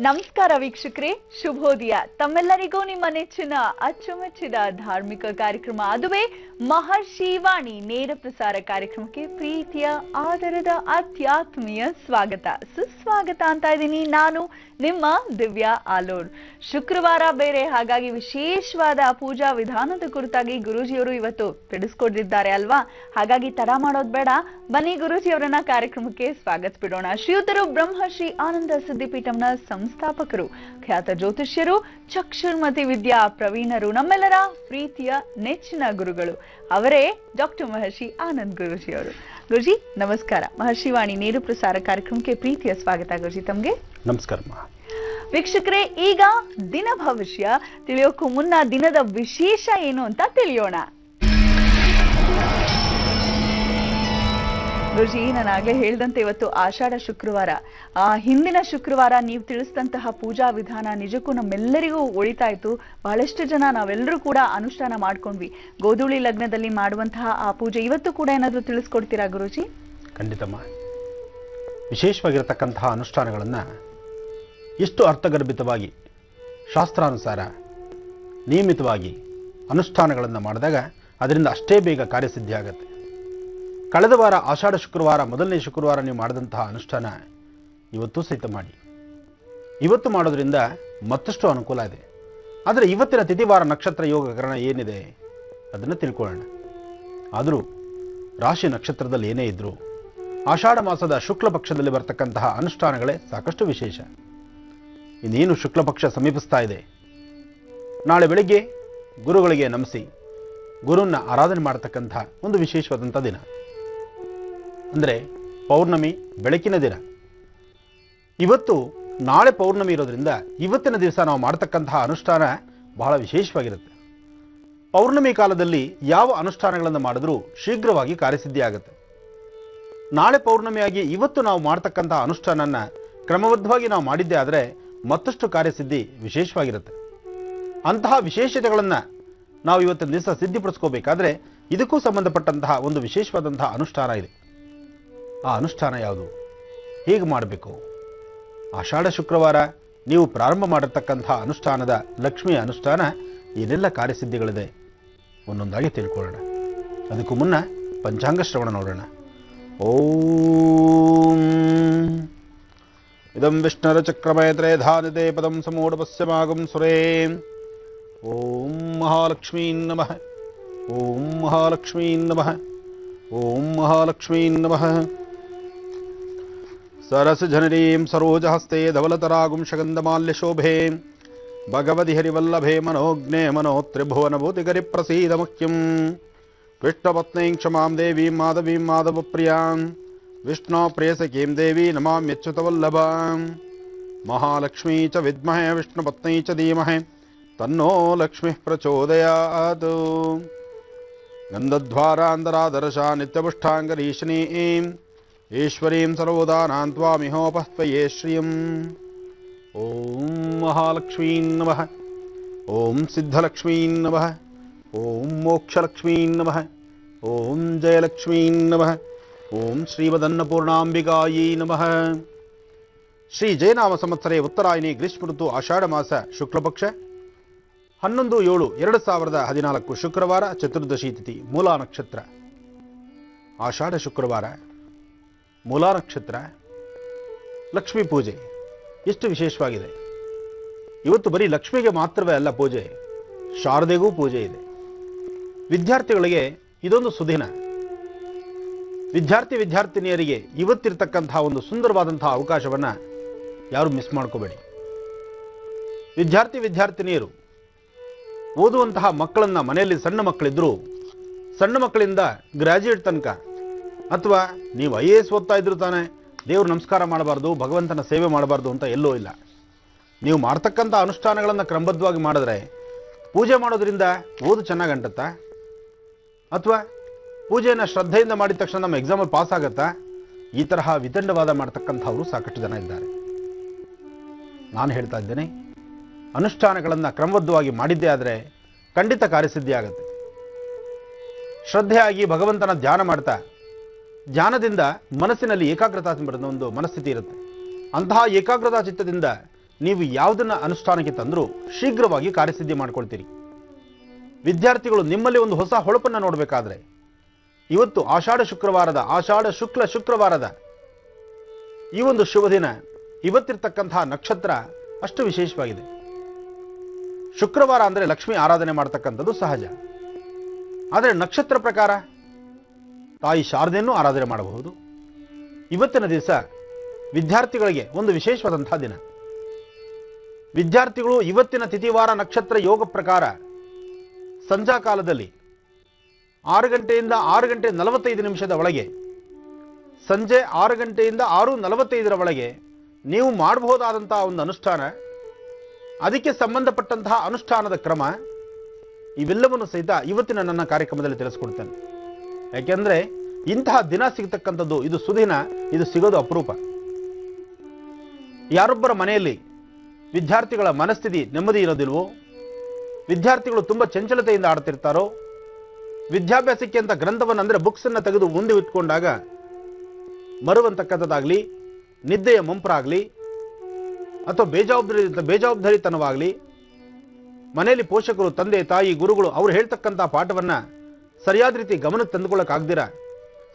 ನಮಸ್ಕಾರ ವೀಕ್ಷಕರೇ, ಶುಭೋದಯ. ತಮ್ಮೆಲ್ಲರಿಗೂ ನಿಮ್ಮ ನೆಚ್ಚಿನ ಅಚ್ಚುಮೆಚ್ಚಿನ ಧಾರ್ಮಿಕ ಕಾರ್ಯಕ್ರಮ ಅದುವೇ ಮಹರ್ಷಿ ವಾಣಿ ನೇರ ಪ್ರಸಾರ ಕಾರ್ಯಕ್ರಮಕ್ಕೆ ಪ್ರೀತಿಯ ಆದರದ ಆಧ್ಯಾತ್ಮೀಯ ಸ್ವಾಗತ ಸುಸ್ವಾಗತ ಅಂತ ಇದ್ದೀನಿ. ನಾನು ನಿಮ್ಮ ದಿವ್ಯಾ ಆಲೂರ್. ಶುಕ್ರವಾರ ಬೇರೆ, ಹಾಗಾಗಿ ವಿಶೇಷವಾದ ಪೂಜಾ ವಿಧಾನದ ಕುರಿತಾಗಿ ಗುರೂಜಿಯವರು ಇವತ್ತು ತಿಳಿಸ್ಕೊಡ್ತಿದ್ದಾರೆ ಅಲ್ವಾ. ಹಾಗಾಗಿ ತಡ ಮಾಡೋದ್ ಬೇಡ, ಬನ್ನಿ ಗುರೂಜಿಯವರನ್ನ ಕಾರ್ಯಕ್ರಮಕ್ಕೆ ಸ್ವಾಗತಿಸೋಣ. ಶ್ರೀಯುತರು ಬ್ರಹ್ಮಶ್ರೀ ಆನಂದ ಸಿದ್ಧಿಪೀಠಂನ ಸಂಸ್ಥಾಪಕರು, ಖ್ಯಾತ ಜ್ಯೋತಿಷ್ಯರು, ಚಕ್ಷುರ್ಮತಿ ವಿದ್ಯಾ ಪ್ರವೀಣರು, ನಮ್ಮೆಲ್ಲರ ಪ್ರೀತಿಯ ನೆಚ್ಚಿನ ಗುರುಗಳು ಅವರೇ ಡಾಕ್ಟರ್ ಮಹರ್ಷಿ ಆನಂದ್ ಗುರೂಜಿಯವರು. ಗುರುಜಿ ನಮಸ್ಕಾರ. ಮಹರ್ಷಿ ವಾಣಿ ನೇರ ಪ್ರಸಾರ ಕಾರ್ಯಕ್ರಮಕ್ಕೆ ಪ್ರೀತಿಯ ಸ್ವಾಗತ ಗುರುಜಿ ತಮ್ಗೆ. ನಮಸ್ಕಾರ ವೀಕ್ಷಕರೇ, ಈಗ ದಿನ ಭವಿಷ್ಯ ತಿಳಿಯೋಕ್ಕೂ ಮುನ್ನ ದಿನದ ವಿಶೇಷ ಏನು ಅಂತ ತಿಳಿಯೋಣ. ಗುರುಜಿ, ನಾನು ಆಗ್ಲೇ ಹೇಳ್ದಂತೆ ಇವತ್ತು ಆಷಾಢ ಶುಕ್ರವಾರ. ಹಿಂದಿನ ಶುಕ್ರವಾರ ನೀವು ತಿಳಿಸಿದಂತಹ ಪೂಜಾ ವಿಧಾನ ನಿಜಕ್ಕೂ ನಮ್ಮೆಲ್ಲರಿಗೂ ಒಳಿತಾಯ್ತು. ಬಹಳಷ್ಟು ಜನ ನಾವೆಲ್ಲರೂ ಕೂಡ ಅನುಷ್ಠಾನ ಮಾಡ್ಕೊಂಡ್ವಿ. ಗೋಧೂಳಿ ಲಗ್ನದಲ್ಲಿ ಮಾಡುವಂತಹ ಆ ಪೂಜೆ ಇವತ್ತು ಕೂಡ ಏನಾದ್ರೂ ತಿಳಿಸ್ಕೊಡ್ತೀರಾ ಗುರುಜಿ? ಖಂಡಿತಮ್ಮ. ವಿಶೇಷವಾಗಿರತಕ್ಕಂತಹ ಅನುಷ್ಠಾನಗಳನ್ನು ಎಷ್ಟು ಅರ್ಥಗರ್ಭಿತವಾಗಿ ಶಾಸ್ತ್ರಾನುಸಾರ ನಿಯಮಿತವಾಗಿ ಅನುಷ್ಠಾನಗಳನ್ನು ಮಾಡಿದಾಗ ಅದರಿಂದ ಅಷ್ಟೇ ಬೇಗ ಕಾರ್ಯಸಿದ್ಧಿ ಆಗುತ್ತೆ. ಕಳೆದ ವಾರ ಆಷಾಢ ಶುಕ್ರವಾರ, ಮೊದಲನೇ ಶುಕ್ರವಾರ ನೀವು ಮಾಡಿದಂತಹ ಅನುಷ್ಠಾನ ಇವತ್ತು ಸಹಿತ ಮಾಡಿ. ಇವತ್ತು ಮಾಡೋದ್ರಿಂದ ಮತ್ತಷ್ಟು ಅನುಕೂಲ ಇದೆ. ಆದರೆ ಇವತ್ತಿನ ತಿಥಿವಾರ ನಕ್ಷತ್ರ ಯೋಗಕರಣ ಏನಿದೆ ಅದನ್ನು ತಿಳ್ಕೊಳ್ಳೋಣ. ಆದರೂ ರಾಶಿ ನಕ್ಷತ್ರದಲ್ಲಿ ಏನೇ ಇದ್ದರೂ ಆಷಾಢ ಮಾಸದ ಶುಕ್ಲ ಪಕ್ಷದಲ್ಲಿ ಬರ್ತಕ್ಕಂತಹ ಅನುಷ್ಠಾನಗಳೇ ಸಾಕಷ್ಟು ವಿಶೇಷ. ಇನ್ನೇನು ಶುಕ್ಲ ಪಕ್ಷ ಸಮೀಪಿಸ್ತಾ ಇದೆ. ನಾಳೆ ಬೆಳಿಗ್ಗೆ ಗುರುಗಳಿಗೆ ನಮಿಸಿ ಗುರುವನ್ನ ಆರಾಧನೆ ಮಾಡತಕ್ಕಂತಹ ಒಂದು ವಿಶೇಷವಾದಂಥ ದಿನ. ಅಂದರೆ ಪೌರ್ಣಮಿ ಬೆಳಕಿನ ದಿನ. ಇವತ್ತು ನಾಳೆ ಪೌರ್ಣಮಿ ಇರೋದ್ರಿಂದ ಇವತ್ತಿನ ದಿವಸ ನಾವು ಮಾಡ್ತಕ್ಕಂತಹ ಅನುಷ್ಠಾನ ಬಹಳ ವಿಶೇಷವಾಗಿರುತ್ತೆ. ಪೌರ್ಣಮಿ ಕಾಲದಲ್ಲಿ ಯಾವ ಅನುಷ್ಠಾನಗಳನ್ನು ಮಾಡಿದ್ರೂ ಶೀಘ್ರವಾಗಿ ಕಾರ್ಯಸಿದ್ಧಿ ಆಗುತ್ತೆ. ನಾಳೆ ಪೌರ್ಣಮಿಯಾಗಿ ಇವತ್ತು ನಾವು ಮಾಡ್ತಕ್ಕಂತಹ ಅನುಷ್ಠಾನನ ಕ್ರಮಬದ್ಧವಾಗಿ ನಾವು ಮಾಡಿದ್ದೇ ಆದರೆ ಮತ್ತಷ್ಟು ಕಾರ್ಯಸಿದ್ಧಿ ವಿಶೇಷವಾಗಿರುತ್ತೆ. ಅಂತಹ ವಿಶೇಷತೆಗಳನ್ನು ನಾವು ಇವತ್ತಿನ ದಿವಸ ಸಿದ್ಧಿಪಡಿಸ್ಕೋಬೇಕಾದ್ರೆ ಇದಕ್ಕೂ ಸಂಬಂಧಪಟ್ಟಂತಹ ಒಂದು ವಿಶೇಷವಾದಂತಹ ಅನುಷ್ಠಾನ ಇದೆ. ಆ ಅನುಷ್ಠಾನ ಯಾವುದು, ಹೇಗೆ ಮಾಡಬೇಕು? ಆಷಾಢ ಶುಕ್ರವಾರ ನೀವು ಪ್ರಾರಂಭ ಮಾಡಿರ್ತಕ್ಕಂತಹ ಅನುಷ್ಠಾನದ ಲಕ್ಷ್ಮಿಯ ಅನುಷ್ಠಾನ ಏನೆಲ್ಲ ಕಾರ್ಯಸಿದ್ಧಿಗಳಿದೆ ಒಂದೊಂದಾಗಿ ತಿಳ್ಕೊಳ್ಳೋಣ. ಅದಕ್ಕೂ ಮುನ್ನ ಪಂಚಾಂಗ ಶ್ರವಣ ನೋಡೋಣ. ಓಂ ಇದಂ ವಿಷ್ಣುರ ಚಕ್ರಮಯತ್ರೇ ಧಾನಿತೆ ಪದಂ ಸಮೂಢಪಸ್ಯಮಾಗಂ ಸುರೇ. ಓಂ ಮಹಾಲಕ್ಷ್ಮೀ ನಮಃ. ಓಂ ಮಹಾಲಕ್ಷ್ಮೀ ನಮಃ. ಓಂ ಮಹಾಲಕ್ಷ್ಮೀ ನಮಃ. ಸರಸಜನನೀಂ ಸರೋಜಹಸ್ತೆ ಧವಲತರಾಗುಂ ಶಗಂಧಮಾಲ್ಯಶೋಭೆ ಭಗವತಿ ಹರಿವಲ್ಲಭೆ ಮನೋಜ್ಞೆ ಮನೋತ್ರಿಭುವನಭೂತಿಗರಿ ಪ್ರಸೀದ ಮುಖ್ಯಂ. ವಿಷ್ಣುಪತ್ನೀಂ ಕ್ಷಮಾಂ ದೇವೀಂ ಮಾಧವೀಂ ಮಾಧವಪ್ರಿಯಾಂ ವಿಷ್ಣು ಪ್ರೇಯಸಕೀಂ ದೇವಿ ನಮಾಮ್ಯಚ್ಯುತವಲ್ಲಭಾಂ. ಮಹಾಲಕ್ಷ್ಮೀ ಚ ವಿದ್ಮಹೇ ವಿಷ್ಣುಪತ್ನೀ ಚ ಧೀಮಹಿ ತನ್ನೋ ಲಕ್ಷ್ಮೀ ಪ್ರಚೋದಯಾತ್. ಗಂಧದ್ವಾರಾಂತರಾದರ್ಶಾ ನಿತ್ಯಪುಷ್ಟಾಂಗರೀಶನೀಂ ಈಶ್ವರೀಂ ಸರ್ವದಾನಾಂ ತ್ವಾಮಿಹೋಪಹ್ವಯೇ ಶ್ರಿಯಂ. ಓಂ ಮಹಾಲಕ್ಷ್ಮೀ ನಮಃ. ಓಂ ಸಿದ್ಧಲಕ್ಷ್ಮೀ ನಮಃ. ಓಂ ಮೋಕ್ಷಲಕ್ಷ್ಮೀ ನಮಃ. ಓಂ ಜಯಲಕ್ಷ್ಮೀ ನಮಃ. ಓಂ ಶ್ರೀಮದನ್ನಪೂರ್ಣಾಂಬಿಕಾಯೈ ನಮಃ. ಶ್ರೀ ಜಯನಾಮ ಸಂವತ್ಸರೆ ಉತ್ತರಾಯಣಿ ಗ್ರೀಷ್ಮ ಋತು ಆಷಾಢ ಮಾಸ ಶುಕ್ಲಪಕ್ಷ 11/7/2014 ಶುಕ್ರವಾರ, ಚತುರ್ದಶಿ ತಿಥಿ, ಮೂಲಾ ನಕ್ಷತ್ರ. ಆಷಾಢ ಶುಕ್ರವಾರ, ಮೂಲಾ ನಕ್ಷತ್ರ, ಲಕ್ಷ್ಮೀ ಪೂಜೆ ಎಷ್ಟು ವಿಶೇಷವಾಗಿದೆ. ಇವತ್ತು ಬರೀ ಲಕ್ಷ್ಮಿಗೆ ಮಾತ್ರವೇ ಅಲ್ಲ ಪೂಜೆ, ಶಾರದೆಗೂ ಪೂಜೆ ಇದೆ. ವಿದ್ಯಾರ್ಥಿಗಳಿಗೆ ಇದೊಂದು ಸುದಿನ. ವಿದ್ಯಾರ್ಥಿನಿಯರಿಗೆ ಇವತ್ತಿರ್ತಕ್ಕಂತಹ ಒಂದು ಸುಂದರವಾದಂತಹ ಅವಕಾಶವನ್ನು ಯಾರು ಮಿಸ್ ಮಾಡ್ಕೋಬೇಡಿ. ವಿದ್ಯಾರ್ಥಿನಿಯರು ಓದುವಂತಹ ಮಕ್ಕಳನ್ನು, ಮನೆಯಲ್ಲಿ ಸಣ್ಣ ಮಕ್ಕಳಿದ್ರು ಸಣ್ಣ ಮಕ್ಕಳಿಂದ ಗ್ರಾಜ್ಯುಯೇಟ್ ತನಕ, ಅಥವಾ ನೀವು IAS ಓದ್ತಾ ಇದ್ರು ತಾನೆ ದೇವ್ರ ನಮಸ್ಕಾರ ಮಾಡಬಾರ್ದು, ಭಗವಂತನ ಸೇವೆ ಮಾಡಬಾರ್ದು ಅಂತ ಎಲ್ಲೋ ಇಲ್ಲ. ನೀವು ಮಾಡ್ತಕ್ಕಂಥ ಅನುಷ್ಠಾನಗಳನ್ನು ಕ್ರಮಬದ್ಧವಾಗಿ ಮಾಡಿದ್ರೆ ಪೂಜೆ ಮಾಡೋದ್ರಿಂದ ಓದು ಚೆನ್ನಾಗಿ ಅಂಟತ್ತಾ, ಅಥವಾ ಪೂಜೆಯನ್ನು ಶ್ರದ್ಧೆಯಿಂದ ಮಾಡಿದ ತಕ್ಷಣ ನಮ್ಮ ಎಕ್ಸಾಮಲ್ಲಿ ಪಾಸ್ ಆಗತ್ತಾ? ಈ ತರಹ ವಿತಂಡವಾದ ಮಾಡ್ತಕ್ಕಂಥವರು ಸಾಕಷ್ಟು ಜನ ಇದ್ದಾರೆ. ನಾನು ಹೇಳ್ತಾ ಇದ್ದೇನೆ, ಅನುಷ್ಠಾನಗಳನ್ನು ಕ್ರಮಬದ್ಧವಾಗಿ ಮಾಡಿದ್ದೇ ಆದರೆ ಖಂಡಿತ ಕಾರ್ಯಸಿದ್ಧಿ ಆಗುತ್ತೆ. ಶ್ರದ್ಧೆಯಾಗಿ ಭಗವಂತನ ಧ್ಯಾನ ಮಾಡ್ತಾ, ಧ್ಯಾನದಿಂದ ಮನಸ್ಸಿನಲ್ಲಿ ಏಕಾಗ್ರತಾ ಬರೋದು ಒಂದು ಮನಸ್ಥಿತಿ ಇರುತ್ತೆ. ಅಂತಹ ಏಕಾಗ್ರತಾ ಚಿತ್ತದಿಂದ ನೀವು ಯಾವುದನ್ನ ಅನುಷ್ಠಾನಕ್ಕೆ ತಂದರೂ ಶೀಘ್ರವಾಗಿ ಕಾರ್ಯಸಿದ್ಧಿ ಮಾಡ್ಕೊಳ್ತೀರಿ. ವಿದ್ಯಾರ್ಥಿಗಳು ನಿಮ್ಮಲ್ಲಿ ಒಂದು ಹೊಸ ಹೊಳಪನ್ನು ನೋಡಬೇಕಾದ್ರೆ ಇವತ್ತು ಆಷಾಢ ಶುಕ್ಲ ಶುಕ್ರವಾರದ ಈ ಒಂದು ಶುಭ ದಿನ, ಇವತ್ತಿರ್ತಕ್ಕಂತಹ ನಕ್ಷತ್ರ ಅಷ್ಟು ವಿಶೇಷವಾಗಿದೆ. ಶುಕ್ರವಾರ ಅಂದರೆ ಲಕ್ಷ್ಮಿ ಆರಾಧನೆ ಮಾಡ್ತಕ್ಕಂಥದ್ದು ಸಹಜ. ಆದರೆ ನಕ್ಷತ್ರ ಪ್ರಕಾರ ತಾಯಿ ಶಾರದೆಯನ್ನು ಆರಾಧನೆ ಮಾಡಬಹುದು. ಇವತ್ತಿನ ದಿವಸ ವಿದ್ಯಾರ್ಥಿಗಳಿಗೆ ಒಂದು ವಿಶೇಷವಾದಂತಹ ದಿನ. ವಿದ್ಯಾರ್ಥಿಗಳು ಇವತ್ತಿನ ತಿಥಿವಾರ ನಕ್ಷತ್ರ ಯೋಗ ಪ್ರಕಾರ ಸಂಧ್ಯಾ ಕಾಲದಲ್ಲಿ 6 ಗಂಟೆಯಿಂದ 6:45 ಒಳಗೆ, ಸಂಜೆ 6 ಗಂಟೆಯಿಂದ 6:45 ಒಳಗೆ ನೀವು ಮಾಡಬಹುದಾದಂತಹ ಒಂದು ಅನುಷ್ಠಾನ, ಅದಕ್ಕೆ ಸಂಬಂಧಪಟ್ಟಂತಹ ಅನುಷ್ಠಾನದ ಕ್ರಮ, ಇವೆಲ್ಲವನ್ನು ಸಹಿತ ಇವತ್ತಿನ ನನ್ನ ಕಾರ್ಯಕ್ರಮದಲ್ಲಿ ತಿಳಿಸ್ಕೊಡ್ತೇನೆ. ಯಾಕೆಂದ್ರೆ ಇಂತಹ ದಿನ ಸಿಗತಕ್ಕಂಥದ್ದು ಇದು ಸುದಿನ, ಇದು ಸಿಗೋದು ಅಪರೂಪ. ಯಾರೊಬ್ಬರ ಮನೆಯಲ್ಲಿ ವಿದ್ಯಾರ್ಥಿಗಳ ಮನಸ್ಥಿತಿ ನೆಮ್ಮದಿ ಇರೋದಿಲ್ವೋ, ವಿದ್ಯಾರ್ಥಿಗಳು ತುಂಬ ಚಂಚಲತೆಯಿಂದ ಆಡ್ತಿರ್ತಾರೋ, ವಿದ್ಯಾಭ್ಯಾಸಕ್ಕೆ ಅಂತ ಗ್ರಂಥವನ್ನು ಅಂದರೆ ಬುಕ್ಸನ್ನು ತೆಗೆದು ಮುಂದೆ ಇಟ್ಕೊಂಡಾಗ ಮರುವಂತಕ್ಕಂಥದ್ದಾಗಲಿ, ನಿದ್ದೆಯ ಮಂಪರಾಗಲಿ, ಅಥವಾ ಬೇಜವಾಬ್ದಾರಿತನವಾಗಲಿ, ಮನೆಯಲ್ಲಿ ಪೋಷಕರು, ತಂದೆ ತಾಯಿ, ಗುರುಗಳು ಅವರು ಹೇಳ್ತಕ್ಕಂಥ ಪಾಠವನ್ನು ಸರಿಯಾದ ರೀತಿ ಗಮನಕ್ಕೆ ತಂದುಕೊಳ್ಳೋಕ್ಕಾಗ್ದಿರ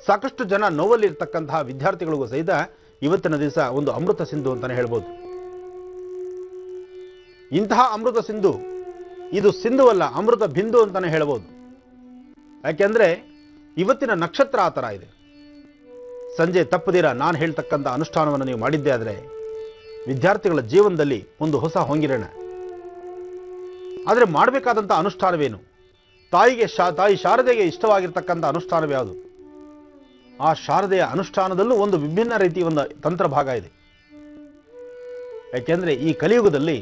ಸಾಕಷ್ಟು ಜನ ನೋವಲ್ಲಿ ಇರ್ತಕ್ಕಂತಹ ವಿದ್ಯಾರ್ಥಿಗಳಿಗೂ ಸಹಿತ ಇವತ್ತಿನ ದಿವಸ ಒಂದು ಅಮೃತ ಸಿಂಧು ಅಂತಾನೆ ಹೇಳ್ಬೋದು. ಇಂತಹ ಅಮೃತ ಸಿಂಧು ಇದು ಸಿಂಧುವಲ್ಲ, ಅಮೃತ ಬಿಂದು ಅಂತಾನೆ ಹೇಳ್ಬೋದು. ಯಾಕೆಂದ್ರೆ ಇವತ್ತಿನ ನಕ್ಷತ್ರ ಆ ಥರ ಇದೆ. ಸಂಜೆ ತಪ್ಪದಿರ ನಾನು ಹೇಳ್ತಕ್ಕಂಥ ಅನುಷ್ಠಾನವನ್ನು ನೀವು ಮಾಡಿದ್ದೇ ಆದರೆ ವಿದ್ಯಾರ್ಥಿಗಳ ಜೀವನದಲ್ಲಿ ಒಂದು ಹೊಸ ಹೊಂಗಿರಣ. ಆದರೆ ಮಾಡಬೇಕಾದಂಥ ಅನುಷ್ಠಾನವೇನು? ತಾಯಿ ಶಾರದೆಗೆ ಇಷ್ಟವಾಗಿರ್ತಕ್ಕಂಥ ಅನುಷ್ಠಾನವೇ ಯಾವುದು? ಆ ಶಾರದೆಯ ಅನುಷ್ಠಾನದಲ್ಲೂ ಒಂದು ವಿಭಿನ್ನ ರೀತಿಯ ಒಂದು ತಂತ್ರ ಭಾಗ ಇದೆ. ಯಾಕೆಂದ್ರೆ ಈ ಕಲಿಯುಗದಲ್ಲಿ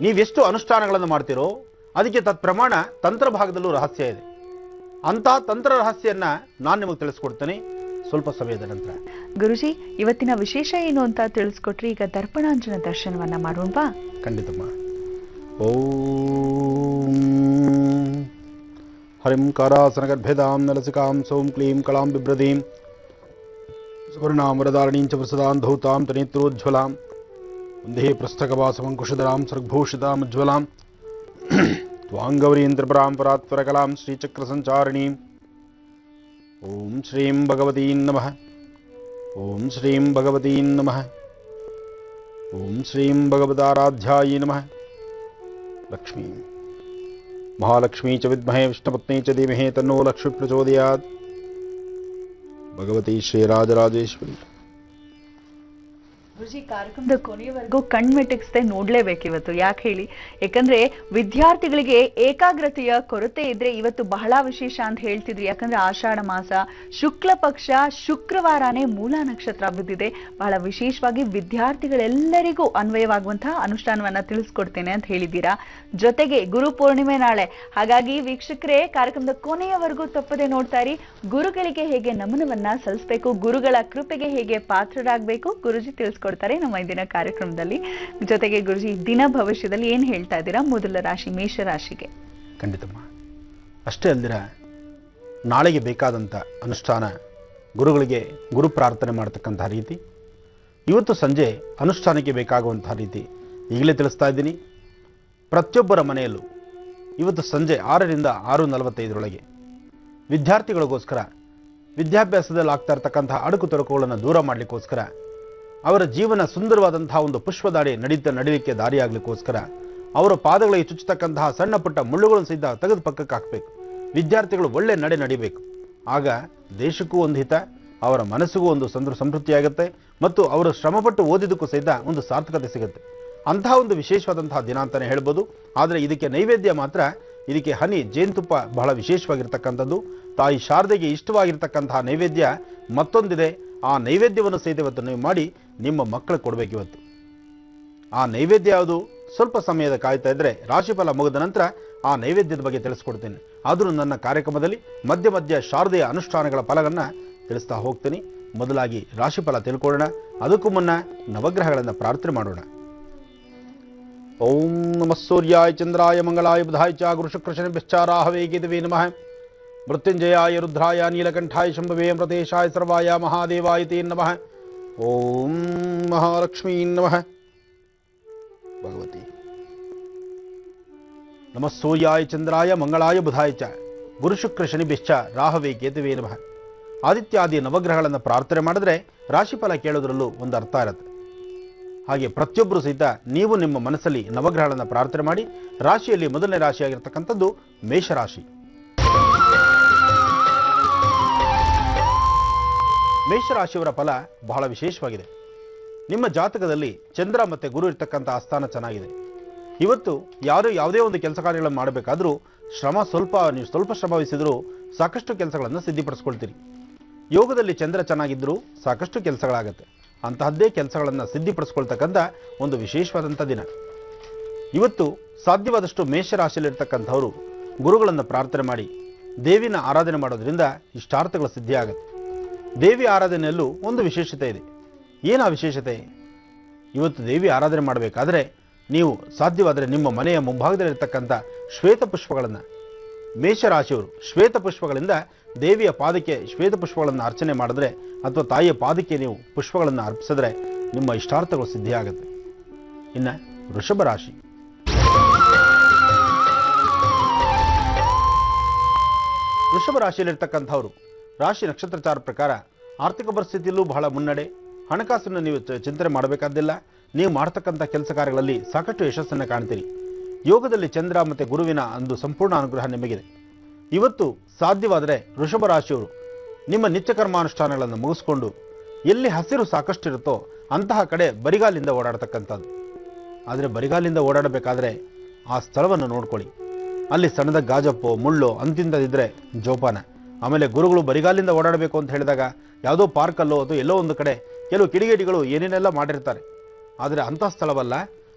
ನೀವೆಷ್ಟು ಅನುಷ್ಠಾನಗಳನ್ನು ಮಾಡ್ತೀರೋ ಅದಕ್ಕೆ ತತ್ಪ್ರಮಾಣ ತಂತ್ರ ಭಾಗದಲ್ಲೂ ರಹಸ್ಯ ಇದೆ. ಅಂತಹ ತಂತ್ರ ರಹಸ್ಯನ್ನ ನಾನು ನಿಮಗೆ ತಿಳಿಸ್ಕೊಡ್ತೇನೆ ಸ್ವಲ್ಪ ಸಮಯದ ನಂತರ. ಗುರುಜಿ, ಇವತ್ತಿನ ವಿಶೇಷ ಏನು ಅಂತ ತಿಳಿಸ್ಕೊಟ್ರಿ. ಈಗ ದರ್ಪಣಾಂಜನ ದರ್ಶನವನ್ನ ಮಾಡೋಣವಾ? ಖಂಡಿತಮ್ಮ. ಓಂ ಹರಿಂ ಕಾರಾಸನಗರ್ಭೇದಾಂ ನಲಸಿಕಾಂ ಸೌಂ ಕ್ಲೀಂ ಕಳಾಂ ಬಿಭ್ರದೀಂ ಸುವರ್ಣಾಂ ವರದಾರಣೀಂ ಚ ಪ್ರಸದಾಂ ಧೌತಾಂ ತನೇತ್ರೋಜ್ವಲಾಂ ವಂದೇ ಪೃಷ್ಠಕವಾಸಮಂಕುಶಧರಾಂ ಸರ್ಗಭೂಷಿತಾಮಜ್ವಲಾಂ ತ್ವಾಂಗೌರೀಂ ತ್ರಿಪುರಾಂ ಪರಾತ್ಪರಕಲಾಂ ಶ್ರೀಚಕ್ರಸಂಚಾರಿಣೀಂ. ಓಂ ಶ್ರೀಂ ಭಗವತೀಂ ನಮಃ. ಓಂ ಶ್ರೀಂ ಭಗವತೀಂ ನಮಃ. ಓಂ ಶ್ರೀಂ ಭಗವದಾರಾಧ್ಯಾಯೈ ನಮಃ. ಲಕ್ಷ್ಮೀ ಮಹಾಲಕ್ಷ್ಮೀ ಚ ವಿದ್ಮಹೇ ವಿಷ್ಣುಪತ್ನಿ ಚ ಧೀಮಹಿ ತನ್ನೋ ಲಕ್ಷ್ಮೀ ಪ್ರಚೋದಯಾತ್. ಭಗವತಿ ಶ್ರೀರಾಜರಾಜೇಶ್ವರಿ. ಗುರುಜಿ, ಕಾರ್ಯಕ್ರಮದ ಕೊನೆಯವರೆಗೂ ಕಣ್ಮೆಟೆಕ್ಸದೆ ನೋಡ್ಲೇಬೇಕು ಇವತ್ತು. ಯಾಕೆ ಹೇಳಿ? ಯಾಕಂದ್ರೆ ವಿದ್ಯಾರ್ಥಿಗಳಿಗೆ ಏಕಾಗ್ರತೆಯ ಕೊರತೆ ಇದ್ರೆ ಇವತ್ತು ಬಹಳ ವಿಶೇಷ ಅಂತ ಹೇಳ್ತಿದ್ರಿ. ಯಾಕಂದ್ರೆ ಆಷಾಢ ಮಾಸ ಶುಕ್ಲ ಪಕ್ಷ ಶುಕ್ರವಾರನೇ ಮೂಲ ನಕ್ಷತ್ರ ಬಿದ್ದಿದೆ. ಬಹಳ ವಿಶೇಷವಾಗಿ ವಿದ್ಯಾರ್ಥಿಗಳೆಲ್ಲರಿಗೂ ಅನ್ವಯವಾಗುವಂತಹ ಅನುಷ್ಠಾನವನ್ನ ತಿಳಿಸ್ಕೊಡ್ತೇನೆ ಅಂತ ಹೇಳಿದ್ದೀರಾ. ಜೊತೆಗೆ ಗುರು ಪೂರ್ಣಿಮೆ ನಾಳೆ. ಹಾಗಾಗಿ ವೀಕ್ಷಕರೇ, ಕಾರ್ಯಕ್ರಮದ ಕೊನೆಯವರೆಗೂ ತಪ್ಪದೆ ನೋಡ್ತಾ ಇರಿ. ಗುರುಗಳಿಗೆ ಹೇಗೆ ನಮನವನ್ನ ಸಲ್ಲಿಸಬೇಕು, ಗುರುಗಳ ಕೃಪೆಗೆ ಹೇಗೆ ಪಾತ್ರರಾಗಬೇಕು ಗುರುಜಿ ತಿಳಿಸ್ಕೊಡ್ತಾರೆ ನಮ್ಮ ಇಂದಿನ ಕಾರ್ಯಕ್ರಮದಲ್ಲಿ. ಜೊತೆಗೆ ಗುರುಜಿ, ದಿನ ಭವಿಷ್ಯದಲ್ಲಿ ಏನ್ ಹೇಳ್ತಾ ಇದ್ದೀರಾ ಮೊದಲ ರಾಶಿ ಮೇಷರಾಶಿಗೆ? ಖಂಡಿತಮ್ಮ. ಅಷ್ಟೇ ಅಲ್ದಿರ ನಾಳೆಗೆ ಬೇಕಾದಂಥ ಅನುಷ್ಠಾನ, ಗುರುಗಳಿಗೆ ಗುರು ಪ್ರಾರ್ಥನೆ ಮಾಡತಕ್ಕಂತಹ ರೀತಿ, ಇವತ್ತು ಸಂಜೆ ಅನುಷ್ಠಾನಕ್ಕೆ ಬೇಕಾಗುವಂತಹ ರೀತಿ ಈಗಲೇ ತಿಳಿಸ್ತಾ ಇದ್ದೀನಿ. ಪ್ರತಿಯೊಬ್ಬರ ಮನೆಯಲ್ಲೂ ಇವತ್ತು ಸಂಜೆ 6ರಿಂದ 6:45 ವಿದ್ಯಾರ್ಥಿಗಳಿಗೋಸ್ಕರ ವಿದ್ಯಾಭ್ಯಾಸದಲ್ಲಿ ಆಗ್ತಾ ಇರ್ತಕ್ಕಂತಹ ಅಡುಕು ತೊಡಕುಗಳನ್ನು ದೂರ ಮಾಡಲಿಕ್ಕೋಸ್ಕರ, ಅವರ ಜೀವನ ಸುಂದರವಾದಂತಹ ಒಂದು ಪುಷ್ಪದಾಡಿ ನಡೀಲಿಕ್ಕೆ ದಾರಿಯಾಗಲಿಕ್ಕೋಸ್ಕರ ಅವರ ಪಾದಗಳಿಗೆ ಚುಚ್ಚತಕ್ಕಂತಹ ಸಣ್ಣ ಪುಟ್ಟ ಮುಳ್ಳುಗಳನ್ನು ಸಹಿತ ತೆಗೆದು ಪಕ್ಕಕ್ಕೆ ಹಾಕಬೇಕು. ವಿದ್ಯಾರ್ಥಿಗಳು ಒಳ್ಳೆ ನಡಿಬೇಕು. ಆಗ ದೇಶಕ್ಕೂ ಒಂದು ಹಿತ, ಅವರ ಮನಸ್ಸಿಗೂ ಒಂದು ಸಂತೃಪ್ತಿಯಾಗುತ್ತೆ ಮತ್ತು ಅವರು ಶ್ರಮಪಟ್ಟು ಓದಿದ್ದಕ್ಕೂ ಸಹಿತ ಒಂದು ಸಾರ್ಥಕತೆ ಸಿಗುತ್ತೆ. ಅಂತಹ ಒಂದು ವಿಶೇಷವಾದಂತಹ ದಿನ ಅಂತಲೇ ಹೇಳ್ಬೋದು. ಆದರೆ ಇದಕ್ಕೆ ನೈವೇದ್ಯ ಮಾತ್ರ, ಇದಕ್ಕೆ ಹನಿ ಜೇನುತುಪ್ಪ ಬಹಳ ವಿಶೇಷವಾಗಿರ್ತಕ್ಕಂಥದ್ದು. ತಾಯಿ ಶಾರದೆಗೆ ಇಷ್ಟವಾಗಿರ್ತಕ್ಕಂತಹ ನೈವೇದ್ಯ ಮತ್ತೊಂದಿದೆ. ಆ ನೈವೇದ್ಯವನ್ನು ಸಹಿತ ಇವತ್ತು ನೀವು ಮಾಡಿ ನಿಮ್ಮ ಮಕ್ಕಳಿಗೆ ಕೊಡಬೇಕು. ಇವತ್ತು ಆ ನೈವೇದ್ಯ ಯಾವುದು? ಸ್ವಲ್ಪ ಸಮಯದ ಕಾಯ್ತಾ ಇದ್ದರೆ ರಾಶಿಫಲ ಮುಗಿದ ನಂತರ ಆ ನೈವೇದ್ಯದ ಬಗ್ಗೆ ತಿಳಿಸ್ಕೊಡ್ತೇನೆ. ಆದರೂ ನನ್ನ ಕಾರ್ಯಕ್ರಮದಲ್ಲಿ ಮಧ್ಯ ಶಾರದೆಯ ಅನುಷ್ಠಾನಗಳ ಫಲವನ್ನು ತಿಳಿಸ್ತಾ ಹೋಗ್ತೀನಿ. ಮೊದಲಾಗಿ ರಾಶಿಫಲ ತಿಳ್ಕೊಳ್ಳೋಣ. ಅದಕ್ಕೂ ಮುನ್ನ ನವಗ್ರಹಗಳನ್ನು ಪ್ರಾರ್ಥನೆ ಮಾಡೋಣ. ಓಂ ನಮಃ ಸೂರ್ಯಾಯ ಚಂದ್ರಾಯ ಮಂಗಳಾಯ ಬುಧಾಯ ಚ ಗುರು ಶುಕ್ರ ಶನಿಭ್ಯಶ್ಚ ರಾಹವೇ ಕೇತವೇ ನಮಃ. ಮೃತ್ಯುಂಜಯಾಯ ರುದ್ರಾಯ ನೀಲಕಂಠಾಯ ಶಂಭವೇ ಅಮೃತೇಶಾಯ ಸರ್ವಾಯ ಮಹಾದೇವಾಯ ತೇ ನಮಃ. ಓಂ ಮಹಾಲಕ್ಷ್ಮೀ ನಮಃ. ಭಗವತಿ. ನಮಃ ಸೂರ್ಯಾಯ ಚಂದ್ರಾಯ ಮಂಗಳಾಯ ಬುಧಾಯ ಚ ಗುರು ಶುಕ್ರ ಶನಿಭಿಶ್ಚ ರಾಹವೇ ಕೇತುವೇ ನಮಃ. ಆದಿತ್ಯಾದಿ ನವಗ್ರಹಗಳನ್ನು ಪ್ರಾರ್ಥನೆ ಮಾಡಿದ್ರೆ ರಾಶಿಫಲ ಕೇಳೋದ್ರಲ್ಲೂ ಒಂದು ಅರ್ಥ ಇರುತ್ತೆ. ಹಾಗೆ ಪ್ರತಿಯೊಬ್ಬರು ಸಹಿತ ನೀವು ನಿಮ್ಮ ಮನಸ್ಸಲ್ಲಿ ನವಗ್ರಹಗಳನ್ನು ಪ್ರಾರ್ಥನೆ ಮಾಡಿ. ರಾಶಿಯಲ್ಲಿ ಮೊದಲನೇ ರಾಶಿಯಾಗಿರ್ತಕ್ಕಂಥದ್ದು ಮೇಷರಾಶಿ. ಮೇಷರಾಶಿಯವರ ಫಲ ಬಹಳ ವಿಶೇಷವಾಗಿದೆ. ನಿಮ್ಮ ಜಾತಕದಲ್ಲಿ ಚಂದ್ರ ಮತ್ತು ಗುರು ಇರ್ತಕ್ಕಂಥ ಆಸ್ಥಾನ ಚೆನ್ನಾಗಿದೆ. ಇವತ್ತು ಯಾವುದೇ ಒಂದು ಕೆಲಸ ಕಾರ್ಯಗಳನ್ನು ಮಾಡಬೇಕಾದ್ರೂ ನೀವು ಸ್ವಲ್ಪ ಶ್ರಮ ವಹಿಸಿದರೂ ಸಾಕಷ್ಟು ಕೆಲಸಗಳನ್ನು ಸಿದ್ಧಿಪಡಿಸ್ಕೊಳ್ತೀರಿ. ಯೋಗದಲ್ಲಿ ಚಂದ್ರ ಚೆನ್ನಾಗಿದ್ದರೂ ಸಾಕಷ್ಟು ಕೆಲಸಗಳಾಗತ್ತೆ. ಅಂತಹದ್ದೇ ಕೆಲಸಗಳನ್ನು ಸಿದ್ಧಿಪಡಿಸ್ಕೊಳ್ತಕ್ಕಂಥ ಒಂದು ವಿಶೇಷವಾದಂಥ ದಿನ ಇವತ್ತು. ಸಾಧ್ಯವಾದಷ್ಟು ಮೇಷರಾಶಿಯಲ್ಲಿರ್ತಕ್ಕಂಥವರು ಗುರುಗಳನ್ನು ಪ್ರಾರ್ಥನೆ ಮಾಡಿ ದೇವಿನ ಆರಾಧನೆ ಮಾಡೋದ್ರಿಂದ ಇಷ್ಟಾರ್ಥಗಳ ಸಿದ್ಧಿಯಾಗುತ್ತೆ. ದೇವಿ ಆರಾಧನೆಯಲ್ಲೂ ಒಂದು ವಿಶೇಷತೆ ಇದೆ. ಏನು ಆ ವಿಶೇಷತೆ? ಇವತ್ತು ದೇವಿ ಆರಾಧನೆ ಮಾಡಬೇಕಾದ್ರೆ ನೀವು ಸಾಧ್ಯವಾದರೆ ನಿಮ್ಮ ಮನೆಯ ಮುಂಭಾಗದಲ್ಲಿರ್ತಕ್ಕಂಥ ಶ್ವೇತಪುಷ್ಪಗಳನ್ನು, ಮೇಷರಾಶಿಯವರು ಶ್ವೇತಪುಷ್ಪಗಳಿಂದ ದೇವಿಯ ಪಾದಕ್ಕೆ ಶ್ವೇತಪುಷ್ಪಗಳನ್ನು ಅರ್ಚನೆ ಮಾಡಿದ್ರೆ ಅಥವಾ ತಾಯಿಯ ಪಾದಕ್ಕೆ ನೀವು ಪುಷ್ಪಗಳನ್ನು ಅರ್ಪಿಸಿದ್ರೆ ನಿಮ್ಮ ಇಷ್ಟಾರ್ಥಗಳು ಸಿದ್ಧಿಯಾಗುತ್ತೆ. ಇನ್ನು ವೃಷಭ ರಾಶಿ. ವೃಷಭ ರಾಶಿಯಲ್ಲಿರ್ತಕ್ಕಂಥವರು ರಾಶಿ ನಕ್ಷತ್ರಚಾರ ಪ್ರಕಾರ ಆರ್ಥಿಕ ಪರಿಸ್ಥಿತಿಯಲ್ಲೂ ಬಹಳ ಮುನ್ನಡೆ. ಹಣಕಾಸನ್ನು ನೀವು ಚಿಂತನೆ ಮಾಡಬೇಕಾದ್ದಿಲ್ಲ. ನೀವು ಮಾಡ್ತಕ್ಕಂಥ ಕೆಲಸ ಕಾರ್ಯಗಳಲ್ಲಿ ಸಾಕಷ್ಟು ಯಶಸ್ಸನ್ನು ಕಾಣ್ತೀರಿ. ಯೋಗದಲ್ಲಿ ಚಂದ್ರ ಮತ್ತು ಗುರುವಿನ ಒಂದು ಸಂಪೂರ್ಣ ಅನುಗ್ರಹ ನಿಮಗಿದೆ. ಇವತ್ತು ಸಾಧ್ಯವಾದರೆ ವೃಷಭ ರಾಶಿಯವರು ನಿಮ್ಮ ನಿತ್ಯ ಕರ್ಮಾನುಷ್ಠಾನಗಳನ್ನು ಮುಗಿಸ್ಕೊಂಡು ಎಲ್ಲಿ ಹಸಿರು ಸಾಕಷ್ಟು ಇರುತ್ತೋ ಅಂತಹ ಕಡೆ ಬರಿಗಾಲಿಂದ ಓಡಾಡ್ತಕ್ಕಂಥದ್ದು. ಆದರೆ ಬರಿಗಾಲಿಂದ ಓಡಾಡಬೇಕಾದ್ರೆ ಆ ಸ್ಥಳವನ್ನು ನೋಡ್ಕೊಳ್ಳಿ. ಅಲ್ಲಿ ಸಣ್ಣದ ಗಾಜಪ್ಪೋ ಮುಳ್ಳೋ ಅಂತಿಂತದಿದ್ದರೆ ಜೋಪಾನ. ಆಮೇಲೆ ಗುರುಗಳು ಬರಿಗಾಲಿಂದ ಓಡಾಡಬೇಕು ಅಂತ ಹೇಳಿದಾಗ ಯಾವುದೋ ಪಾರ್ಕಲ್ಲೋ ಅಥವಾ ಎಲ್ಲೋ ಒಂದು ಕಡೆ ಕೆಲವು ಕಿಡಿಗೇಡಿಗಳು ಏನೇನೆಲ್ಲ ಮಾಡಿರ್ತಾರೆ. ಆದರೆ ಅಂಥ ಸ್ಥಳವಲ್ಲ,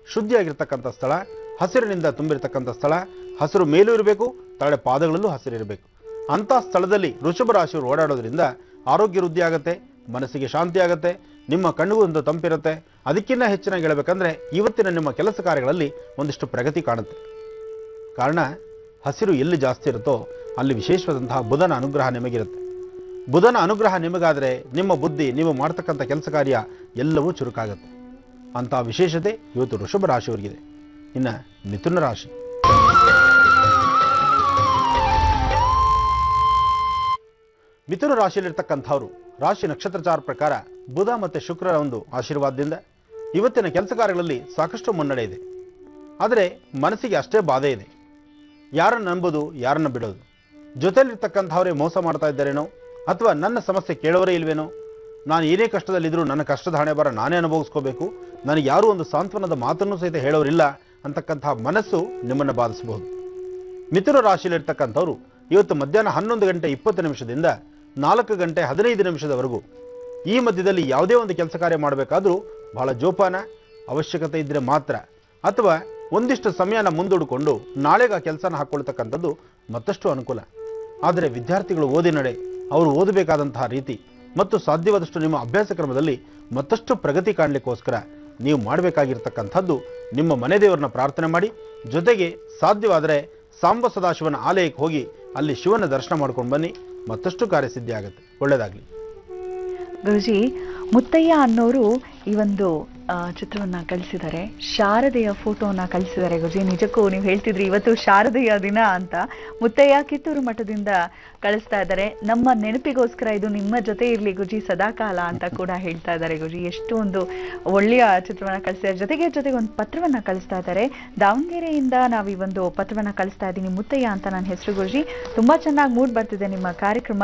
ಶುದ್ಧಿಯಾಗಿರ್ತಕ್ಕಂಥ ಸ್ಥಳ, ಹಸಿರಿನಿಂದ ತುಂಬಿರ್ತಕ್ಕಂಥ ಸ್ಥಳ. ಹಸಿರು ಮೇಲೂ ಇರಬೇಕು, ತಲೆ ಪಾದಗಳಲ್ಲೂ ಹಸಿರಿರಬೇಕು. ಅಂಥ ಸ್ಥಳದಲ್ಲಿ ವೃಷಭ ರಾಶಿಯವರು ಓಡಾಡೋದ್ರಿಂದ ಆರೋಗ್ಯ ವೃದ್ಧಿ ಆಗುತ್ತೆ, ಮನಸ್ಸಿಗೆ ಶಾಂತಿ ಆಗುತ್ತೆ, ನಿಮ್ಮ ಕಣ್ಣಿಗೂ ಒಂದು ತಂಪಿರುತ್ತೆ. ಅದಕ್ಕಿಂತ ಹೆಚ್ಚಿನಾಗಿ ಹೇಳಬೇಕಂದ್ರೆ ಇವತ್ತಿನ ನಿಮ್ಮ ಕೆಲಸ ಕಾರ್ಯಗಳಲ್ಲಿ ಒಂದಿಷ್ಟು ಪ್ರಗತಿ ಕಾಣುತ್ತೆ. ಕಾರಣ ಹಸಿರು ಎಲ್ಲಿ ಜಾಸ್ತಿ ಇರುತ್ತೋ ಅಲ್ಲಿ ವಿಶೇಷವಾದಂತಹ ಬುಧನ ಅನುಗ್ರಹ ನಿಮಗಿರುತ್ತೆ. ಬುಧನ ಅನುಗ್ರಹ ನಿಮಗಾದರೆ ನಿಮ್ಮ ಬುದ್ಧಿ, ನೀವು ಮಾಡ್ತಕ್ಕಂಥ ಕೆಲಸ ಕಾರ್ಯ ಎಲ್ಲವೂ ಚುರುಕಾಗುತ್ತೆ. ಅಂತಹ ವಿಶೇಷತೆ ಇವತ್ತು ವೃಷಭ ರಾಶಿಯವರಿಗಿದೆ. ಇನ್ನು ಮಿಥುನ ರಾಶಿ. ಮಿಥುನ ರಾಶಿಯಲ್ಲಿರ್ತಕ್ಕಂಥವ್ರು ರಾಶಿ ನಕ್ಷತ್ರಚಾರ ಪ್ರಕಾರ ಬುಧ ಮತ್ತು ಶುಕ್ರರ ಒಂದು ಆಶೀರ್ವಾದದಿಂದ ಇವತ್ತಿನ ಕೆಲಸ ಕಾರ್ಯಗಳಲ್ಲಿ ಸಾಕಷ್ಟು ಮುನ್ನಡೆ ಇದೆ. ಆದರೆ ಮನಸ್ಸಿಗೆ ಅಷ್ಟೇ ಬಾಧೆ ಇದೆ. ಯಾರನ್ನು ನಂಬೋದು, ಯಾರನ್ನು ಬಿಡೋದು, ಜೊತೆಯಲ್ಲಿರ್ತಕ್ಕಂಥವರೇ ಮೋಸ ಮಾಡ್ತಾ ಇದ್ದಾರೇನೋ, ಅಥವಾ ನನ್ನ ಸಮಸ್ಯೆ ಕೇಳೋರೇ ಇಲ್ವೇನೋ, ನಾನು ಏನೇ ಕಷ್ಟದಲ್ಲಿದ್ದರೂ ನನ್ನ ಕಷ್ಟದ ಹಣೆ ಬರ ನಾನೇ ಅನುಭವಿಸ್ಕೋಬೇಕು, ನನಗೆ ಯಾರೂ ಒಂದು ಸಾಂತ್ವನದ ಮಾತನ್ನು ಸಹಿತ ಹೇಳೋರಿಲ್ಲ ಅಂತಕ್ಕಂತಹ ಮನಸ್ಸು ನಿಮ್ಮನ್ನು ಬಾಧಿಸಬಹುದು. ಮಿಥುನ ರಾಶಿಯಲ್ಲಿರ್ತಕ್ಕಂಥವ್ರು ಇವತ್ತು ಮಧ್ಯಾಹ್ನ 11:20 4:15 ಈ ಮಧ್ಯದಲ್ಲಿ ಯಾವುದೇ ಒಂದು ಕೆಲಸ ಕಾರ್ಯ ಮಾಡಬೇಕಾದ್ರೂ ಬಹಳ ಜೋಪಾನ, ಅವಶ್ಯಕತೆ ಇದ್ದರೆ ಮಾತ್ರ, ಅಥವಾ ಒಂದಿಷ್ಟು ಸಮಯನ ಮುಂದೂಡಿಕೊಂಡು ನಾಳೆಗೆ ಆ ಕೆಲಸನ ಹಾಕ್ಕೊಳ್ತಕ್ಕಂಥದ್ದು ಮತ್ತಷ್ಟು ಅನುಕೂಲ. ಆದರೆ ವಿದ್ಯಾರ್ಥಿಗಳು ಓದಿ ನಡೆ, ಅವರು ಓದಬೇಕಾದಂತಹ ರೀತಿ ಮತ್ತು ಸಾಧ್ಯವಾದಷ್ಟು ನಿಮ್ಮ ಅಭ್ಯಾಸ ಕ್ರಮದಲ್ಲಿ ಮತ್ತಷ್ಟು ಪ್ರಗತಿ ಕಾಣಲಿಕ್ಕೋಸ್ಕರ ನೀವು ಮಾಡಬೇಕಾಗಿರ್ತಕ್ಕಂಥದ್ದು ನಿಮ್ಮ ಮನೆ ದೇವರನ್ನ ಪ್ರಾರ್ಥನೆ ಮಾಡಿ, ಜೊತೆಗೆ ಸಾಧ್ಯವಾದರೆ ಸಾಂಬ ಸದಾಶಿವನ ಆಲಯಕ್ಕೆ ಹೋಗಿ ಅಲ್ಲಿ ಶಿವನ ದರ್ಶನ ಮಾಡ್ಕೊಂಡು ಬನ್ನಿ. ಮತ್ತಷ್ಟು ಕಾರ್ಯಸಿದ್ಧಿ ಆಗುತ್ತೆ. ಒಳ್ಳೆಯದಾಗಲಿ. ಗುರುಜಿ, ಮುತ್ತಯ್ಯ ಅನ್ನೋರು ಈ ಒಂದು ಚಿತ್ರವನ್ನ ಕಳಿಸಿದ್ದಾರೆ, ಶಾರದೆಯ ಫೋಟೋವನ್ನ ಕಳಿಸಿದ್ದಾರೆ. ಗುರುಜಿ, ನಿಜಕ್ಕೂ ನೀವು ಹೇಳ್ತಿದ್ರಿ ಇವತ್ತು ಶಾರದೆಯ ದಿನ ಅಂತ. ಮುತ್ತಯ್ಯ ಕಿತ್ತೂರು ಮಠದಿಂದ ಕಳಿಸ್ತಾ ಇದ್ದಾರೆ. ನಮ್ಮ ನೆನಪಿಗೋಸ್ಕರ ಇದು ನಿಮ್ಮ ಜೊತೆ ಇರಲಿ ಗುರುಜಿ ಸದಾಕಾಲ ಅಂತ ಕೂಡ ಹೇಳ್ತಾ ಇದ್ದಾರೆ. ಗುರುಜಿ, ಎಷ್ಟು ಒಂದು ಒಳ್ಳೆಯ ಚಿತ್ರವನ್ನ ಕಳಿಸಿದ್ದಾರೆ. ಜೊತೆಗೆ ಒಂದು ಪತ್ರವನ್ನ ಕಳಿಸ್ತಾ ಇದ್ದಾರೆ. ದಾವಣಗೆರೆಯಿಂದ ನಾವು ಈ ಒಂದು ಪತ್ರವನ್ನ ಕಳಿಸ್ತಾ ಇದ್ದೀನಿ. ಮುತ್ತಯ್ಯ ಅಂತ ನನ್ನ ಹೆಸರು. ಗುರುಜಿ, ತುಂಬಾ ಚೆನ್ನಾಗಿ ಮೂಡ್ ಬರ್ತಿದೆ ನಿಮ್ಮ ಕಾರ್ಯಕ್ರಮ.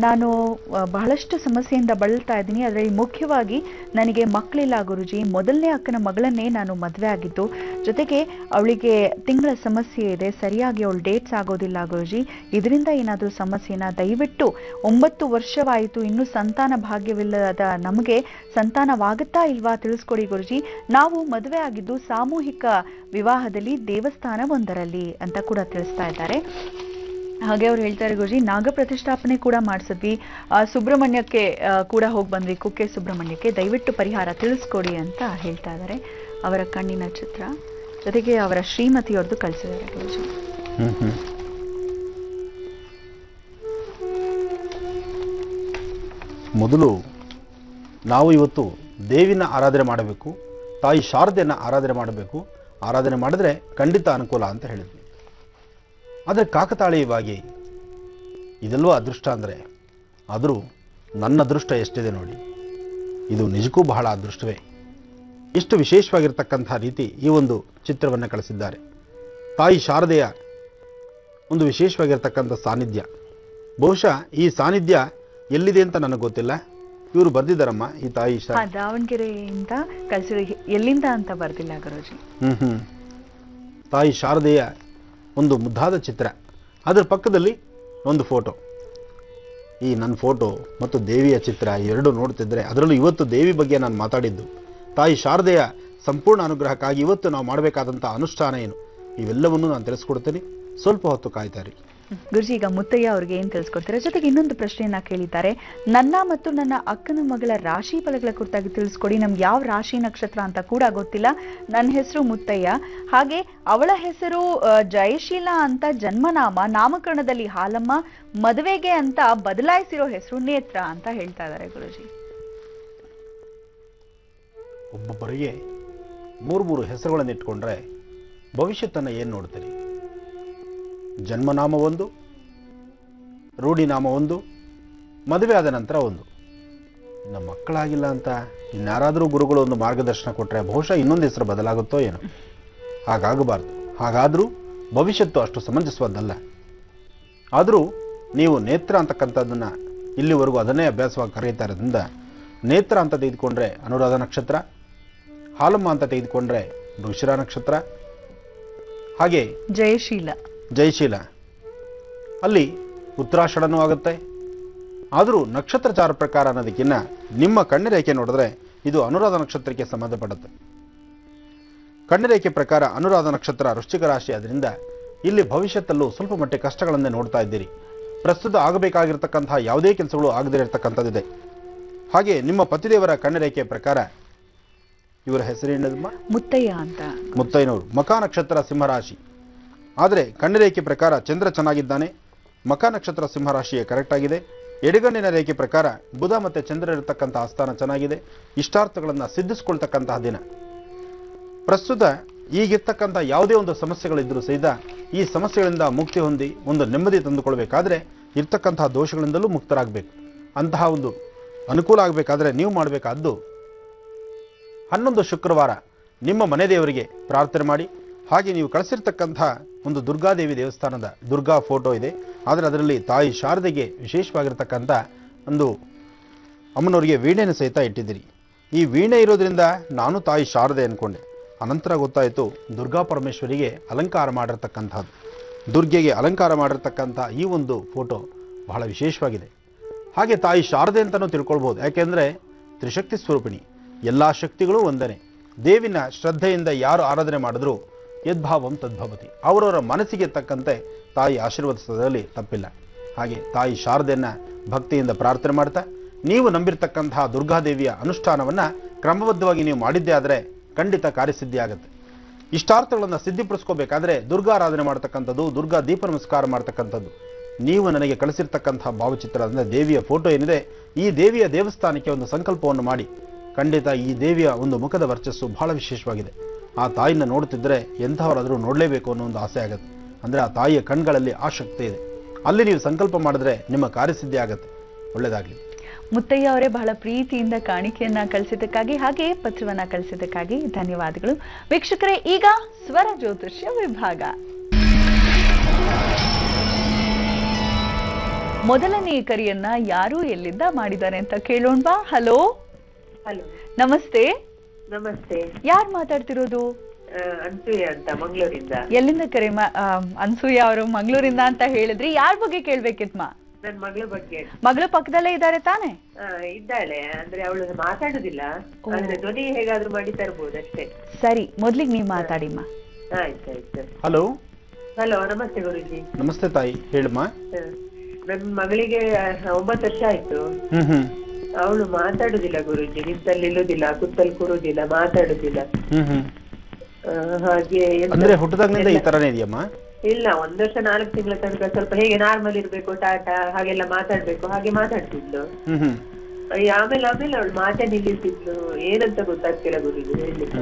ನಾನು ಬಹಳಷ್ಟು ಸಮಸ್ಯೆಯಿಂದ ಬಳಲ್ತಾ ಇದ್ದೀನಿ. ಅದರಲ್ಲಿ ಮುಖ್ಯವಾಗಿ ನನಗೆ ಮಕ್ಕಳಿಲ್ಲ ಗುರುಜಿ. ಮೊದಲನೇ ಅಕ್ಕನ ಮಗಳನ್ನೇ ನಾನು ಮದುವೆ ಆಗಿದ್ದು, ಜೊತೆಗೆ ಅವಳಿಗೆ ತಿಂಗಳ ಸಮಸ್ಯೆ ಇದೆ, ಸರಿಯಾಗಿ ಅವಳು ಡೇಟ್ಸ್ ಆಗೋದಿಲ್ಲ ಗುರುಜಿ. ಇದರಿಂದ ಏನಾದರೂ ಸಮಸ್ಯೆನ ದಯವಿಟ್ಟು 9 ವರ್ಷವಾಯಿತು, ಇನ್ನೂ ಸಂತಾನ ಭಾಗ್ಯವಿಲ್ಲದ ನಮಗೆ ಸಂತಾನವಾಗುತ್ತಾ ಇಲ್ವಾ ತಿಳಿಸ್ಕೊಡಿ ಗುರುಜಿ. ನಾವು ಮದುವೆ ಆಗಿದ್ದು ಸಾಮೂಹಿಕ ವಿವಾಹದಲ್ಲಿ ದೇವಸ್ಥಾನ ಒಂದರಲ್ಲಿ ಅಂತ ಕೂಡ ತಿಳಿಸ್ತಾ ಇದ್ದಾರೆ. ಹಾಗೆ ಅವ್ರು ಹೇಳ್ತಾರೆ, ಗುರುಜಿ ನಾಗ ಪ್ರತಿಷ್ಠಾಪನೆ ಕೂಡ ಮಾಡಿಸಿದ್ವಿ, ಸುಬ್ರಹ್ಮಣ್ಯಕ್ಕೆ ಕೂಡ ಹೋಗಿ ಬಂದ್ವಿ, ಕುಕ್ಕೆ ಸುಬ್ರಹ್ಮಣ್ಯಕ್ಕೆ, ದಯವಿಟ್ಟು ಪರಿಹಾರ ತಿಳಿಸ್ಕೊಡಿ ಅಂತ ಹೇಳ್ತಾ ಇದ್ದಾರೆ. ಅವರ ಕಣ್ಣಿನ ಚಿತ್ರ ಜೊತೆಗೆ ಅವರ ಶ್ರೀಮತಿಯವ್ರದ್ದು ಕಳಿಸಿದ್ದಾರೆ ಗುರುಜಿ. ಮೊದಲು ನಾವು ಇವತ್ತು ದೇವಿನ ಆರಾಧನೆ ಮಾಡಬೇಕು. ತಾಯಿ ಶಾರದೆಯನ್ನು ಆರಾಧನೆ ಮಾಡಬೇಕು, ಆರಾಧನೆ ಮಾಡಿದ್ರೆ ಖಂಡಿತ ಅನುಕೂಲ ಅಂತ ಹೇಳಿದ್ವಿ. ಆದರೆ ಕಾಕತಾಳೀಯವಾಗಿ ಇದೆಲ್ಲವೂ ಅದೃಷ್ಟ ಅಂದರೆ, ಆದರೂ ನನ್ನ ಅದೃಷ್ಟ ಎಷ್ಟಿದೆ ನೋಡಿ, ಇದು ನಿಜಕ್ಕೂ ಬಹಳ ಅದೃಷ್ಟವೇ. ಇಷ್ಟು ವಿಶೇಷವಾಗಿರ್ತಕ್ಕಂಥ ರೀತಿ ಈ ಒಂದು ಚಿತ್ರವನ್ನು ಕಳಿಸಿದ್ದಾರೆ. ತಾಯಿ ಶಾರದೆಯ ಒಂದು ವಿಶೇಷವಾಗಿರ್ತಕ್ಕಂಥ ಸಾನ್ನಿಧ್ಯ, ಬಹುಶಃ ಈ ಸಾನ್ನಿಧ್ಯ ಎಲ್ಲಿದೆ ಅಂತ ನನಗೆ ಗೊತ್ತಿಲ್ಲ. ಇವರು ಬರ್ದಿದ್ದಾರಮ್ಮ ಈ ತಾಯಿ ದಾವಣಗೆರೆಯಿಂದ ಕಳಿಸಿದ, ಎಲ್ಲಿಂದ ಅಂತ ಬರ್ದಿಲ್ಲ ಗುರೂಜಿ. ತಾಯಿ ಶಾರದೆಯ ಒಂದು ಮುದ್ದಾದ ಚಿತ್ರ, ಅದರ ಪಕ್ಕದಲ್ಲಿ ಒಂದು ಫೋಟೋ. ಈ ನನ್ನ ಫೋಟೋ ಮತ್ತು ದೇವಿಯ ಚಿತ್ರ ಎರಡು ನೋಡ್ತಿದ್ರೆ, ಅದರಲ್ಲೂ ಇವತ್ತು ದೇವಿ ಬಗ್ಗೆ ನಾನು ಮಾತಾಡಿದ್ದು, ತಾಯಿ ಶಾರದೆಯ ಸಂಪೂರ್ಣ ಅನುಗ್ರಹಕ್ಕಾಗಿ ಇವತ್ತು ನಾವು ಮಾಡಬೇಕಾದಂಥ ಅನುಷ್ಠಾನ ಏನು ಇವೆಲ್ಲವನ್ನು ನಾನು ತಿಳಿಸ್ಕೊಡ್ತೀನಿ. ಸ್ವಲ್ಪ ಹೊತ್ತು ಕಾಯ್ತಾರೆ. ಗುರುಜಿ, ಈಗ ಮುತ್ತಯ್ಯ ಅವ್ರಿಗೆ ಏನ್ ತಿಳಿಸ್ಕೊಡ್ತಾರೆ, ಜೊತೆಗೆ ಇನ್ನೊಂದು ಪ್ರಶ್ನೆಯನ್ನ ಕೇಳಿದ್ದಾರೆ. ನನ್ನ ಮತ್ತು ನನ್ನ ಅಕ್ಕನ ಮಗಳ ರಾಶಿ ಫಲಗಳ ಕುರಿತಾಗಿ ತಿಳಿಸ್ಕೊಡಿ. ನಮ್ಗೆ ಯಾವ ರಾಶಿ ನಕ್ಷತ್ರ ಅಂತ ಕೂಡ ಗೊತ್ತಿಲ್ಲ. ನನ್ನ ಹೆಸರು ಮುತ್ತಯ್ಯ, ಹಾಗೆ ಅವಳ ಹೆಸರು ಜಯಶೀಲಾ ಅಂತ ಜನ್ಮನಾಮ, ನಾಮಕರಣದಲ್ಲಿ ಹಾಲಮ್ಮ, ಮದುವೆಗೆ ಅಂತ ಬದಲಾಯಿಸಿರೋ ಹೆಸರು ನೇತ್ರ ಅಂತ ಹೇಳ್ತಾ ಇದ್ದಾರೆ ಗುರುಜಿ. ಒಬ್ಬೊಬ್ಬರಿಗೆ ಮೂರು ಹೆಸರುಗಳನ್ನು ಇಟ್ಕೊಂಡ್ರೆ ಭವಿಷ್ಯತ್ತನ್ನು ಏನು ನೋಡ್ತೀರಿ? ಜನ್ಮನಾಮ ಒಂದು, ರೂಢಿನಾಮ ಒಂದು, ಮದುವೆ ಆದ ನಂತರ ಒಂದು. ಇನ್ನು ಮಕ್ಕಳಾಗಿಲ್ಲ ಅಂತ ಇನ್ಯಾರಾದರೂ ಗುರುಗಳು ಒಂದು ಮಾರ್ಗದರ್ಶನ ಕೊಟ್ಟರೆ ಬಹುಶಃ ಇನ್ನೊಂದು ಹೆಸರು ಬದಲಾಗುತ್ತೋ ಏನೋ. ಹಾಗಾಗಬಾರ್ದು. ಹಾಗಾದರೂ ಭವಿಷ್ಯತ್ತು ಅಷ್ಟು ಸಮಂಜಸವಾದಲ್ಲ. ಆದರೂ ನೀವು ನೇತ್ರ ಅಂತಕ್ಕಂಥದ್ದನ್ನು ಇಲ್ಲಿವರೆಗೂ ಅದನ್ನೇ ಅಭ್ಯಾಸವಾಗಿ ಕರೀತಾ ಇರೋದ್ರಿಂದ, ನೇತ್ರ ಅಂತ ತೆಗೆದುಕೊಂಡ್ರೆ ಅನುರಾಧ ನಕ್ಷತ್ರ, ಹಾಲಮ್ಮ ಅಂತ ತೆಗೆದುಕೊಂಡ್ರೆ ಮೃಗಶಿರ ನಕ್ಷತ್ರ, ಹಾಗೆ ಜಯಶೀಲ ಅಲ್ಲಿ ಉತ್ತರಾಷಾಢನೂ ಆಗುತ್ತೆ. ಆದರೂ ನಕ್ಷತ್ರಚಾರ ಪ್ರಕಾರ ಅನ್ನೋದಕ್ಕಿಂತ ನಿಮ್ಮ ಕಣ್ಣರೇಖೆ ನೋಡಿದ್ರೆ ಇದು ಅನುರಾಧ ನಕ್ಷತ್ರಕ್ಕೆ ಸಂಬಂಧಪಡುತ್ತೆ. ಕಣ್ಣರೇಖೆ ಪ್ರಕಾರ ಅನುರಾಧ ನಕ್ಷತ್ರ ವೃಶ್ಚಿಕ ರಾಶಿ, ಆದ್ದರಿಂದ ಇಲ್ಲಿ ಭವಿಷ್ಯತ್ತಲ್ಲೂ ಸ್ವಲ್ಪ ಮಟ್ಟಿಗೆ ಕಷ್ಟಗಳನ್ನೇ ನೋಡ್ತಾ ಇದ್ದೀರಿ. ಪ್ರಸ್ತುತ ಆಗಬೇಕಾಗಿರ್ತಕ್ಕಂತಹ ಯಾವುದೇ ಕೆಲಸಗಳು ಆಗದೇ ಇರತಕ್ಕಂಥದ್ದಿದೆ. ಹಾಗೆ ನಿಮ್ಮ ಪತಿದೇವರ ಕಣ್ಣರೇಖೆ ಪ್ರಕಾರ ಇವರ ಹೆಸರೇನದಮ್ಮ? ಮುತ್ತಯ್ಯ ಅಂತ. ಮುತ್ತಯ್ಯನವರು ಮಖ ನಕ್ಷತ್ರ ಸಿಂಹರಾಶಿ. ಆದರೆ ಕಣ್ಣರೇಖೆ ಪ್ರಕಾರ ಚಂದ್ರ ಚೆನ್ನಾಗಿದ್ದಾನೆ, ಮಖ ನಕ್ಷತ್ರ ಸಿಂಹರಾಶಿಯೇ ಕರೆಕ್ಟ್ ಆಗಿದೆ. ಎಡಗಣ್ಣಿನ ರೇಖೆ ಪ್ರಕಾರ ಬುಧ ಮತ್ತು ಚಂದ್ರ ಇರತಕ್ಕಂಥ ಆಸ್ಥಾನ ಚೆನ್ನಾಗಿದೆ. ಇಷ್ಟಾರ್ಥಗಳನ್ನು ಸಿದ್ಧಿಸ್ಕೊಳ್ತಕ್ಕಂತಹ ದಿನ. ಪ್ರಸ್ತುತ ಈಗಿರ್ತಕ್ಕಂಥ ಯಾವುದೇ ಒಂದು ಸಮಸ್ಯೆಗಳಿದ್ದರೂ ಸಹಿತ ಈ ಸಮಸ್ಯೆಗಳಿಂದ ಮುಕ್ತಿ ಹೊಂದಿ ಒಂದು ನೆಮ್ಮದಿ ತಂದುಕೊಳ್ಬೇಕಾದ್ರೆ ಇರ್ತಕ್ಕಂತಹ ದೋಷಗಳಿಂದಲೂ ಮುಕ್ತರಾಗಬೇಕು. ಅಂತಹ ಒಂದು ಅನುಕೂಲ ಆಗಬೇಕಾದ್ರೆ ನೀವು ಮಾಡಬೇಕಾದ್ದು 11 ಶುಕ್ರವಾರ ನಿಮ್ಮ ಮನೆ ದೇವರಿಗೆ ಪ್ರಾರ್ಥನೆ ಮಾಡಿ. ಹಾಗೆ ನೀವು ಕಳಿಸಿರ್ತಕ್ಕಂಥ ಒಂದು ದುರ್ಗಾದೇವಿ ದೇವಸ್ಥಾನದ ದುರ್ಗಾ ಫೋಟೋ ಇದೆ, ಆದರೆ ಅದರಲ್ಲಿ ತಾಯಿ ಶಾರದೆಗೆ ವಿಶೇಷವಾಗಿರ್ತಕ್ಕಂಥ ಒಂದು ಅಮ್ಮನವರಿಗೆ ವೀಣೆಯನ್ನು ಸಹಿತ ಇಟ್ಟಿದ್ದೀರಿ. ಈ ವೀಣೆ ಇರೋದ್ರಿಂದ ನಾನು ತಾಯಿ ಶಾರದೆ ಅಂದ್ಕೊಂಡೆ. ಅನಂತರ ಗೊತ್ತಾಯಿತು ದುರ್ಗಾ ಪರಮೇಶ್ವರಿಗೆ ಅಲಂಕಾರ ಮಾಡಿರ್ತಕ್ಕಂಥದ್ದು. ದುರ್ಗೆಗೆ ಅಲಂಕಾರ ಮಾಡಿರ್ತಕ್ಕಂಥ ಈ ಒಂದು ಫೋಟೋ ಬಹಳ ವಿಶೇಷವಾಗಿದೆ. ಹಾಗೆ ತಾಯಿ ಶಾರದೆ ಅಂತಲೂ ತಿಳ್ಕೊಳ್ಬೋದು, ಯಾಕೆಂದರೆ ತ್ರಿಶಕ್ತಿ ಸ್ವರೂಪಿಣಿ, ಎಲ್ಲ ಶಕ್ತಿಗಳು ಒಂದನೇ. ದೇವಿನ ಶ್ರದ್ಧೆಯಿಂದ ಯಾರು ಆರಾಧನೆ ಮಾಡಿದ್ರೂ ಯದ್ಭಾವಂ ತದ್ಭವತಿ, ಅವರವರ ಮನಸ್ಸಿಗೆ ತಕ್ಕಂತೆ ತಾಯಿ ಆಶೀರ್ವದಿಸೋದ್ರಲ್ಲಿ ತಪ್ಪಿಲ್ಲ. ಹಾಗೆ ತಾಯಿ ಶಾರದೆಯನ್ನು ಭಕ್ತಿಯಿಂದ ಪ್ರಾರ್ಥನೆ ಮಾಡ್ತಾ ನೀವು ನಂಬಿರ್ತಕ್ಕಂತಹ ದುರ್ಗಾದೇವಿಯ ಅನುಷ್ಠಾನವನ್ನು ಕ್ರಮಬದ್ಧವಾಗಿ ನೀವು ಮಾಡಿದ್ದೇ ಆದರೆ ಖಂಡಿತ ಕಾರ್ಯಸಿದ್ಧಿ ಆಗುತ್ತೆ. ಇಷ್ಟಾರ್ಥಗಳನ್ನು ಸಿದ್ಧಿಪಡಿಸ್ಕೋಬೇಕಾದ್ರೆ ದುರ್ಗಾರಾಧನೆ ಮಾಡ್ತಕ್ಕಂಥದ್ದು, ದುರ್ಗಾ ದೀಪ ನಮಸ್ಕಾರ ಮಾಡ್ತಕ್ಕಂಥದ್ದು. ನೀವು ನನಗೆ ಕಳಿಸಿರ್ತಕ್ಕಂತಹ ಭಾವಚಿತ್ರ ಅಂದರೆ ದೇವಿಯ ಫೋಟೋ ಏನಿದೆ, ಈ ದೇವಿಯ ದೇವಸ್ಥಾನಕ್ಕೆ ಒಂದು ಸಂಕಲ್ಪವನ್ನು ಮಾಡಿ. ಖಂಡಿತ ಈ ದೇವಿಯ ಒಂದು ಮುಖದ ವರ್ಚಸ್ಸು ಬಹಳ ವಿಶೇಷವಾಗಿದೆ. ಆ ತಾಯಿನ ನೋಡ್ತಿದ್ರೆ ಎಂಥವರಾದರೂ ನೋಡಲೇಬೇಕು ಅನ್ನೋ ಒಂದು ಆಸೆ ಆಗುತ್ತೆ. ಅಂದರೆ ಆ ತಾಯಿಯ ಕಣ್ಗಳಲ್ಲಿ ಆ ಶಕ್ತಿ ಇದೆ. ಅಲ್ಲಿ ನೀವು ಸಂಕಲ್ಪ ಮಾಡಿದ್ರೆ ನಿಮ್ಮ ಕಾರ್ಯಸಿದ್ಧಿ ಆಗುತ್ತೆ. ಒಳ್ಳೆಯದಾಗಲಿ. ಮುತ್ತಯ್ಯ ಅವರೇ, ಬಹಳ ಪ್ರೀತಿಯಿಂದ ಕಾಣಿಕೆಯನ್ನ ಕಳಿಸಿದ್ದಕ್ಕಾಗಿ ಹಾಗೆ ಪತ್ರವನ್ನ ಕಳಿಸಿದ್ದಕ್ಕಾಗಿ ಧನ್ಯವಾದಗಳು. ವೀಕ್ಷಕರೇ, ಈಗ ಸ್ವರ ಜ್ಯೋತಿಷ್ಯ ವಿಭಾಗ. ಮೊದಲನೇ ಕರೆಯನ್ನ ಯಾರು ಎಲ್ಲಿಂದ ಮಾಡಿದ್ದಾರೆ ಅಂತ ಕೇಳೋಣವಾ? ಹಲೋ. ಹಲೋ, ನಮಸ್ತೆ. ನಮಸ್ತೆ. ಯಾರು ಮಾತಾಡ್ತಿರೋದು? ಅನ್ಸೂಯ ಅಂತ, ಮಂಗಳೂರಿಂದ. ಎಲ್ಲಿಂದ ಕರೆ? ಅನ್ಸೂಯ ಅವರು ಮಂಗಳೂರಿಂದ ಅಂತ ಹೇಳಿದ್ರಿ. ಯಾರ ಬಗ್ಗೆ ಕೇಳ್ಬೇಕಿತ್ಮ? ನನ್ ಮಗಳ ಬಗ್ಗೆ. ಮಗಳು ಪಕ್ಕದಲ್ಲೇ ಇದ್ದಾರೆ ತಾನೆ? ಇದ್ದಾಳೆ, ಅಂದ್ರೆ ಅವಳು ಮಾತಾಡುದಿಲ್ಲ, ಅಂದ್ರೆ ಧ್ವನಿ ಹೇಗಾದ್ರೂ ಮಾಡಿ ತರ್ಬೋದು ಅಷ್ಟೇ. ಸರಿ, ಮೊದ್ಲಿಗೆ ನೀವು ಮಾತಾಡಿಮ್ಮ. ಆಯ್ತಾಯ್ತು. ಹಲೋ. ಹಲೋ, ನಮಸ್ತೆ ಗುರುಜಿ. ನಮಸ್ತೆ ತಾಯಿ, ಹೇಳಮ್ಮ. ನನ್ ಮಗಳಿಗೆ 9 ವರ್ಷ ಆಯ್ತು. ಅವಳು ಮಾತಾಡುದಿಲ್ಲ ಗುರುಜಿ, ನಿಂತಲ್ಲಿ ನಿಲ್ಲುದಿಲ್ಲ, ಕುತ್ತಲ್ಲಿ ಕೂರುದಿಲ್ಲ, ಮಾತಾಡುದಿಲ್ಲ. ಹಾಗೆ ಅಂದ್ರೆ ಹುಟ್ಟದಾಗ್ಲಿಂದ ಈ ತರನೇ ಇದೆಯಮ್ಮ? ಇಲ್ಲ, 1 ವರ್ಷ 4 ತಿಂಗಳ ತನಕ ಸ್ವಲ್ಪ ಹೇಗೆ ನಾರ್ಮಲ್ ಇರ್ಬೇಕು, ಟಾಟಾ ಹಾಗೆಲ್ಲ ಮಾತಾಡ್ಬೇಕು, ಹಾಗೆ ಮಾತಾಡ್ತಿದ್ಲು. ಆಮೇಲೆ ಅವಳು ಮಾತೇ ನಿಲ್ಲಿಸಿದ್ಲು. ಏನಂತ ಗೊತ್ತಾಗ್ತಿಲ್ಲ ಗುರುಜಿ ಹೇಳಲಿಕ್ಕೆ.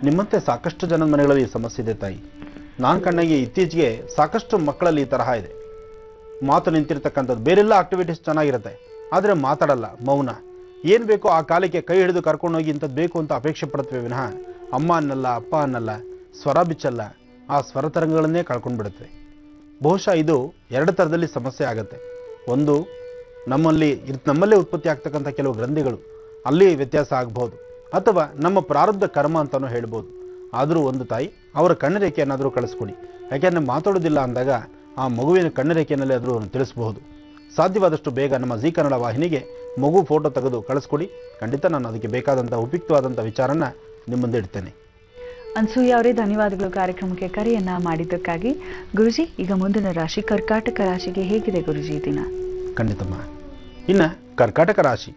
ನಿಮ್ಮಂತೆ ಸಾಕಷ್ಟು ಜನದ ಮನೆಗಳಲ್ಲಿ ಈ ಸಮಸ್ಯೆ ಇದೆ ತಾಯಿ. ನಾನು ಕಣ್ಣಾಗಿ ಇತ್ತೀಚೆಗೆ ಸಾಕಷ್ಟು ಮಕ್ಕಳಲ್ಲಿ ಈ ತರಹ ಇದೆ. ಮಾತು ನಿಂತಿರ್ತಕ್ಕಂಥದ್ದು, ಬೇರೆಲ್ಲ ಆಕ್ಟಿವಿಟೀಸ್ ಚೆನ್ನಾಗಿರುತ್ತೆ, ಆದರೆ ಮಾತಾಡಲ್ಲ, ಮೌನ. ಏನು ಬೇಕೋ ಆ ಕಾಲಕ್ಕೆ ಕೈ ಹಿಡಿದು ಕರ್ಕೊಂಡೋಗಿ ಇಂಥದ್ದು ಬೇಕು ಅಂತ ಅಪೇಕ್ಷೆ ಪಡ್ತೇವೆ ವಿನಃ ಅಮ್ಮ ಅನ್ನಲ್ಲ, ಅಪ್ಪ ಅನ್ನಲ್ಲ, ಸ್ವರ ಬಿಚ್ಚಲ್ಲ, ಆ ಸ್ವರ ತರಂಗಗಳನ್ನೇ ಕಳ್ಕೊಂಡ್ಬಿಡುತ್ತೆ. ಬಹುಶಃ ಇದು ಎರಡು ಥರದಲ್ಲಿ ಸಮಸ್ಯೆ ಆಗುತ್ತೆ. ಒಂದು, ನಮ್ಮಲ್ಲೇ ಉತ್ಪತ್ತಿ ಆಗ್ತಕ್ಕಂಥ ಕೆಲವು ಗ್ರಂಥಿಗಳು, ಅಲ್ಲಿ ವ್ಯತ್ಯಾಸ ಆಗ್ಬೋದು, ಅಥವಾ ನಮ್ಮ ಪ್ರಾರಬ್ಧ ಕರ್ಮ ಅಂತಲೂ ಹೇಳ್ಬೋದು. ಆದರೂ ಒಂದು ತಾಯಿ, ಅವರ ಕಣ್ಣರೇಖೆ ಏನಾದರೂ ಕಳಿಸ್ಕೊಡಿ. ಯಾಕೆಂದರೆ ಮಾತಾಡೋದಿಲ್ಲ ಅಂದಾಗ ಆ ಮಗುವಿನ ಕಣ್ಣರೇಖೆಯಲ್ಲಿ ಆದರೂ ತಿಳಿಸಬಹುದು. ಸಾಧ್ಯವಾದಷ್ಟು ಬೇಗ ನಮ್ಮ ಜೀ ಕನ್ನಡ ವಾಹಿನಿಗೆ ಮಗು ಫೋಟೋ ತೆಗೆದು ಕಳಿಸ್ಕೊಡಿ. ಖಂಡಿತ ನಾನು ಅದಕ್ಕೆ ಬೇಕಾದಂಥ ಉಪಯುಕ್ತವಾದಂಥ ವಿಚಾರನ ನಿಮ್ಮ ಮುಂದೆ ಇಡ್ತೇನೆ. ಅನ್ಸೂಯ ಅವರೇ, ಧನ್ಯವಾದಗಳು ಕಾರ್ಯಕ್ರಮಕ್ಕೆ ಕರೆಯನ್ನ ಮಾಡಿದ್ದಕ್ಕಾಗಿ. ಗುರುಜಿ, ಈಗ ಮುಂದಿನ ರಾಶಿ ಕರ್ಕಾಟಕ ರಾಶಿಗೆ ಹೇಗಿದೆ ಗುರುಜಿ ದಿನ? ಖಂಡಿತಮ್ಮ. ಇನ್ನು ಕರ್ಕಾಟಕ ರಾಶಿ,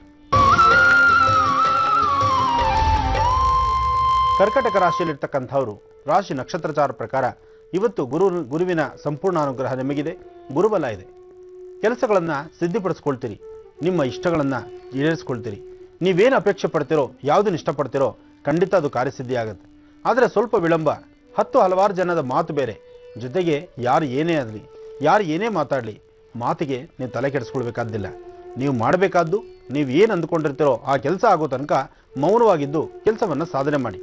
ಕರ್ಕಾಟಕ ರಾಶಿಯಲ್ಲಿರ್ತಕ್ಕಂಥವರು ರಾಶಿ ನಕ್ಷತ್ರಚಾರ ಪ್ರಕಾರ ಇವತ್ತು ಗುರುವಿನ ಸಂಪೂರ್ಣ ಅನುಗ್ರಹ ನಿಮಗಿದೆ. ಗುರುಬಲ ಇದೆ. ಕೆಲಸಗಳನ್ನು ಸಿದ್ಧಿಪಡಿಸ್ಕೊಳ್ತೀರಿ, ನಿಮ್ಮ ಇಷ್ಟಗಳನ್ನು ಈಡೇರಿಸ್ಕೊಳ್ತೀರಿ. ನೀವೇನು ಅಪೇಕ್ಷೆ ಪಡ್ತೀರೋ, ಯಾವುದನ್ನು ಇಷ್ಟಪಡ್ತೀರೋ ಖಂಡಿತ ಅದು ಕಾರ್ಯಸಿದ್ಧಿ ಆಗುತ್ತೆ. ಆದರೆ ಸ್ವಲ್ಪ ವಿಳಂಬ, ಹಲವಾರು ಜನದ ಮಾತು ಬೇರೆ. ಜೊತೆಗೆ ಯಾರು ಏನೇ ಆಗಲಿ, ಯಾರು ಏನೇ ಮಾತಾಡಲಿ, ಮಾತಿಗೆ ನೀವು ತಲೆ ಕೆಡಿಸ್ಕೊಳ್ಬೇಕಾದ್ದಿಲ್ಲ. ನೀವು ಮಾಡಬೇಕಾದ್ದು, ನೀವು ಏನು ಅಂದ್ಕೊಂಡಿರ್ತೀರೋ ಆ ಕೆಲಸ ಆಗೋ ತನಕ ಮೌನವಾಗಿದ್ದು ಕೆಲಸವನ್ನು ಸಾಧನೆ ಮಾಡಿ.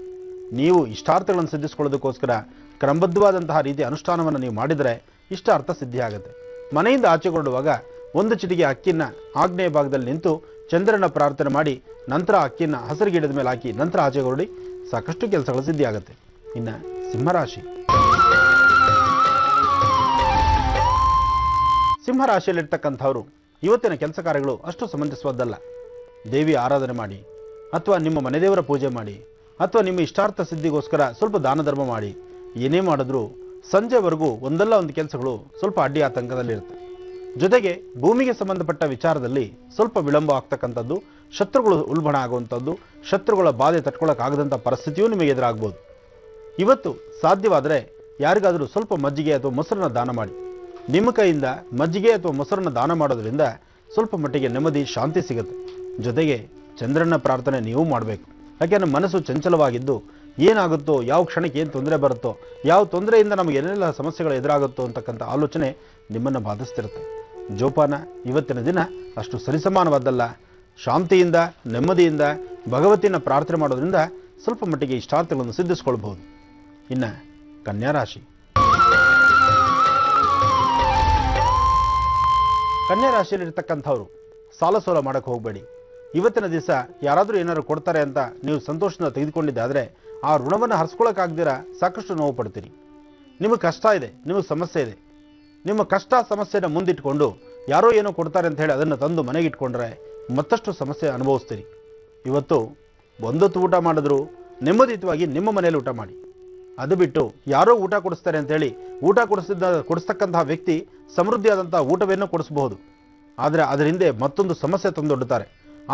ನೀವು ಇಷ್ಟಾರ್ಥಗಳನ್ನು ಸಿದ್ಧಿಸ್ಕೊಳ್ಳೋದಕ್ಕೋಸ್ಕರ ಕ್ರಮಬದ್ಧವಾದಂತಹ ರೀತಿಯ ಅನುಷ್ಠಾನವನ್ನು ನೀವು ಮಾಡಿದರೆ ಇಷ್ಟಾರ್ಥ ಸಿದ್ಧಿ ಆಗುತ್ತೆ. ಮನೆಯಿಂದ ಆಚೆ ಹೊರಡುವಾಗ ಒಂದು ಚಿಟಿಕೆ ಅಕ್ಕಿನ ಆಗ್ನೇಯ ಭಾಗದಲ್ಲಿ ನಿಂತು ಚಂದ್ರನ ಪ್ರಾರ್ಥನೆ ಮಾಡಿ ನಂತರ ಅಕ್ಕಿನ ಹಸಿರು ಗಿಡದ ಮೇಲೆ ಹಾಕಿ ನಂತರ ಆಚೆ ಹೊರಡಿ, ಸಾಕಷ್ಟು ಕೆಲಸಗಳು ಸಿದ್ಧಿ ಆಗುತ್ತೆ. ಇನ್ನು ಸಿಂಹರಾಶಿ, ಸಿಂಹರಾಶಿಯಲ್ಲಿರ್ತಕ್ಕಂಥವರು ಇವತ್ತಿನ ಕೆಲಸ ಕಾರ್ಯಗಳು ಅಷ್ಟು ಸಮಂಜಸವಾದ್ದಲ್ಲ. ದೇವಿ ಆರಾಧನೆ ಮಾಡಿ, ಅಥವಾ ನಿಮ್ಮ ಮನೆದೇವರ ಪೂಜೆ ಮಾಡಿ, ಅಥವಾ ನಿಮ್ಮ ಇಷ್ಟಾರ್ಥ ಸಿದ್ಧಿಗೋಸ್ಕರ ಸ್ವಲ್ಪ ದಾನ ಧರ್ಮ ಮಾಡಿ, ಏನೇ ಮಾಡಿದ್ರೂ ಸಂಜೆವರೆಗೂ ಒಂದಲ್ಲ ಒಂದು ಕೆಲಸಗಳು ಸ್ವಲ್ಪ ಅಡ್ಡಿ ಆತಂಕದಲ್ಲಿರುತ್ತೆ. ಜೊತೆಗೆ ಭೂಮಿಗೆ ಸಂಬಂಧಪಟ್ಟ ವಿಚಾರದಲ್ಲಿ ಸ್ವಲ್ಪ ವಿಳಂಬ ಆಗ್ತಕ್ಕಂಥದ್ದು, ಶತ್ರುಗಳು ಉಲ್ಬಣ ಆಗುವಂಥದ್ದು, ಶತ್ರುಗಳ ಬಾಧೆ ತಟ್ಕೊಳ್ಳೋಕ್ಕಾಗದಂಥ ಪರಿಸ್ಥಿತಿಯೂ ನಿಮಗೆ ಎದುರಾಗ್ಬೋದು. ಇವತ್ತು ಸಾಧ್ಯವಾದರೆ ಯಾರಿಗಾದರೂ ಸ್ವಲ್ಪ ಮಜ್ಜಿಗೆ ಅಥವಾ ಮೊಸರನ್ನ ದಾನ ಮಾಡಿ. ನಿಮ್ಮ ಕೈಯಿಂದ ಮಜ್ಜಿಗೆ ಅಥವಾ ಮೊಸರನ್ನ ದಾನ ಮಾಡೋದ್ರಿಂದ ಸ್ವಲ್ಪ ಮಟ್ಟಿಗೆ ನೆಮ್ಮದಿ, ಶಾಂತಿ ಸಿಗುತ್ತೆ. ಜೊತೆಗೆ ಚಂದ್ರನ ಪ್ರಾರ್ಥನೆ ನೀವು ಮಾಡಬೇಕು. ಯಾಕೆಂದರೆ ಮನಸ್ಸು ಚಂಚಲವಾಗಿದ್ದು ಏನಾಗುತ್ತೋ, ಯಾವ ಕ್ಷಣಕ್ಕೆ ಏನು ತೊಂದರೆ ಬರುತ್ತೋ, ಯಾವ ತೊಂದರೆಯಿಂದ ನಮಗೆ ಏನೆಲ್ಲ ಸಮಸ್ಯೆಗಳು ಎದುರಾಗುತ್ತೋ ಅಂತಕ್ಕಂಥ ಆಲೋಚನೆ ನಿಮ್ಮನ್ನು ಬಾಧಿಸ್ತಿರುತ್ತೆ. ಜೋಪಾನ ಇವತ್ತಿನ ದಿನ ಅಷ್ಟು ಸರಿಸಮಾನವಾದ್ದಲ್ಲ. ಶಾಂತಿಯಿಂದ, ನೆಮ್ಮದಿಯಿಂದ ಭಗವತಿನ ಪ್ರಾರ್ಥನೆ ಮಾಡೋದ್ರಿಂದ ಸ್ವಲ್ಪ ಮಟ್ಟಿಗೆ ಇಷ್ಟಾರ್ಥಗಳನ್ನು ಸಿದ್ಧಿಸ್ಕೊಳ್ಬಹುದು. ಇನ್ನು ಕನ್ಯಾ ರಾಶಿ, ಕನ್ಯಾ ರಾಶಿಯಲ್ಲಿರ್ತಕ್ಕಂಥವ್ರು ಸಾಲ ಸೋಲ ಮಾಡೋಕ್ಕೆ ಹೋಗಬೇಡಿ. ಇವತ್ತಿನ ದಿವಸ ಯಾರಾದರೂ ಏನಾದ್ರು ಕೊಡ್ತಾರೆ ಅಂತ ನೀವು ಸಂತೋಷದಿಂದ ತೆಗೆದುಕೊಂಡಿದ್ದಾದರೆ ಆ ಋಣವನ್ನು ಹರಿಸ್ಕೊಳ್ಳೋಕ್ಕಾಗ್ದಿರ ಸಾಕಷ್ಟು ನೋವು ಪಡ್ತೀರಿ. ನಿಮಗೆ ಕಷ್ಟ ಇದೆ, ನಿಮಗೆ ಸಮಸ್ಯೆ ಇದೆ. ನಿಮ್ಮ ಕಷ್ಟ ಸಮಸ್ಯೆನ ಮುಂದಿಟ್ಕೊಂಡು ಯಾರೋ ಏನೋ ಕೊಡ್ತಾರೆ ಅಂತ ಹೇಳಿ ಅದನ್ನು ತಂದು ಮನೆಗೆ ಇಟ್ಕೊಂಡ್ರೆ ಮತ್ತಷ್ಟು ಸಮಸ್ಯೆ ಅನುಭವಿಸ್ತೀರಿ. ಇವತ್ತು ಒಂದೊತ್ತು ಊಟ ಮಾಡಿದ್ರು ನೆಮ್ಮದಿಯುತವಾಗಿ ನಿಮ್ಮ ಮನೆಯಲ್ಲಿ ಊಟ ಮಾಡಿ. ಅದು ಬಿಟ್ಟು ಯಾರೋ ಊಟ ಕೊಡಿಸ್ತಾರೆ ಅಂತೇಳಿ ಊಟ ಕೊಡಿಸ್ತಕ್ಕಂತಹ ವ್ಯಕ್ತಿ ಸಮೃದ್ಧಿಯಾದಂಥ ಊಟವೇನೋ ಕೊಡಿಸಬಹುದು, ಆದರೆ ಅದರ ಹಿಂದೆ ಮತ್ತೊಂದು ಸಮಸ್ಯೆ ತಂದೊಡ್ಡುತ್ತಾರೆ.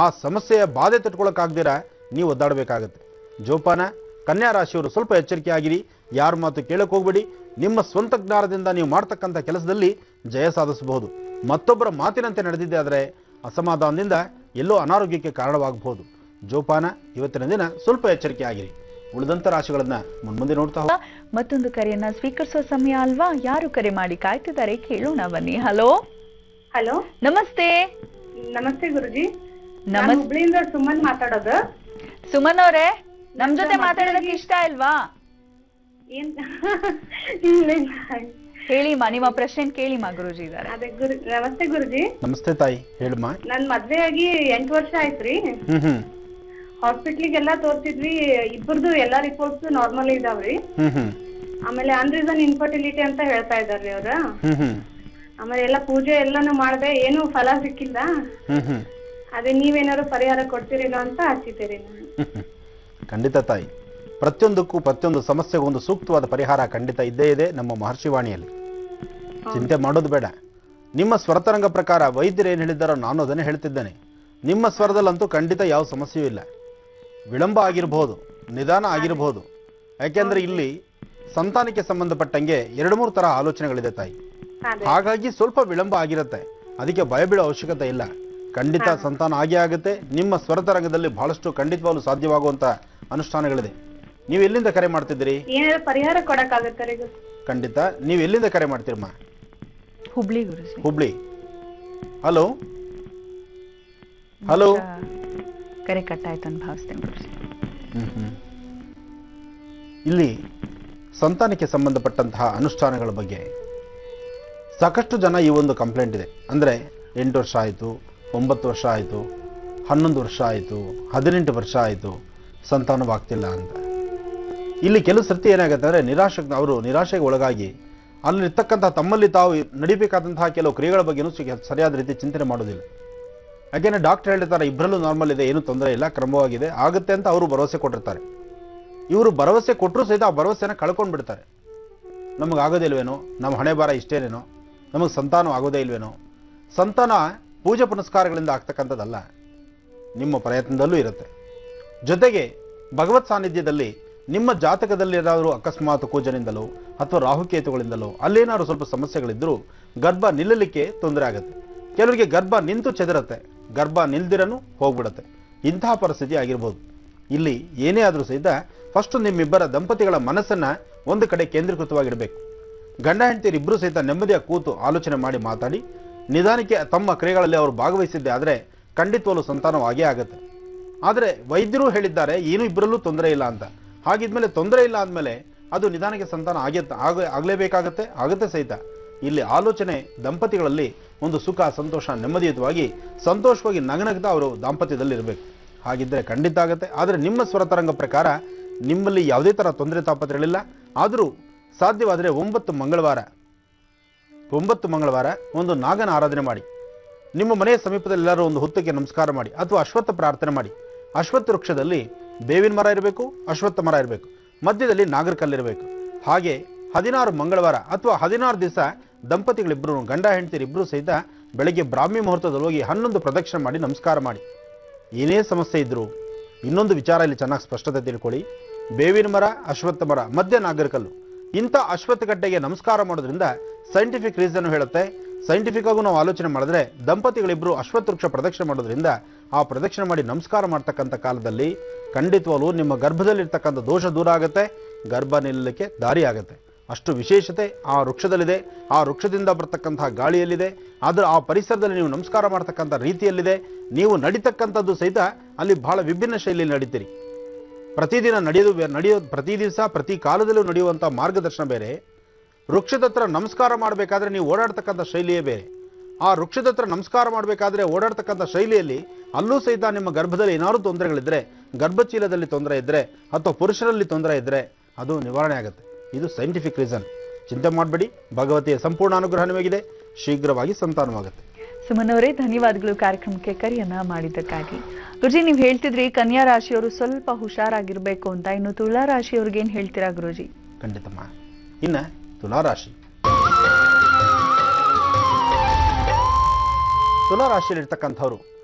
ಆ ಸಮಸ್ಯೆಯ ಬಾಧೆ ತಟ್ಕೊಳ್ಳೋಕ್ಕಾಗ್ದಿರ ನೀವು ಒದ್ದಾಡಬೇಕಾಗತ್ತೆ. ಜೋಪಾನ. ಕನ್ಯಾ ರಾಶಿಯವರು ಸ್ವಲ್ಪ ಎಚ್ಚರಿಕೆಯಾಗಿರಿ. ಯಾರ ಮಾತು ಕೇಳಕ್ಕೆ ಹೋಗ್ಬೇಡಿ. ನಿಮ್ಮ ಸ್ವಂತ ಜ್ಞಾನದಿಂದ ನೀವು ಮಾಡ್ತಕ್ಕಂಥ ಕೆಲಸದಲ್ಲಿ ಜಯ ಸಾಧಿಸಬಹುದು. ಮತ್ತೊಬ್ಬರ ಮಾತಿನಂತೆ ನಡೆದಿದ್ದೆ ಆದರೆ ಅಸಮಾಧಾನದಿಂದ ಎಲ್ಲೋ ಅನಾರೋಗ್ಯಕ್ಕೆ ಕಾರಣವಾಗಬಹುದು. ಜೋಪಾನ. ಇವತ್ತಿನ ದಿನ ಸ್ವಲ್ಪ ಎಚ್ಚರಿಕೆಯಾಗಿರಿ. ಉಳಿದಂಥ ರಾಶಿಗಳನ್ನ ಮುಂದೆ ನೋಡ್ತಾ ಹೋಗಿ. ಮತ್ತೊಂದು ಕರೆಯನ್ನ ಸ್ವೀಕರಿಸೋ ಸಮಯ ಅಲ್ವಾ? ಯಾರು ಕರೆ ಮಾಡಿ ಕಾಯ್ತಿದ್ದಾರೆ ಕೇಳೋಣ ಬನ್ನಿ. ಹಲೋ ಹಲೋ, ನಮಸ್ತೆ. ನಮಸ್ತೆ ಗುರುಜಿ. ನಾನು ಹುಬ್ಳಿಯಿಂದ ಸುಮನ್ ಮಾತಾಡೋದು. ಸುಮನ್ ಅವರೇ, ನಮ್ ಜೊತೆ ಮಾತಾಡೋದಕ್ಕೆ ಇಷ್ಟ ಇಲ್ವಾ? ಏನ್ ಹೇಳಿಮ್ಮ, ನಿಮ್ಮ ಪ್ರಶ್ನೆ ಕೇಳಿಮ್ಮ. ಗುರುಜಿ ಇದಾರೆ. ಅದೇ ನಮಸ್ತೆ ಗುರುಜಿ. ನಮಸ್ತೆ ತಾಯಿ, ಹೇಳಮ್ಮ. ನನ್ ಮದ್ವೆ ಆಗಿ 8 ವರ್ಷ ಆಯ್ತ್ರಿ. ಹಾಸ್ಪಿಟ್ಲಿಗೆಲ್ಲಾ ತೋರ್ಸಿದ್ವಿ. ಇಬ್ಬರದು ಎಲ್ಲಾ ರಿಪೋರ್ಟ್ಸ್ ನಾರ್ಮಲ್ ಇದಾವ್ರಿ. ಆಮೇಲೆ ಅನ್ರೀಸನ್ ಇನ್ಫರ್ಟಿಲಿಟಿ ಅಂತ ಹೇಳ್ತಾ ಇದಾರ್ರಿ ಅವ್ರ. ಆಮೇಲೆ ಎಲ್ಲಾ ಪೂಜೆ ಎಲ್ಲಾನು ಮಾಡ್ದೆ, ಏನು ಫಲ ಸಿಕ್ಕಿಲ್ಲ. ಅದೇ ನೀವೇನಾದ್ರು ಪರಿಹಾರ ಕೊಡ್ತೀರೇನೋ ಅಂತ ಹಚ್ಚಿದ್ದೀರಿ. ಖಂಡಿತ ತಾಯಿ, ಪ್ರತಿಯೊಂದಕ್ಕೂ ಪ್ರತಿಯೊಂದು ಸಮಸ್ಯೆಗೂ ಒಂದು ಸೂಕ್ತವಾದ ಪರಿಹಾರ ಖಂಡಿತ ಇದ್ದೇ ಇದೆ ನಮ್ಮ ಮಹರ್ಷಿವಾಣಿಯಲ್ಲಿ. ಚಿಂತೆ ಮಾಡೋದು ಬೇಡ. ನಿಮ್ಮ ಸ್ವರತರಂಗ ಪ್ರಕಾರ ವೈದ್ಯರು ಏನು ಹೇಳಿದ್ದಾರೋ ನಾನು ಅದನ್ನೇ ಹೇಳ್ತಿದ್ದೇನೆ. ನಿಮ್ಮ ಸ್ವರದಲ್ಲಂತೂ ಖಂಡಿತ ಯಾವ ಸಮಸ್ಯೆಯೂ ಇಲ್ಲ. ವಿಳಂಬ ಆಗಿರಬಹುದು, ನಿಧಾನ ಆಗಿರಬಹುದು. ಯಾಕೆಂದ್ರೆ ಇಲ್ಲಿ ಸಂತಾನಕ್ಕೆ ಸಂಬಂಧಪಟ್ಟಂಗೆ 2-3 ಥರ ಆಲೋಚನೆಗಳಿದೆ ತಾಯಿ. ಹಾಗಾಗಿ ಸ್ವಲ್ಪ ವಿಳಂಬ ಆಗಿರುತ್ತೆ. ಅದಕ್ಕೆ ಭಯ ಬೀಳೋ ಅವಶ್ಯಕತೆ ಇಲ್ಲ. ಖಂಡಿತ ಸಂತಾನ ಆಗೇ ಆಗುತ್ತೆ. ನಿಮ್ಮ ಸ್ವರತರಂಗದಲ್ಲಿ ಬಹಳಷ್ಟು ಖಂಡಿತವಾಗ್ಲೂ ಸಾಧ್ಯವಾಗುವಂತ ಅನುಷ್ಠಾನಗಳಿದೆ. ನೀವು ಎಲ್ಲಿಂದ ಕರೆ ಮಾಡ್ತಿದ್ದೀರಿ? ಏನಾದ್ರು ಪರಿಹಾರ ಕೊಡಕ್ಕಾಗತ್ತಾರೆ ಗುರು? ಖಂಡಿತ. ನೀವು ಎಲ್ಲಿಂದ ಕರೆ ಮಾಡ್ತೀರಮ್ಮ? ಹುಬ್ಳಿ ಗುರುಜಿ. ಹುಬ್ಳಿ. Hello hello. ಕರೆ ಕಟ್ಟಾಯ್ತು ಅಂತ ಭಾವಿಸ್ತೇನೆ ಗುರುಜಿ. ಇಲ್ಲಿ ಸಂತಾನಕ್ಕೆ ಸಂಬಂಧಪಟ್ಟಂತಹ ಅನುಷ್ಠಾನಗಳ ಬಗ್ಗೆ ಸಾಕಷ್ಟು ಜನ ಈ ಒಂದು ಕಂಪ್ಲೇಂಟ್ ಇದೆ. ಅಂದರೆ 8 ವರ್ಷ ಆಯಿತು, 9 ವರ್ಷ ಆಯಿತು, 11 ವರ್ಷ ಆಯಿತು, 18 ವರ್ಷ ಆಯಿತು, ಸಂತಾನವಾಗ್ತಿಲ್ಲ ಅಂತ. ಇಲ್ಲಿ ಕೆಲವು ಸರ್ತಿ ಏನಾಗುತ್ತೆ ಅಂದರೆ ಅವರು ನಿರಾಶೆಗೆ ಒಳಗಾಗಿ ಅಲ್ಲಿರ್ತಕ್ಕಂಥ ತಮ್ಮಲ್ಲಿ ತಾವು ನಡಿಬೇಕಾದಂತಹ ಕೆಲವು ಕ್ರಿಯೆಗಳ ಬಗ್ಗೆನೂ ಸರಿಯಾದ ರೀತಿ ಚಿಂತನೆ ಮಾಡೋದಿಲ್ಲ. ಯಾಕೆಂದರೆ ಡಾಕ್ಟರ್ ಹೇಳಿರ್ತಾರೆ ಇಬ್ಬರಲ್ಲೂ ನಾರ್ಮಲ್ ಇದೆ, ಏನೂ ತೊಂದರೆ ಇಲ್ಲ, ಕ್ರಮವಾಗಿದೆ, ಆಗುತ್ತೆ ಅಂತ ಅವರು ಭರವಸೆ ಕೊಟ್ಟಿರ್ತಾರೆ. ಇವರು ಭರವಸೆ ಕೊಟ್ಟರೂ ಸಹಿತ ಆ ಭರವಸೆನ ಕಳ್ಕೊಂಡು ಬಿಡ್ತಾರೆ. ನಮಗೆ ಆಗೋದಿಲ್ವೇನೋ, ನಮ್ಮ ಹಣೆ ಬಾರ ಇಷ್ಟೇನೇನೋ, ನಮಗೆ ಸಂತಾನ ಆಗೋದೇ ಇಲ್ವೇನೋ. ಸಂತಾನ ಪೂಜೆ ಪುನಸ್ಕಾರಗಳಿಂದ ಆಗ್ತಕ್ಕಂಥದ್ದಲ್ಲ, ನಿಮ್ಮ ಪ್ರಯತ್ನದಲ್ಲೂ ಇರುತ್ತೆ. ಜೊತೆಗೆ ಭಗವತ್ ಸಾನ್ನಿಧ್ಯದಲ್ಲಿ ನಿಮ್ಮ ಜಾತಕದಲ್ಲಿ ಏನಾದರೂ ಅಕಸ್ಮಾತ್ ಕೂಜನಿಂದಲೋ ಅಥವಾ ರಾಹುಕೇತುಗಳಿಂದಲೋ ಅಲ್ಲೇನಾದ್ರು ಸ್ವಲ್ಪ ಸಮಸ್ಯೆಗಳಿದ್ದರೂ ಗರ್ಭ ನಿಲ್ಲಲಿಕ್ಕೆ ತೊಂದರೆ ಆಗುತ್ತೆ. ಕೆಲವರಿಗೆ ಗರ್ಭ ನಿಂತು ಚೆದರತ್ತೆ, ಗರ್ಭ ನಿಲ್ದಿರನು ಹೋಗ್ಬಿಡುತ್ತೆ. ಇಂತಹ ಪರಿಸ್ಥಿತಿ ಆಗಿರ್ಬೋದು. ಇಲ್ಲಿ ಏನೇ ಆದರೂ ಸಹಿತ ಫಸ್ಟ್ ನಿಮ್ಮಿಬ್ಬರ ದಂಪತಿಗಳ ಮನಸ್ಸನ್ನು ಒಂದು ಕಡೆ ಕೇಂದ್ರೀಕೃತವಾಗಿಡಬೇಕು. ಗಂಡ ಹೆಂಡತಿಯರಿಬ್ಬರೂ ಸಹಿತ ನೆಮ್ಮದಿಯ ಕೂತು ಆಲೋಚನೆ ಮಾಡಿ ಮಾತಾಡಿ ನಿಧಾನಕ್ಕೆ ತಮ್ಮ ಕ್ರಿಯೆಗಳಲ್ಲಿ ಅವರು ಭಾಗವಹಿಸಿದ್ದೆ ಆದರೆ ಖಂಡಿತವಲ್ಲೂ ಸಂತಾನವಾಗೇ ಆಗುತ್ತೆ. ಆದರೆ ವೈದ್ಯರು ಹೇಳಿದ್ದಾರೆ ಏನೂ ಇಬ್ಬರಲ್ಲೂ ತೊಂದರೆ ಇಲ್ಲ ಅಂತ. ಹಾಗಿದ್ಮೇಲೆ ತೊಂದರೆ ಇಲ್ಲ ಅಂದಮೇಲೆ ಅದು ನಿಧಾನಕ್ಕೆ ಸಂತಾನ ಆಗಲೇಬೇಕಾಗತ್ತೆ, ಆಗುತ್ತೆ ಸಹಿತ. ಇಲ್ಲಿ ಆಲೋಚನೆ ದಂಪತಿಗಳಲ್ಲಿ ಒಂದು ಸುಖ, ಸಂತೋಷ, ನೆಮ್ಮದಿಯುತವಾಗಿ ಸಂತೋಷವಾಗಿ ನಗನಗ್ತಾ ಅವರು ದಾಂಪತ್ಯದಲ್ಲಿ ಇರಬೇಕು. ಹಾಗಿದ್ದರೆ ಖಂಡಿತ ಆಗುತ್ತೆ. ಆದರೆ ನಿಮ್ಮ ಸ್ವರತರಂಗ ಪ್ರಕಾರ ನಿಮ್ಮಲ್ಲಿ ಯಾವುದೇ ಥರ ತೊಂದರೆ ತಾಪತ್ರೆಗಳಿಲ್ಲ. ಆದರೂ ಸಾಧ್ಯವಾದರೆ 9 ಮಂಗಳವಾರ ಒಂದು ನಾಗನ ಆರಾಧನೆ ಮಾಡಿ, ನಿಮ್ಮ ಮನೆಯ ಸಮೀಪದಲ್ಲಿ ಎಲ್ಲರೂ ಒಂದು ಹೊತ್ತಕ್ಕೆ ನಮಸ್ಕಾರ ಮಾಡಿ ಅಥವಾ ಅಶ್ವತ್ಥ ಪ್ರಾರ್ಥನೆ ಮಾಡಿ. ಅಶ್ವತ್ಥ ವೃಕ್ಷದಲ್ಲಿ ಬೇವಿನ ಮರ ಇರಬೇಕು, ಅಶ್ವತ್ಥ ಮರ ಇರಬೇಕು, ಮಧ್ಯದಲ್ಲಿ ನಾಗರ ಕಲ್ಲಿರಬೇಕು. ಹಾಗೆ 16 ಮಂಗಳವಾರ ಅಥವಾ 16 ದಿವಸ ದಂಪತಿಗಳಿಬ್ಬರು, ಗಂಡ ಹೆಂಡತಿರಿಬ್ಬರು ಸಹಿತ ಬೆಳಗ್ಗೆ ಬ್ರಾಹ್ಮಿ ಮುಹೂರ್ತದಲ್ಲಿ ಹೋಗಿ 11 ಪ್ರದಕ್ಷಿಣೆ ಮಾಡಿ ನಮಸ್ಕಾರ ಮಾಡಿ. ಏನೇ ಸಮಸ್ಯೆ ಇದ್ದರೂ ಇನ್ನೊಂದು ವಿಚಾರ ಇಲ್ಲಿ ಚೆನ್ನಾಗಿ ಸ್ಪಷ್ಟತೆ ತಿಳ್ಕೊಳ್ಳಿ. ಬೇವಿನ ಮರ, ಅಶ್ವತ್ಥ ಮರ, ಮಧ್ಯ ನಾಗರಕಲ್ಲು, ಇಂಥ ಅಶ್ವತ್ಥಗಡ್ಡೆಗೆ ನಮಸ್ಕಾರ ಮಾಡೋದ್ರಿಂದ ಸೈಂಟಿಫಿಕ್ ರೀಸನ್ ಹೇಳುತ್ತೆ. ಸೈಂಟಿಫಿಕ್ ಆಗೂ ನಾವು ಆಲೋಚನೆ ಮಾಡಿದ್ರೆ ದಂಪತಿಗಳಿಬ್ಬರು ಅಶ್ವತ್ಥ ವೃಕ್ಷ ಪ್ರದಕ್ಷಿಣೆ ಮಾಡೋದ್ರಿಂದ ಆ ಪ್ರದಕ್ಷಿಣೆ ಮಾಡಿ ನಮಸ್ಕಾರ ಮಾಡ್ತಕ್ಕಂಥ ಕಾಲದಲ್ಲಿ ಖಂಡಿತವಾಗ್ಲೂ ನಿಮ್ಮ ಗರ್ಭದಲ್ಲಿರ್ತಕ್ಕಂಥ ದೋಷ ದೂರ ಆಗುತ್ತೆ, ಗರ್ಭ ನಿಲ್ಲಲಿಕ್ಕೆ ದಾರಿ ಆಗುತ್ತೆ. ಅಷ್ಟು ವಿಶೇಷತೆ ಆ ವೃಕ್ಷದಲ್ಲಿದೆ. ಆ ವೃಕ್ಷದಿಂದ ಬರ್ತಕ್ಕಂತಹ ಗಾಳಿಯಲ್ಲಿದೆ. ಆದರೆ ಆ ಪರಿಸರದಲ್ಲಿ ನೀವು ನಮಸ್ಕಾರ ಮಾಡ್ತಕ್ಕಂಥ ರೀತಿಯಲ್ಲಿದೆ. ನೀವು ನಡೀತಕ್ಕಂಥದ್ದು ಸಹಿತ ಅಲ್ಲಿ ಬಹಳ ವಿಭಿನ್ನ ಶೈಲಿಯಲ್ಲಿ ನಡೀತೀರಿ. ಪ್ರತಿದಿನ ನಡೆಯೋದು ಪ್ರತಿ ದಿವಸ ಪ್ರತಿ ಕಾಲದಲ್ಲೂ ನಡೆಯುವಂಥ ಮಾರ್ಗದರ್ಶನ ಬೇರೆ. ವೃಕ್ಷದ ಹತ್ರ ನಮಸ್ಕಾರ ಮಾಡಬೇಕಾದ್ರೆ ನೀವು ಓಡಾಡ್ತಕ್ಕಂಥ ಶೈಲಿಯೇ ಬೇರೆ. ಆ ವೃಕ್ಷದ ಹತ್ರ ನಮಸ್ಕಾರ ಮಾಡಬೇಕಾದ್ರೆ ಓಡಾಡ್ತಕ್ಕಂಥ ಶೈಲಿಯಲ್ಲಿ ಅಲ್ಲೂ ಸಹಿತ ನಿಮ್ಮ ಗರ್ಭದಲ್ಲಿ ಏನಾದರೂ ತೊಂದರೆಗಳಿದ್ದರೆ, ಗರ್ಭಚೀಲದಲ್ಲಿ ತೊಂದರೆ ಇದ್ದರೆ ಅಥವಾ ಪುರುಷರಲ್ಲಿ ತೊಂದರೆ ಇದ್ದರೆ ಅದು ನಿವಾರಣೆ ಆಗುತ್ತೆ. ಇದು ಸೈಂಟಿಫಿಕ್ ರೀಸನ್. ಚಿಂತೆ ಮಾಡಬೇಡಿ, ಭಗವತಿಯ ಸಂಪೂರ್ಣ ಅನುಗ್ರಹ ನಿಮಗಿದೆ, ಶೀಘ್ರವಾಗಿ ಸಂತಾನವಾಗುತ್ತೆ. ಸುಮನ್ ಅವರೇ, ಧನ್ಯವಾದಗಳು ಕಾರ್ಯಕ್ರಮಕ್ಕೆ ಕರೆಯನ್ನ ಮಾಡಿದ್ದಕ್ಕಾಗಿ. ಗುರುಜಿ, ನೀವು ಹೇಳ್ತಿದ್ರಿ ಕನ್ಯಾ ರಾಶಿಯವರು ಸ್ವಲ್ಪ ಹುಷಾರಾಗಿರ್ಬೇಕು ಅಂತ. ಇನ್ನು ತುಲಾ ರಾಶಿಯವ್ರಿಗೆ ಏನ್ ಹೇಳ್ತೀರಾ ಗುರುಜಿ? ಖಂಡಿತಮ್ಮ. ಇನ್ನ ತುಲಾರಾಶಿ, ತುಲಾರಾಶಿಯಲ್ಲಿರ್ತಕ್ಕಂಥವ್ರು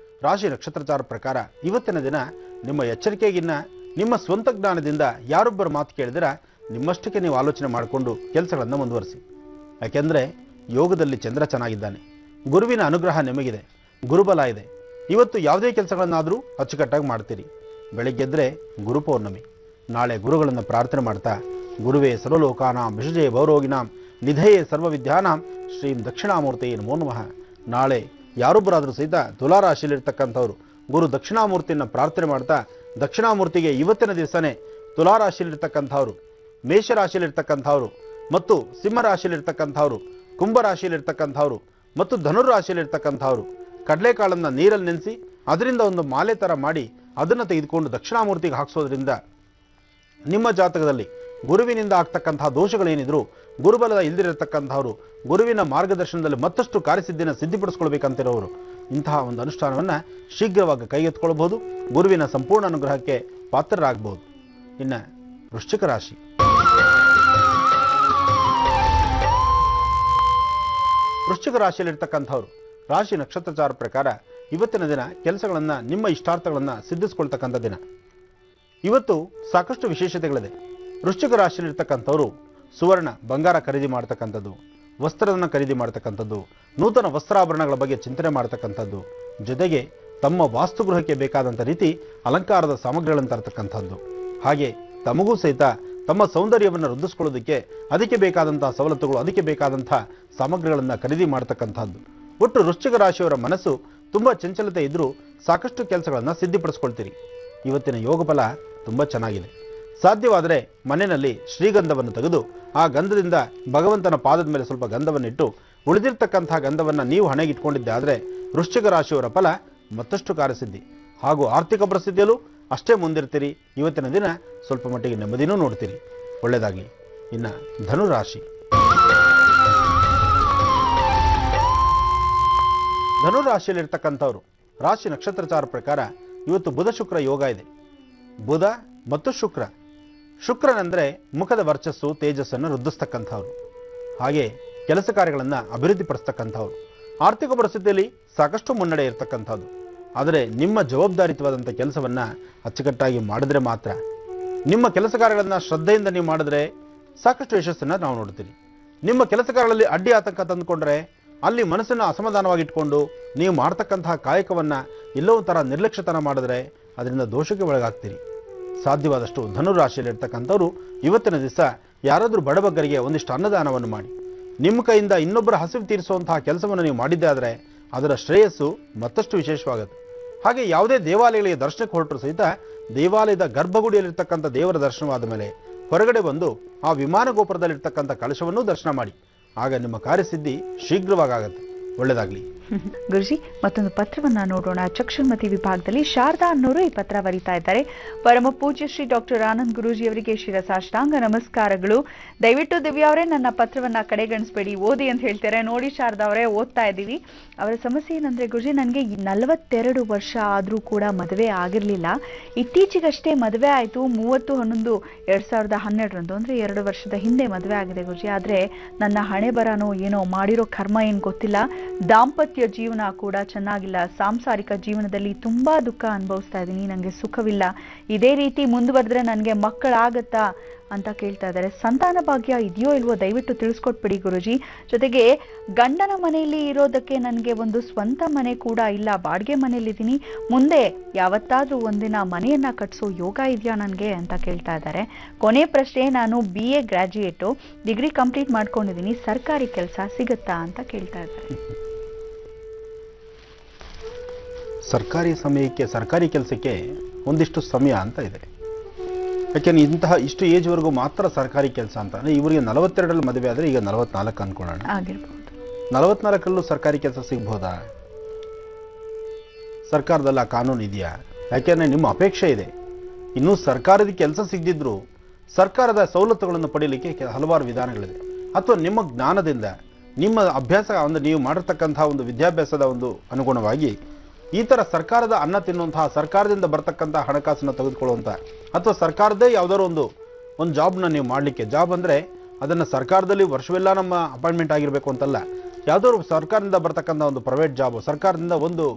ರಾಶಿ ನಕ್ಷತ್ರಚಾರ ಪ್ರಕಾರ ಇವತ್ತಿನ ದಿನ ನಿಮ್ಮ ಎಚ್ಚರಿಕೆಗಿನ್ನ ನಿಮ್ಮ ಸ್ವಂತ ಜ್ಞಾನದಿಂದ ಯಾರೊಬ್ಬರ ಮಾತು ಕೇಳಿದಿರ ನಿಮ್ಮಷ್ಟಕ್ಕೆ ನೀವು ಆಲೋಚನೆ ಮಾಡಿಕೊಂಡು ಕೆಲಸಗಳನ್ನು ಮುಂದುವರಿಸಿ. ಯಾಕೆಂದರೆ ಯೋಗದಲ್ಲಿ ಚಂದ್ರ ಚೆನ್ನಾಗಿದ್ದಾನೆ, ಗುರುವಿನ ಅನುಗ್ರಹ ನಿಮಗಿದೆ, ಗುರುಬಲ ಇದೆ. ಇವತ್ತು ಯಾವುದೇ ಕೆಲಸಗಳನ್ನಾದರೂ ಅಚ್ಚುಕಟ್ಟಾಗಿ ಮಾಡ್ತೀರಿ. ಬೆಳಗ್ಗೆದ್ರೆ ಗುರು ಪೌರ್ಣಮಿ. ನಾಳೆ ಗುರುಗಳನ್ನು ಪ್ರಾರ್ಥನೆ ಮಾಡ್ತಾ ಗುರುವೇ ಸರ್ವಲೋಕಾನಾಂ ವಿಷಜೇ ಭವರೋಗಿನಾಂ ನಿಧಯೇ ಸರ್ವವಿದ್ಯಾನಾಂ ಶ್ರೀಂ ದಕ್ಷಿಣಾಮೂರ್ತಿ ನಮೋ ನಮಃ. ನಾಳೆ ಯಾರೊಬ್ಬರಾದರೂ ಸಹಿತ ತುಲಾರಾಶಿಯಲ್ಲಿರ್ತಕ್ಕಂಥವ್ರು ಗುರು ದಕ್ಷಿಣಾಮೂರ್ತಿಯನ್ನು ಪ್ರಾರ್ಥನೆ ಮಾಡ್ತಾ ದಕ್ಷಿಣಾಮೂರ್ತಿಗೆ ಇವತ್ತಿನ ದಿವಸನೇ ತುಲಾರಾಶಿಯಲ್ಲಿರ್ತಕ್ಕಂಥವ್ರು, ಮೇಷರಾಶಿಯಲ್ಲಿರ್ತಕ್ಕಂಥವ್ರು ಮತ್ತು ಸಿಂಹರಾಶಿಯಲ್ಲಿರ್ತಕ್ಕಂಥವ್ರು, ಕುಂಭರಾಶಿಯಲ್ಲಿರ್ತಕ್ಕಂಥವ್ರು ಮತ್ತು ಧನುರಾಶಿಯಲ್ಲಿರ್ತಕ್ಕಂಥವ್ರು ಕಡಲೆಕಾಳನ್ನು ನೀರಲ್ಲಿ ನೆನೆಸಿ ಅದರಿಂದ ಒಂದು ಮಾಲೆ ಥರ ಮಾಡಿ ಅದನ್ನು ತೆಗೆದುಕೊಂಡು ದಕ್ಷಿಣಾಮೂರ್ತಿಗೆ ಹಾಕಿಸೋದ್ರಿಂದ ನಿಮ್ಮ ಜಾತಕದಲ್ಲಿ ಗುರುವಿನಿಂದ ಆಗ್ತಕ್ಕಂತಹ ದೋಷಗಳೇನಿದ್ರು ಗುರುಬಲದ ಇಲ್ದಿರತಕ್ಕಂಥವ್ರು ಗುರುವಿನ ಮಾರ್ಗದರ್ಶನದಲ್ಲಿ ಮತ್ತಷ್ಟು ಕಾರ್ಯಸಿದ್ಧಿನ ಸಿದ್ಧಿಪಡಿಸ್ಕೊಳ್ಬೇಕಂತಿರೋರು ಇಂತಹ ಒಂದು ಅನುಷ್ಠಾನವನ್ನು ಶೀಘ್ರವಾಗಿ ಕೈಗೆತ್ತಿಕೊಳ್ಳಬಹುದು. ಗುರುವಿನ ಸಂಪೂರ್ಣ ಅನುಗ್ರಹಕ್ಕೆ ಪಾತ್ರರಾಗಬಹುದು. ಇನ್ನು ವೃಶ್ಚಿಕ ರಾಶಿ, ವೃಶ್ಚಿಕ ರಾಶಿಯಲ್ಲಿರ್ತಕ್ಕಂಥವ್ರು ರಾಶಿ ನಕ್ಷತ್ರಚಾರ ಪ್ರಕಾರ ಇವತ್ತಿನ ದಿನ ಕೆಲಸಗಳನ್ನು ನಿಮ್ಮ ಇಷ್ಟಾರ್ಥಗಳನ್ನು ಸಿದ್ಧಿಸ್ಕೊಳ್ತಕ್ಕಂಥ ದಿನ. ಇವತ್ತು ಸಾಕಷ್ಟು ವಿಶೇಷತೆಗಳಿದೆ. ವೃಶ್ಚಿಕ ರಾಶಿಯಲ್ಲಿರ್ತಕ್ಕಂಥವ್ರು ಸುವರ್ಣ ಬಂಗಾರ ಖರೀದಿ ಮಾಡ್ತಕ್ಕಂಥದ್ದು, ವಸ್ತ್ರವನ್ನು ಖರೀದಿ ಮಾಡ್ತಕ್ಕಂಥದ್ದು, ನೂತನ ವಸ್ತ್ರಾಭರಣಗಳ ಬಗ್ಗೆ ಚಿಂತನೆ ಮಾಡ್ತಕ್ಕಂಥದ್ದು, ಜೊತೆಗೆ ತಮ್ಮ ವಾಸ್ತುಗೃಹಕ್ಕೆ ಬೇಕಾದಂಥ ರೀತಿ ಅಲಂಕಾರದ ಸಾಮಗ್ರಿಗಳನ್ನು ತರತಕ್ಕಂಥದ್ದು, ಹಾಗೆ ತಮಗೂ ಸಹಿತ ತಮ್ಮ ಸೌಂದರ್ಯವನ್ನು ವೃದ್ಧಿಸ್ಕೊಳ್ಳೋದಕ್ಕೆ ಅದಕ್ಕೆ ಬೇಕಾದಂಥ ಸವಲತ್ತುಗಳು, ಅದಕ್ಕೆ ಬೇಕಾದಂಥ ಸಾಮಗ್ರಿಗಳನ್ನು ಖರೀದಿ ಮಾಡ್ತಕ್ಕಂಥದ್ದು. ಒಟ್ಟು ವೃಶ್ಚಿಕ ರಾಶಿಯವರ ಮನಸ್ಸು ತುಂಬ ಚಂಚಲತೆ ಇದ್ದರೂ ಸಾಕಷ್ಟು ಕೆಲಸಗಳನ್ನು ಸಿದ್ಧಿಪಡಿಸ್ಕೊಳ್ತೀರಿ. ಇವತ್ತಿನ ಯೋಗಫಲ ತುಂಬ ಚೆನ್ನಾಗಿದೆ. ಸಾಧ್ಯವಾದರೆ ಮನೆಯಲ್ಲಿ ಶ್ರೀಗಂಧವನ್ನು ತೆಗೆದು ಆ ಗಂಧದಿಂದ ಭಗವಂತನ ಪಾದದ ಮೇಲೆ ಸ್ವಲ್ಪ ಗಂಧವನ್ನಿಟ್ಟು ಉಳಿದಿರ್ತಕ್ಕಂಥ ಗಂಧವನ್ನು ನೀವು ಹಣೆಗೆ ಇಟ್ಕೊಂಡಿದ್ದೆ ಆದರೆ ವೃಶ್ಚಿಕ ರಾಶಿಯವರ ಫಲ ಮತ್ತಷ್ಟು ಕಾರ್ಯಸಿದ್ಧಿ ಹಾಗೂ ಆರ್ಥಿಕ ಪರಿಸ್ಥಿತಿಯಲ್ಲೂ ಅಷ್ಟೇ ಮುಂದಿರ್ತೀರಿ. ಇವತ್ತಿನ ದಿನ ಸ್ವಲ್ಪ ಮಟ್ಟಿಗೆ ನೆಮ್ಮದಿನೂ ನೋಡ್ತೀರಿ. ಒಳ್ಳೆಯದಾಗಲಿ. ಇನ್ನು ಧನುರಾಶಿ. ಧನುರಾಶಿಯಲ್ಲಿರ್ತಕ್ಕಂಥವ್ರು ರಾಶಿ ನಕ್ಷತ್ರಚಾರ ಪ್ರಕಾರ ಇವತ್ತು ಬುಧ ಶುಕ್ರ ಯೋಗ ಇದೆ. ಬುಧ ಮತ್ತು ಶುಕ್ರನೆಂದರೆ ಮುಖದ ವರ್ಚಸ್ಸು, ತೇಜಸ್ಸನ್ನು ವೃದ್ಧಿಸ್ತಕ್ಕಂಥವ್ರು, ಹಾಗೆ ಕೆಲಸ ಕಾರ್ಯಗಳನ್ನು ಅಭಿವೃದ್ಧಿಪಡಿಸ್ತಕ್ಕಂಥವ್ರು. ಆರ್ಥಿಕ ಪರಿಸ್ಥಿತಿಯಲ್ಲಿ ಸಾಕಷ್ಟು ಮುನ್ನಡೆ ಇರತಕ್ಕಂಥದ್ದು. ಆದರೆ ನಿಮ್ಮ ಜವಾಬ್ದಾರಿಯುತವಾದಂಥ ಕೆಲಸವನ್ನು ಅಚ್ಚುಕಟ್ಟಾಗಿ ಮಾಡಿದ್ರೆ ಮಾತ್ರ, ನಿಮ್ಮ ಕೆಲಸ ಕಾರ್ಯಗಳನ್ನು ಶ್ರದ್ಧೆಯಿಂದ ನೀವು ಮಾಡಿದ್ರೆ ಸಾಕಷ್ಟು ಯಶಸ್ಸನ್ನು ನಾವು ನೋಡ್ತೀವಿ. ನಿಮ್ಮ ಕೆಲಸ ಕಾರ್ಯಗಳಲ್ಲಿ ಅಡ್ಡಿ ಆತಂಕ ತಂದುಕೊಂಡ್ರೆ ಅಲ್ಲಿ ಮನಸ್ಸನ್ನು ಅಸಮಾಧಾನವಾಗಿಟ್ಕೊಂಡು ನೀವು ಮಾಡ್ತಕ್ಕಂತಹ ಕಾಯಕವನ್ನು ಎಲ್ಲೋ ಒಂಥರ ನಿರ್ಲಕ್ಷ್ಯತನ ಮಾಡಿದ್ರೆ ಅದರಿಂದ ದೋಷಕ್ಕೆ ಒಳಗಾಗ್ತೀರಿ. ಸಾಧ್ಯವಾದಷ್ಟು ಧನುರಾಶಿಯಲ್ಲಿರ್ತಕ್ಕಂಥವ್ರು ಇವತ್ತಿನ ದಿವಸ ಯಾರಾದರೂ ಬಡಬಗ್ಗರಿಗೆ ಒಂದಿಷ್ಟು ಅನ್ನದಾನವನ್ನು ಮಾಡಿ ನಿಮ್ಮ ಕೈಯಿಂದ ಇನ್ನೊಬ್ಬರ ಹಸಿವು ತೀರಿಸುವಂತಹ ಕೆಲಸವನ್ನು ನೀವು ಮಾಡಿದ್ದೆ ಆದರೆ ಅದರ ಶ್ರೇಯಸ್ಸು ಮತ್ತಷ್ಟು ವಿಶೇಷವಾಗುತ್ತೆ. ಹಾಗೆ ಯಾವುದೇ ದೇವಾಲಯಗಳಿಗೆ ದರ್ಶನಕ್ಕೆ ಹೊರಟರು ಸಹಿತ ದೇವಾಲಯದ ಗರ್ಭಗುಡಿಯಲ್ಲಿರ್ತಕ್ಕಂಥ ದೇವರ ದರ್ಶನವಾದ ಮೇಲೆ ಹೊರಗಡೆ ಬಂದು ಆ ವಿಮಾನ ಗೋಪುರದಲ್ಲಿರ್ತಕ್ಕಂಥ ಕಲಶವನ್ನು ದರ್ಶನ ಮಾಡಿ. ಆಗ ನಿಮ್ಮ ಕಾರ್ಯಸಿದ್ಧಿ ಶೀಘ್ರವಾಗುತ್ತೆ. ಒಳ್ಳೆಯದಾಗಲಿ. ಗುರುಜಿ, ಮತ್ತೊಂದು ಪತ್ರವನ್ನ ನೋಡೋಣ. ಚಕ್ಷುರ್ಮತಿ ವಿಭಾಗದಲ್ಲಿ ಶಾರದಾ ಅನ್ನೋರು ಈ ಪತ್ರ ಬರೀತಾ ಇದ್ದಾರೆ. ಪರಮ ಪೂಜ್ಯ ಶ್ರೀ ಡಾಕ್ಟರ್ ಆನಂದ್ ಗುರೂಜಿ ಅವರಿಗೆ ಶಿರಸಾಷ್ಟಾಂಗ ನಮಸ್ಕಾರಗಳು. ದಯವಿಟ್ಟು ದಿವ್ಯಾ ಅವರೇ ನನ್ನ ಪತ್ರವನ್ನ ಕಡೆಗಣಿಸಬೇಡಿ, ಓದಿ ಅಂತ ಹೇಳ್ತಾರೆ. ನೋಡಿ ಶಾರದಾ ಅವರೇ, ಓದ್ತಾ ಇದ್ದೀವಿ. ಅವರ ಸಮಸ್ಯೆ ಏನಂದ್ರೆ ಗುರುಜಿ, ನನಗೆ 42 ವರ್ಷ ಆದರೂ ಕೂಡ ಮದುವೆ ಆಗಿರಲಿಲ್ಲ. ಇತ್ತೀಚೆಗಷ್ಟೇ ಮದುವೆ ಆಯಿತು. 30/11/2012 ಅಂದ್ರೆ 2 ವರ್ಷದ ಹಿಂದೆ ಮದುವೆ ಆಗಿದೆ ಗುರುಜಿ. ಆದರೆ ನನ್ನ ಹಣೆ ಬರನೋ ಏನೋ, ಮಾಡಿರೋ ಕರ್ಮ ಏನು ಗೊತ್ತಿಲ್ಲ. ದಾಂಪತ್ಯ ಜೀವನ ಕೂಡ ಚೆನ್ನಾಗಿಲ್ಲ. ಸಾಂಸಾರಿಕ ಜೀವನದಲ್ಲಿ ತುಂಬಾ ದುಃಖ ಅನುಭವಿಸ್ತಾ ಇದ್ದೀನಿ. ನನಗೆ ಸುಖವಿಲ್ಲ. ಇದೇ ರೀತಿ ಮುಂದುವರೆದ್ರೆ ನನಗೆ ಮಕ್ಕಳಾಗತ್ತಾ ಅಂತ ಕೇಳ್ತಾ ಇದ್ದಾರೆ. ಸಂತಾನ ಭಾಗ್ಯ ಇದೆಯೋ ಇಲ್ವೋ ದಯವಿಟ್ಟು ತಿಳಿಸ್ಕೊಟ್ಬಿಡಿ ಗುರುಜಿ. ಜೊತೆಗೆ ಗಂಡನ ಮನೆಯಲ್ಲಿ ಇರೋದಕ್ಕೆ ನನಗೆ ಒಂದು ಸ್ವಂತ ಮನೆ ಕೂಡ ಇಲ್ಲ, ಬಾಡಿಗೆ ಮನೆಯಲ್ಲಿದ್ದೀನಿ. ಮುಂದೆ ಯಾವತ್ತಾದ್ರೂ ಒಂದಿನ ಮನೆಯನ್ನ ಕಟ್ಸೋ ಯೋಗ ಇದೆಯಾ ನನಗೆ ಅಂತ ಕೇಳ್ತಾ ಇದ್ದಾರೆ. ಕೊನೆ ಪ್ರಶ್ನೆ, ನಾನು BA ಗ್ರಾಜ್ಯುಯೇಟು, ಡಿಗ್ರಿ ಕಂಪ್ಲೀಟ್ ಮಾಡ್ಕೊಂಡಿದ್ದೀನಿ, ಸರ್ಕಾರಿ ಕೆಲಸ ಸಿಗುತ್ತಾ ಅಂತ ಕೇಳ್ತಾ ಇದ್ದಾರೆ. ಸರ್ಕಾರಿ ಕೆಲಸಕ್ಕೆ ಒಂದಿಷ್ಟು ಸಮಯ ಅಂತ ಇದೆ. ಯಾಕೆಂದ್ರೆ ಇಷ್ಟು ಏಜ್ವರೆಗೂ ಮಾತ್ರ ಸರ್ಕಾರಿ ಕೆಲಸ ಅಂತ. ಅಂದರೆ ಇವರಿಗೆ 42ರಲ್ಲಿ ಮದುವೆ ಆದರೆ ಈಗ 44 ಅನ್ಕೊಳ್ಳೋಣ. 44ರಲ್ಲೂ ಸರ್ಕಾರಿ ಕೆಲಸ ಸಿಗ್ಬೋದಾ? ಸರ್ಕಾರದಲ್ಲಿ ಆ ಕಾನೂನು ಇದೆಯಾ? ಯಾಕೆಂದರೆ ನಿಮ್ಮ ಅಪೇಕ್ಷೆ ಇದೆ. ಇನ್ನೂ ಸರ್ಕಾರದ ಕೆಲಸ ಸಿಗದಿದ್ರು ಸರ್ಕಾರದ ಸವಲತ್ತುಗಳನ್ನು ಪಡೀಲಿಕ್ಕೆ ಹಲವಾರು ವಿಧಾನಗಳಿದೆ. ಅಥವಾ ನಿಮ್ಮ ಜ್ಞಾನದಿಂದ, ನಿಮ್ಮ ಅಭ್ಯಾಸ, ಅಂದರೆ ನೀವು ಮಾಡಿರ್ತಕ್ಕಂಥ ಒಂದು ವಿದ್ಯಾಭ್ಯಾಸದ ಒಂದು ಅನುಗುಣವಾಗಿ ಈ ಥರ ಸರ್ಕಾರದ ಅನ್ನ ತಿನ್ನುವಂತಹ, ಸರ್ಕಾರದಿಂದ ಬರ್ತಕ್ಕಂಥ ಹಣಕಾಸನ್ನು ತೆಗೆದುಕೊಳ್ಳುವಂಥ, ಅಥವಾ ಸರ್ಕಾರದೇ ಯಾವುದಾದ್ರು ಒಂದು ಜಾಬ್ನ ನೀವು ಮಾಡಲಿಕ್ಕೆ, ಜಾಬ್ ಅಂದರೆ ಅದನ್ನು ಸರ್ಕಾರದಲ್ಲಿ ವರ್ಷವೆಲ್ಲ ನಮ್ಮ ಅಪಾಯಿಂಟ್ಮೆಂಟ್ ಆಗಿರಬೇಕು ಅಂತಲ್ಲ, ಯಾವುದಾದ್ರು ಸರ್ಕಾರದಿಂದ ಬರ್ತಕ್ಕಂಥ ಒಂದು ಪ್ರೈವೇಟ್ ಜಾಬು, ಸರ್ಕಾರದಿಂದ ಒಂದು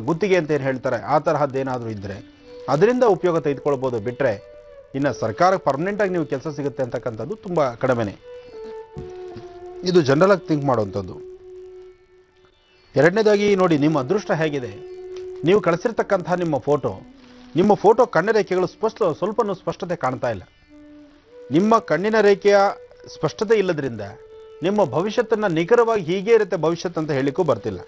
ಗುತ್ತಿಗೆ ಅಂತ ಏನು ಹೇಳ್ತಾರೆ, ಆ ತರಹದ್ದೇನಾದರೂ ಇದ್ದರೆ ಅದರಿಂದ ಉಪಯೋಗ ತೆಗೆದುಕೊಳ್ಬೋದು. ಬಿಟ್ಟರೆ ಇನ್ನು ಸರ್ಕಾರಕ್ಕೆ ಪರ್ಮನೆಂಟಾಗಿ ನೀವು ಕೆಲಸ ಸಿಗುತ್ತೆ ಅಂತಕ್ಕಂಥದ್ದು ತುಂಬ ಕಡಿಮೆನೇ. ಇದು ಜನರಲಾಗಿ ಥಿಂಕ್ ಮಾಡುವಂಥದ್ದು. ಎರಡನೇದಾಗಿ ನೋಡಿ, ನಿಮ್ಮ ಅದೃಷ್ಟ ಹೇಗಿದೆ. ನೀವು ಕಳಿಸಿರ್ತಕ್ಕಂಥ ನಿಮ್ಮ ಫೋಟೋ ಕಣ್ಣಿನ ರೇಖೆಗಳು ಸ್ವಲ್ಪನೂ ಸ್ಪಷ್ಟತೆ ಕಾಣ್ತಾ ಇಲ್ಲ. ನಿಮ್ಮ ಕಣ್ಣಿನ ರೇಖೆಯ ಸ್ಪಷ್ಟತೆ ಇಲ್ಲದ್ರಿಂದ ನಿಮ್ಮ ಭವಿಷ್ಯತ್ತನ್ನು ನಿಖರವಾಗಿ ಹೀಗೆ ಇರುತ್ತೆ ಭವಿಷ್ಯತ್ ಅಂತ ಹೇಳಿಕ್ಕೂ ಬರ್ತಿಲ್ಲ.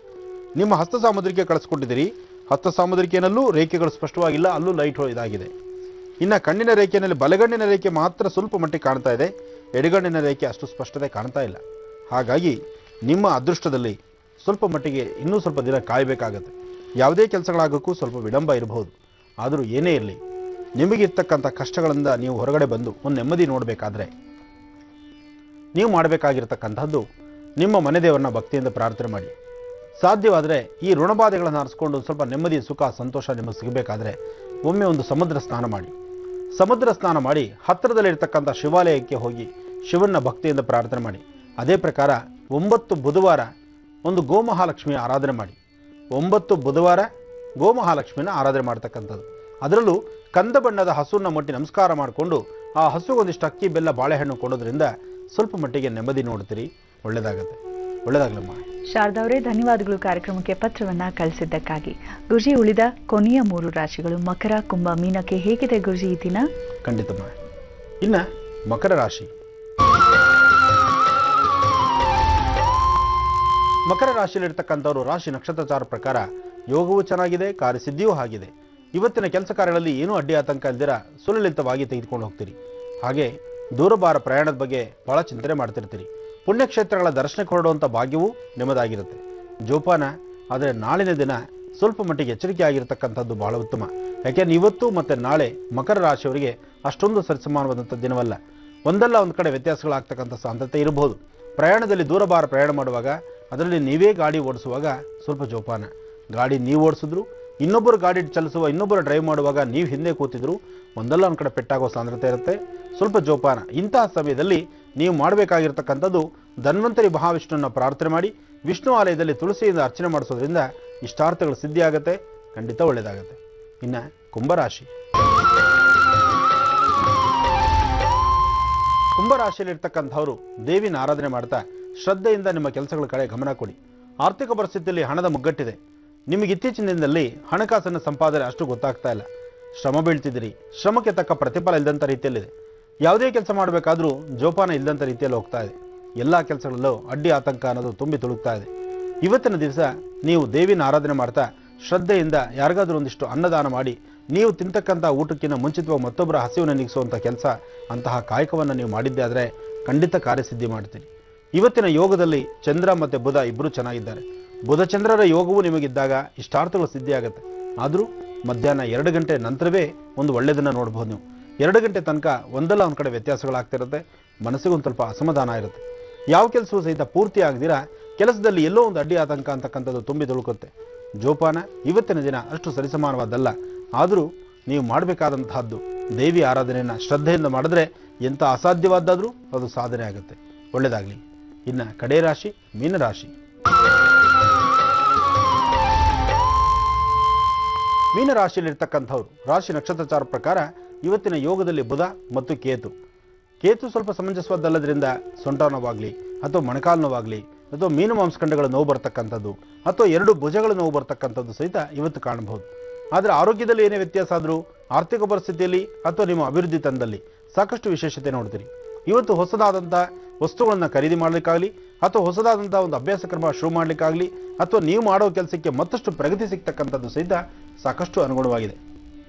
ನಿಮ್ಮ ಹಸ್ತ ಸಾಮುದ್ರಿಕೆ ಕಳಿಸ್ಕೊಟ್ಟಿದ್ದೀರಿ, ಹಸ್ತ ಸಾಮುದ್ರಿಕೆಯಲ್ಲೂ ರೇಖೆಗಳು ಸ್ಪಷ್ಟವಾಗಿಲ್ಲ, ಅಲ್ಲೂ ಲೈಟ್ ಇದಾಗಿದೆ. ಇನ್ನು ಕಣ್ಣಿನ ರೇಖೆಯಲ್ಲಿ ಬಲಗಣ್ಣಿನ ರೇಖೆ ಮಾತ್ರ ಸ್ವಲ್ಪ ಮಟ್ಟಿಗೆ ಕಾಣ್ತಾ ಇದೆ, ಎಡಗಣ್ಣಿನ ರೇಖೆ ಅಷ್ಟು ಸ್ಪಷ್ಟತೆ ಕಾಣ್ತಾ ಇಲ್ಲ. ಹಾಗಾಗಿ ನಿಮ್ಮ ಅದೃಷ್ಟದಲ್ಲಿ ಸ್ವಲ್ಪ ಮಟ್ಟಿಗೆ ಇನ್ನೂ ಸ್ವಲ್ಪ ದಿನ ಕಾಯಬೇಕಾಗತ್ತೆ. ಯಾವುದೇ ಕೆಲಸಗಳಾಗೋಕ್ಕೂ ಸ್ವಲ್ಪ ವಿಳಂಬ ಇರಬಹುದು. ಆದರೂ ಏನೇ ಇರಲಿ, ನಿಮಗಿರ್ತಕ್ಕಂಥ ಕಷ್ಟಗಳಿಂದ ನೀವು ಹೊರಗಡೆ ಬಂದು ಒಂದು ನೆಮ್ಮದಿ ನೋಡಬೇಕಾದ್ರೆ ನೀವು ಮಾಡಬೇಕಾಗಿರ್ತಕ್ಕಂಥದ್ದು ನಿಮ್ಮ ಮನೆ ದೇವರನ್ನ ಭಕ್ತಿಯಿಂದ ಪ್ರಾರ್ಥನೆ ಮಾಡಿ. ಸಾಧ್ಯವಾದರೆ ಈ ಋಣಬಾಧೆಗಳನ್ನು ಆರಿಸ್ಕೊಂಡು ಸ್ವಲ್ಪ ನೆಮ್ಮದಿ, ಸುಖ, ಸಂತೋಷ ನಿಮಗೆ ಸಿಗಬೇಕಾದ್ರೆ ಒಮ್ಮೆ ಒಂದು ಸಮುದ್ರ ಸ್ನಾನ ಮಾಡಿ ಹತ್ತಿರದಲ್ಲಿರ್ತಕ್ಕಂಥ ಶಿವಾಲಯಕ್ಕೆ ಹೋಗಿ ಶಿವನ ಭಕ್ತಿಯಿಂದ ಪ್ರಾರ್ಥನೆ ಮಾಡಿ. ಅದೇ ಪ್ರಕಾರ 9 ಬುಧವಾರ ಒಂದು ಗೋಮಹಾಲಕ್ಷ್ಮಿಯ ಆರಾಧನೆ ಮಾಡಿ. 9 ಬುಧವಾರ ಗೋಮಹಾಲಕ್ಷ್ಮಿನ ಆರಾಧನೆ ಮಾಡ್ತಕ್ಕಂಥದ್ದು. ಅದರಲ್ಲೂ ಕಂದ ಬಣ್ಣದ ಹಸುವನ್ನು ಮುಟ್ಟಿ ನಮಸ್ಕಾರ ಮಾಡಿಕೊಂಡು ಆ ಹಸುಗೊಂದಿಷ್ಟು ಅಕ್ಕಿ, ಬೆಲ್ಲ, ಬಾಳೆಹಣ್ಣು ಕೊಡೋದ್ರಿಂದ ಸ್ವಲ್ಪ ಮಟ್ಟಿಗೆ ನೆಮ್ಮದಿ ನೋಡ್ತೀರಿ. ಒಳ್ಳೆಯದಾಗತ್ತೆ. ಒಳ್ಳೆಯದಾಗಲಮ್ಮ. ಶಾರದಾ ಅವರೇ, ಧನ್ಯವಾದಗಳು ಕಾರ್ಯಕ್ರಮಕ್ಕೆ ಪತ್ರವನ್ನ ಕಳಿಸಿದ್ದಕ್ಕಾಗಿ. ಗುರುಜಿ, ಉಳಿದ ಕೊನೆಯ 3 ರಾಶಿಗಳು ಮಕರ, ಕುಂಭ, ಮೀನಕ್ಕೆ ಹೇಗಿದೆ ಗುರುಜಿ ಈ ದಿನ? ಖಂಡಿತಮ್ಮ. ಇನ್ನ ಮಕರ ರಾಶಿ. ಮಕರ ರಾಶಿಯಲ್ಲಿರ್ತಕ್ಕಂಥವ್ರು ರಾಶಿ ನಕ್ಷತ್ರಚಾರ ಪ್ರಕಾರ ಯೋಗವೂ ಚೆನ್ನಾಗಿದೆ, ಕಾರ್ಯಸಿದ್ಧಿಯೂ ಆಗಿದೆ. ಇವತ್ತಿನ ಕೆಲಸ ಕಾರ್ಯಗಳಲ್ಲಿ ಏನೂ ಅಡ್ಡಿ ಆತಂಕ ಇಲ್ದಿರ ಸುಲಲಿತವಾಗಿ ತೆಗೆದುಕೊಂಡು ಹೋಗ್ತೀರಿ. ಹಾಗೆ ದೂರಭಾರ ಪ್ರಯಾಣದ ಬಗ್ಗೆ ಬಹಳ ಚಿಂತನೆ ಮಾಡ್ತಿರ್ತೀರಿ. ಪುಣ್ಯಕ್ಷೇತ್ರಗಳ ದರ್ಶನಕ್ಕೆ ಹೊರಡುವಂಥ ಭಾಗ್ಯವೂ ನಿಮ್ಮದಾಗಿರುತ್ತೆ. ಜೋಪಾನ. ಆದರೆ ನಾಳಿನ ದಿನ ಸ್ವಲ್ಪ ಮಟ್ಟಿಗೆ ಎಚ್ಚರಿಕೆ ಆಗಿರತಕ್ಕಂಥದ್ದು ಬಹಳ ಉತ್ತಮ. ಯಾಕೆಂದ್ರೆ ಇವತ್ತು ಮತ್ತು ನಾಳೆ ಮಕರ ರಾಶಿಯವರಿಗೆ ಅಷ್ಟೊಂದು ಸರಿಸಮಾನವಾದಂಥ ದಿನವಲ್ಲ. ಒಂದಲ್ಲ ಒಂದು ಕಡೆ ವ್ಯತ್ಯಾಸಗಳಾಗ್ತಕ್ಕಂಥ ಸಾಧ್ಯತೆ ಇರಬಹುದು. ಪ್ರಯಾಣದಲ್ಲಿ ದೂರಭಾರ ಪ್ರಯಾಣ ಮಾಡುವಾಗ, ಅದರಲ್ಲಿ ನೀವೇ ಗಾಡಿ ಓಡಿಸುವಾಗ ಸ್ವಲ್ಪ ಜೋಪಾನ. ಗಾಡಿ ನೀವು ಓಡಿಸಿದ್ರು, ಇನ್ನೊಬ್ಬರು ಗಾಡಿ ಚಲಿಸುವ, ಇನ್ನೊಬ್ಬರು ಡ್ರೈವ್ ಮಾಡುವಾಗ ನೀವು ಹಿಂದೆ ಕೂತಿದ್ರು, ಒಂದಲ್ಲ ಒಂದು ಕಡೆ ಪೆಟ್ಟಾಗೋ ಸಾಂದ್ರತೆ ಇರುತ್ತೆ. ಸ್ವಲ್ಪ ಜೋಪಾನ. ಇಂತಹ ಸಮಯದಲ್ಲಿ ನೀವು ಮಾಡಬೇಕಾಗಿರ್ತಕ್ಕಂಥದ್ದು ಧನ್ವಂತರಿ ಮಹಾವಿಷ್ಣುವನ್ನ ಪ್ರಾರ್ಥನೆ ಮಾಡಿ ವಿಷ್ಣು ಆಲಯದಲ್ಲಿ ತುಳಸಿಯಿಂದ ಅರ್ಚನೆ ಮಾಡಿಸೋದ್ರಿಂದ ಇಷ್ಟಾರ್ಥಗಳು ಸಿದ್ಧಿ ಆಗುತ್ತೆ. ಖಂಡಿತ ಒಳ್ಳೆಯದಾಗುತ್ತೆ. ಇನ್ನು ಕುಂಭರಾಶಿ. ಕುಂಭರಾಶಿಯಲ್ಲಿರ್ತಕ್ಕಂಥವರು ದೇವಿನ ಆರಾಧನೆ ಮಾಡ್ತಾ ಶ್ರದ್ಧೆಯಿಂದ ನಿಮ್ಮ ಕೆಲಸಗಳ ಕಡೆ ಗಮನ ಕೊಡಿ. ಆರ್ಥಿಕ ಪರಿಸ್ಥಿತಿಯಲ್ಲಿ ಹಣದ ಮುಗ್ಗಟ್ಟಿದೆ. ನಿಮಗೆ ಇತ್ತೀಚಿನ ದಿನದಲ್ಲಿ ಹಣಕಾಸಿನ ಸಂಪಾದನೆ ಅಷ್ಟು ಗೊತ್ತಾಗ್ತಾ ಇಲ್ಲ. ಶ್ರಮ ಬೀಳ್ತಿದ್ದೀರಿ. ಶ್ರಮಕ್ಕೆ ತಕ್ಕ ಪ್ರತಿಫಲ ಇಲ್ಲದಂಥ ರೀತಿಯಲ್ಲಿದೆ. ಯಾವುದೇ ಕೆಲಸ ಮಾಡಬೇಕಾದ್ರೂ ಜೋಪಾನ ಇಲ್ಲದಂಥ ರೀತಿಯಲ್ಲಿ ಹೋಗ್ತಾ ಇದೆ. ಎಲ್ಲ ಕೆಲಸಗಳಲ್ಲೂ ಅಡ್ಡಿ ಆತಂಕ ಅನ್ನೋದು ತುಂಬಿ ತುಳುಕ್ತಾ ಇದೆ. ಇವತ್ತಿನ ದಿವಸ ನೀವು ದೇವಿನ ಆರಾಧನೆ ಮಾಡ್ತಾ ಶ್ರದ್ಧೆಯಿಂದ ಯಾರಿಗಾದ್ರೂ ಒಂದಿಷ್ಟು ಅನ್ನದಾನ ಮಾಡಿ ನೀವು ತಿಂತಕ್ಕಂಥ ಊಟಕ್ಕಿಂತ ಮುಂಚಿತವಾಗಿ ಮತ್ತೊಬ್ಬರ ಹಸಿವನ್ನು ನೀಗಿಸುವಂಥ ಕೆಲಸ, ಅಂತಹ ಕಾಯಕವನ್ನು ನೀವು ಮಾಡಿದ್ದೆ ಆದರೆ ಖಂಡಿತ ಕಾರ್ಯಸಿದ್ಧಿ ಮಾಡ್ತೀರಿ. ಇವತ್ತಿನ ಯೋಗದಲ್ಲಿ ಚಂದ್ರ ಮತ್ತು ಬುಧ ಇಬ್ಬರು ಚೆನ್ನಾಗಿದ್ದಾರೆ. ಬುಧ ಚಂದ್ರರ ಯೋಗವು ನಿಮಗಿದ್ದಾಗ ಇಷ್ಟಾರ್ಥಗಳು ಸಿದ್ಧಿಯಾಗುತ್ತೆ. ಆದರೂ ಮಧ್ಯಾಹ್ನ 2 ಗಂಟೆ ನಂತರವೇ ಒಂದು ಒಳ್ಳೆಯದನ್ನು ನೋಡ್ಬೋದು. ನೀವು 2 ಗಂಟೆ ತನಕ ಒಂದಲ್ಲ ಒಂದು ಕಡೆ ವ್ಯತ್ಯಾಸಗಳಾಗ್ತಿರುತ್ತೆ. ಮನಸ್ಸಿಗೊಂದು ಸ್ವಲ್ಪ ಅಸಮಾಧಾನ ಇರುತ್ತೆ. ಯಾವ ಕೆಲಸವೂ ಸಹಿತ ಪೂರ್ತಿ ಆಗದಿರ ಕೆಲಸದಲ್ಲಿ ಎಲ್ಲೋ ಒಂದು ಅಡ್ಡಿ ಆತಂಕ ಅಂತಕ್ಕಂಥದ್ದು ತುಂಬಿ ತುಳುಕುತ್ತೆ. ಜೋಪಾನ. ಇವತ್ತಿನ ದಿನ ಅಷ್ಟು ಸರಿಸಮಾನವಾದಲ್ಲ. ಆದರೂ ನೀವು ಮಾಡಬೇಕಾದಂತಹದ್ದು ದೇವಿ ಆರಾಧನೆಯನ್ನು ಶ್ರದ್ಧೆಯಿಂದ ಮಾಡಿದ್ರೆ ಎಂಥ ಅಸಾಧ್ಯವಾದ್ದಾದರೂ ಅದು ಸಾಧನೆ ಆಗುತ್ತೆ. ಒಳ್ಳೆಯದಾಗಲಿ. ಇನ್ನು ಕಡೆ ರಾಶಿ ಮೀನರಾಶಿ. ಮೀನರಾಶಿಯಲ್ಲಿರ್ತಕ್ಕಂಥವ್ರು ರಾಶಿ ನಕ್ಷತ್ರಚಾರ ಪ್ರಕಾರ ಇವತ್ತಿನ ಯೋಗದಲ್ಲಿ ಬುಧ ಮತ್ತು ಕೇತು ಸ್ವಲ್ಪ ಸಮಂಜಸವಾದಲ್ಲದ್ರಿಂದ ಸೊಂಟ ನೋವಾಗಲಿ ಅಥವಾ ಮೊಣಕಾಲು ನೋವಾಗಲಿ ಅಥವಾ ಮೀನು ಮಾಂಸಖಂಡಗಳ ನೋವು ಬರ್ತಕ್ಕಂಥದ್ದು ಅಥವಾ 2 ಭುಜಗಳ ನೋವು ಬರ್ತಕ್ಕಂಥದ್ದು ಸಹಿತ ಇವತ್ತು ಕಾಣಬಹುದು. ಆದರೆ ಆರೋಗ್ಯದಲ್ಲಿ ಏನೇ ವ್ಯತ್ಯಾಸ ಆದರೂ ಆರ್ಥಿಕ ಪರಿಸ್ಥಿತಿಯಲ್ಲಿ ಅಥವಾ ನಿಮ್ಮ ಅಭಿವೃದ್ಧಿ ತಂದಲ್ಲಿ ಸಾಕಷ್ಟು ವಿಶೇಷತೆ ನೋಡ್ತೀರಿ. ಇವತ್ತು ಹೊಸದಾದಂಥ ವಸ್ತುಗಳನ್ನು ಖರೀದಿ ಮಾಡಲಿಕ್ಕಾಗಲಿ ಅಥವಾ ಹೊಸದಾದಂಥ ಒಂದು ಅಭ್ಯಾಸ ಕ್ರಮ ಶುರು ಮಾಡಲಿಕ್ಕಾಗಲಿ ಅಥವಾ ನೀವು ಮಾಡೋ ಕೆಲಸಕ್ಕೆ ಮತ್ತಷ್ಟು ಪ್ರಗತಿ ಸಿಗ್ತಕ್ಕಂಥದ್ದು ಸಹಿತ ಸಾಕಷ್ಟು ಅನುಗುಣವಾಗಿದೆ.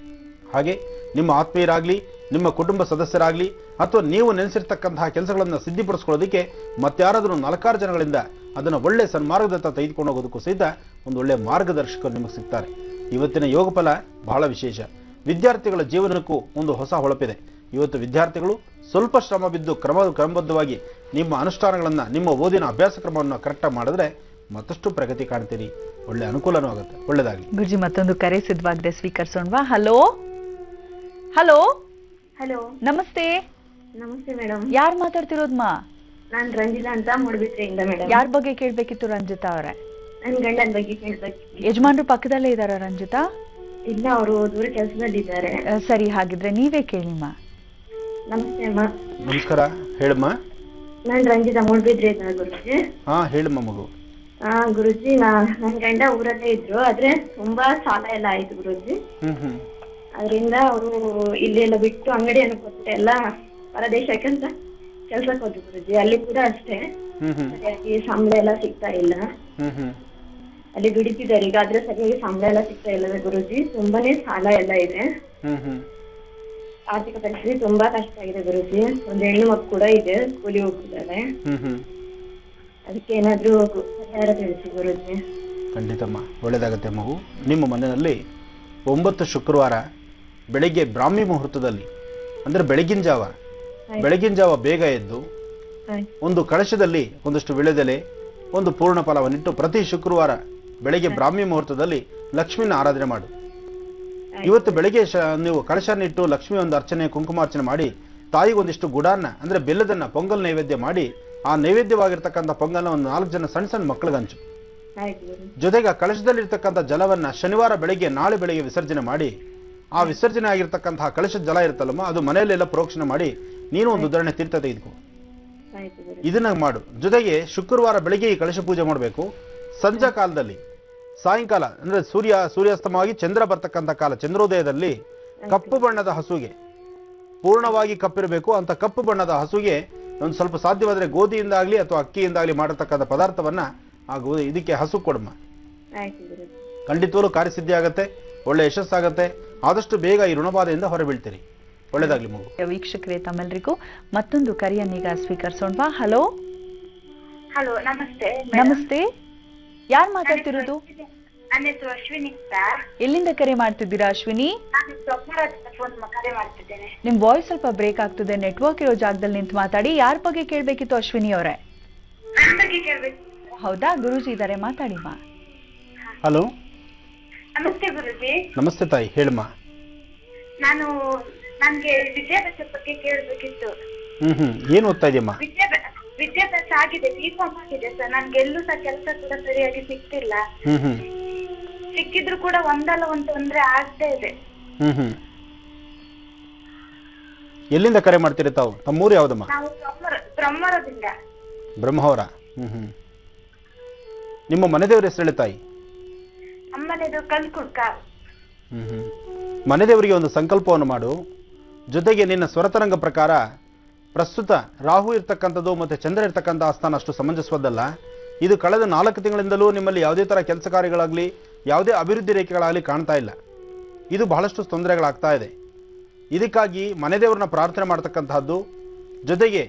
ಹಾಗೆ ನಿಮ್ಮ ಆತ್ಮೀಯರಾಗಲಿ, ನಿಮ್ಮ ಕುಟುಂಬ ಸದಸ್ಯರಾಗಲಿ ಅಥವಾ ನೀವು ನೆನೆಸಿರ್ತಕ್ಕಂತಹ ಕೆಲಸಗಳನ್ನು ಸಿದ್ಧಿಪಡಿಸ್ಕೊಳ್ಳೋದಕ್ಕೆ ಮತ್ತಾರಾದರೂ 4 ಜನಗಳಿಂದ ಅದನ್ನು ಒಳ್ಳೆಯ ಸನ್ಮಾರ್ಗದತ್ತ ತೆಗೆದುಕೊಂಡು ಹೋಗೋದಕ್ಕೂ ಸಹಿತ ಒಂದು ಒಳ್ಳೆಯ ಮಾರ್ಗದರ್ಶಕರು ನಿಮಗೆ ಸಿಗ್ತಾರೆ. ಇವತ್ತಿನ ಯೋಗ ಫಲ ಬಹಳ ವಿಶೇಷ. ವಿದ್ಯಾರ್ಥಿಗಳ ಜೀವನಕ್ಕೂ ಒಂದು ಹೊಸ ಹೊಳಪಿದೆ. ಇವತ್ತು ವಿದ್ಯಾರ್ಥಿಗಳು ಸ್ವಲ್ಪ ಶ್ರಮ ಬಿದ್ದು ಕ್ರಮಬದ್ಧವಾಗಿ ನಿಮ್ಮ ಅನುಷ್ಠಾನಗಳನ್ನು, ನಿಮ್ಮ ಓದಿನ ಅಭ್ಯಾಸ ಕ್ರಮವನ್ನು ಕರೆಕ್ಟಾಗಿ ಮಾಡಿದ್ರೆ ಮತ್ತಷ್ಟು ಪ್ರಗತಿ ಕಾಣ್ತೀರಿ. ಒಳ್ಳೆ ಅನುಕೂಲನೂ ಆಗುತ್ತೆ. ಒಳ್ಳೆಯದಾಗಲಿ. ಗುರುಜಿ, ಮತ್ತೊಂದು ಕರೆ ಸಿದ್ಧವಾಗಿದೆ, ಸ್ವೀಕರಿಸೋಣವಾ? ಹಲೋ ಹಲೋ ಹಲೋ, ನಮಸ್ತೆ. ನಮಸ್ತೆ ಮೇಡಮ್. ಯಾರು ಮಾತಾಡ್ತಿರೋದಮ್ಮ? ನಾನ್ ರಂಜಿತಾ ಅಂತ ಮೂಡಬಿದ್ರೆಯಿಂದ ಮೇಡಮ್. ಯಾರ ಬಗ್ಗೆ ಕೇಳ್ಬೇಕಿತ್ತು ರಂಜಿತಾ ಅವರೇ? ನನ್ ಗಂಡನ ಬಗ್ಗೆ ಕೇಳ್ಬೇಕಿತ್ತು. ಯಜಮಾನ್ರು ಪಕ್ಕದಲ್ಲೇ ಇದಾರ ರಂಜಿತಾ? ಇಲ್ಲ, ಅವರು ದೂರ ಕೆಲಸದಲ್ಲಿ ಇದ್ದಾರೆ. ಸರಿ, ಹಾಗಿದ್ರೆ ನೀವೇ ಕೇಳಿಮ್ಮ. ನಮಸ್ತೆ ಅಮ್ಮ. ನಮಸ್ಕಾರ. ಹೇಳಮ್ಮ. ನಾನ್ ರಂಜಿತಾ ಮೂಡಬಿದ್ರೆಯಿಂದ ಗುರುಜಿ. ಹೇಳಮ್ಮ ಮಗು. ಗುರುಜಿ, ನನ್ ಗಂಡ ಊರಲ್ಲೇ ಇದ್ರು, ಆದ್ರೆ ತುಂಬಾ ಸಾಲ ಎಲ್ಲ ಆಯ್ತು ಗುರುಜಿ. ಅದರಿಂದ ಅವರು ಇಲ್ಲೆಲ್ಲ ಬಿಟ್ಟು ಅಂಗಡಿಯನ್ನು ಕೊಟ್ಟು ಎಲ್ಲ ಹೊರದೇಶಕ್ಕೆ ಅಂತ ಕೆಲ್ಸಕ್ಕೆ ಹೋದ್ರು ಗುರುಜಿ. ಅಲ್ಲಿ ಕೂಡ ಅಷ್ಟೇ ಸರಿಯಾಗಿ ಸಂಬಳ ಎಲ್ಲ ಸಿಗ್ತಾ ಇಲ್ಲ. ಅಲ್ಲಿ ದುಡಿತಿದ್ದಾರೆ ಈಗ, ಆದ್ರೆ ಸರಿಯಾಗಿ ಸಂಬಳ ಎಲ್ಲ ಸಿಗ್ತಾ ಇಲ್ಲ ಗುರುಜಿ. ತುಂಬಾನೇ ಸಾಲ ಎಲ್ಲ ಇದೆ. ಆರ್ಥಿಕ ಪರಿಸ್ಥಿತಿ ತುಂಬಾ ಕಷ್ಟ ಆಗಿದೆ ಗುರುಜಿ. ಒಂದು ಹೆಣ್ಣು ಮಗು ಕೂಡ ಇದೆ, ಸ್ಕೂಲಿಗೆ ಹೋಗ್ತಿದ್ದಾರೆ. ಅದಕ್ಕೆ ಏನಾದ್ರೂ ಪರಿಹಾರ ತಿಳಿಸಿ ಗುರುಜಿ. ಖಂಡಿತಮ್ಮ, ಒಳ್ಳೆಯದಾಗತ್ತೆ ಮಗು. ನಿಮ್ಮ ಮನೆಯಲ್ಲಿ 9 ಶುಕ್ರವಾರ ಬೆಳಿಗ್ಗೆ ಬ್ರಾಹ್ಮಿ ಮುಹೂರ್ತದಲ್ಲಿ, ಅಂದರೆ ಬೆಳಗಿನ ಜಾವ ಬೇಗ ಎದ್ದು ಒಂದು ಕಳಶದಲ್ಲಿ ಒಂದಷ್ಟು ವಿಳೆದೆಲೆ, ಒಂದು ಪೂರ್ಣ ಫಲವನ್ನಿಟ್ಟು ಪ್ರತಿ ಶುಕ್ರವಾರ ಬೆಳಗ್ಗೆ ಬ್ರಾಹ್ಮಿ ಮುಹೂರ್ತದಲ್ಲಿ ಲಕ್ಷ್ಮಿನ ಆರಾಧನೆ ಮಾಡು. ಇವತ್ತು ಬೆಳಗ್ಗೆ ನೀವು ಕಳಶನಿಟ್ಟು ಲಕ್ಷ್ಮಿ ಒಂದು ಅರ್ಚನೆ, ಕುಂಕುಮಾರ್ಚನೆ ಮಾಡಿ ತಾಯಿಗೆ ಒಂದಿಷ್ಟು ಗುಡಾನ್ನ ಅಂದರೆ ಬೆಲ್ಲದನ್ನ ಪೊಂಗಲ್ ನೈವೇದ್ಯ ಮಾಡಿ ಆ ನೈವೇದ್ಯವಾಗಿರ್ತಕ್ಕಂಥ ಪೊಂಗಲ್ನ ಒಂದು 4 ಜನ ಸಣ್ಣ ಮಕ್ಕಳಿಗೆ ಹಂಚು. ಜೊತೆಗೆ ಆ ಕಳಶದಲ್ಲಿರ್ತಕ್ಕಂಥ ಜಲವನ್ನ ಶನಿವಾರ ಬೆಳಗ್ಗೆ, ನಾಳೆ ಬೆಳಗ್ಗೆ ವಿಸರ್ಜನೆ ಮಾಡಿ ಆ ವಿಸರ್ಜನೆ ಆಗಿರ್ತಕ್ಕಂತಹ ಕಳಶದ ಜಲ ಇರುತ್ತಲ್ಲಮ್ಮ, ಅದು ಮನೆಯಲ್ಲೆಲ್ಲ ಪ್ರೋಕ್ಷಣೆ ಮಾಡಿ ನೀನು ಒಂದು ಉದಾಹರಣೆ ತೀರ್ಥ ತೆಗೆದುಕೋ. ಇದನ್ನ ಮಾಡು. ಜೊತೆಗೆ ಶುಕ್ರವಾರ ಬೆಳಗ್ಗೆ ಈ ಕಳಶ ಪೂಜೆ ಮಾಡಬೇಕು. ಸಂಜೆ ಕಾಲದಲ್ಲಿ ಸಾಯಂಕಾಲ ಅಂದ್ರೆ ಸೂರ್ಯಾಸ್ತಮವಾಗಿ ಚಂದ್ರ ಬರ್ತಕ್ಕಂಥ ಕಾಲ, ಚಂದ್ರೋದಯದಲ್ಲಿ ಕಪ್ಪು ಬಣ್ಣದ ಹಸುಗೆ, ಪೂರ್ಣವಾಗಿ ಕಪ್ಪಿರಬೇಕು ಅಂತ ಕಪ್ಪು ಬಣ್ಣದ ಹಸುಗೆ ಒಂದು ಸ್ವಲ್ಪ ಸಾಧ್ಯವಾದರೆ ಗೋಧಿಯಿಂದಾಗ್ಲಿ ಅಥವಾ ಅಕ್ಕಿಯಿಂದಾಗ್ಲಿ ಮಾಡಿರ್ತಕ್ಕಂಥ ಪದಾರ್ಥವನ್ನ ಆ ಇದಕ್ಕೆ ಹಸು ಕೊಡಮ್ಮ. ಖಂಡಿತವೂ ಕಾರ್ಯಸಿದ್ಧಿ ಆಗತ್ತೆ, ಒಳ್ಳೆ ಯಶಸ್ಸಾಗತ್ತೆ. ಆದಷ್ಟು ಬೇಗ ಈ ಋಣಬಾಧೆಯಿಂದ ಹೊರಬೀಳ್ತೀರಿ. ಒಳ್ಳೇದಾಗ್ಲಿ ಮಗು. ವೀಕ್ಷಕರೇ, ತಮ್ಮೆಲ್ಲರಿಗೂ ಮತ್ತೊಂದು ಕರೆಯನ್ನೀಗ ಸ್ವೀಕರಿಸೋಣವಾ. ಹಲೋ ಹಲೋ, ನಮಸ್ತೆ. ನಮಸ್ತೆ, ಯಾರು ಮಾತಾಡ್ತಿರೋದು? ನನ್ನ ಹೆಸರು ಅಶ್ವಿನಿ ಅಂತ. ಎಲ್ಲಿಂದ ಕರೆ ಮಾಡ್ತಿದ್ದೀರಾ ಅಶ್ವಿನಿ? ನಾನು ಫೋನ್ ಕರೆ ಮಾಡ್ತಿದ್ದೇನೆ. ನಿಮ್ ವಾಯ್ಸ್ ಸ್ವಲ್ಪ ಬ್ರೇಕ್ ಆಗ್ತದೆ, ನೆಟ್ವರ್ಕ್ ಇರೋ ಜಾಗದಲ್ಲಿ ನಿಂತು ಮಾತಾಡಿ. ಯಾರ ಬಗ್ಗೆ ಕೇಳ್ಬೇಕಿತ್ತು ಅಶ್ವಿನಿ ಅವರೇ? ನನ್ನ ಬಗ್ಗೆ ಕೇಳ್ಬೇಕು. ಹೌದಾ, ಗುರೂಜಿ ಇದ್ದಾರೆ, ಮಾತಾಡಿಮ್ಮ. ಹಲೋ, ನಮಸ್ತೆ ಗುರುಜಿ. ನಮಸ್ತೆ ತಾಯಿ, ಹೇಳಮ್ಮ. ನನ್ಗೆ ವಿದ್ಯಾಭ್ಯಾಸ ಬಗ್ಗೆ ಕೇಳ್ಬೇಕಿತ್ತು. ಏನು ಓದ್ತಾ ಇದೆಯಮ್ಮ? ವಿದ್ಯಾಭ್ಯಾಸ ಆಗಿದೆ, B.Com ಆಗಿದೆ ಸರ್. ನನ್ಗೆ ಎಲ್ಲೂ ಸಹ ಕೆಲಸ ಕೂಡ ಸರಿಯಾಗಿ ಸಿಗ್ತಿಲ್ಲ. ಸಿಕ್ಕಿದ್ರು ಕೂಡ ಒಂದಲ್ಲ ಒಂದು ತೊಂದ್ರೆ ಆಗ್ತಾ ಇದೆ. ಎಲ್ಲಿಂದ ಕರೆ ಮಾಡ್ತೀರಿ ತಾವು? ತಮ್ಮೂರು ಯಾವ್ದಮ್ಮ? ನಾವು ಬ್ರಹ್ಮವರದಿಂದ. ಬ್ರಹ್ಮವರ. ನಿಮ್ಮ ಮನೆದೇವ್ರ ಹೆಸರು ಹೇಳಿ ತಾಯಿ. ಅಮ್ಮನೆದು ಕಲ್ಕುಡ್ಕ. ಮನೆದೇವರಿಗೆ ಒಂದು ಸಂಕಲ್ಪವನ್ನು ಮಾಡು. ಜೊತೆಗೆ ನಿನ್ನ ಸ್ವರತರಂಗ ಪ್ರಕಾರ ಪ್ರಸ್ತುತ ರಾಹು ಇರ್ತಕ್ಕಂಥದ್ದು ಮತ್ತು ಚಂದ್ರ ಇರ್ತಕ್ಕಂಥ ಆಸ್ಥಾನ ಅಷ್ಟು ಸಮಂಜಸವದ್ದಲ್ಲ. ಇದು ಕಳೆದ 4 ತಿಂಗಳಿಂದಲೂ ನಿಮ್ಮಲ್ಲಿ ಯಾವುದೇ ಥರ ಕೆಲಸ ಕಾರ್ಯಗಳಾಗಲಿ ಯಾವುದೇ ಅಭಿವೃದ್ಧಿ ರೇಖೆಗಳಾಗಲಿ ಕಾಣ್ತಾ ಇಲ್ಲ. ಇದು ಬಹಳಷ್ಟು ತೊಂದರೆಗಳಾಗ್ತಾ ಇದೆ. ಇದಕ್ಕಾಗಿ ಮನೆದೇವರನ್ನ ಪ್ರಾರ್ಥನೆ ಮಾಡ್ತಕ್ಕಂಥದ್ದು. ಜೊತೆಗೆ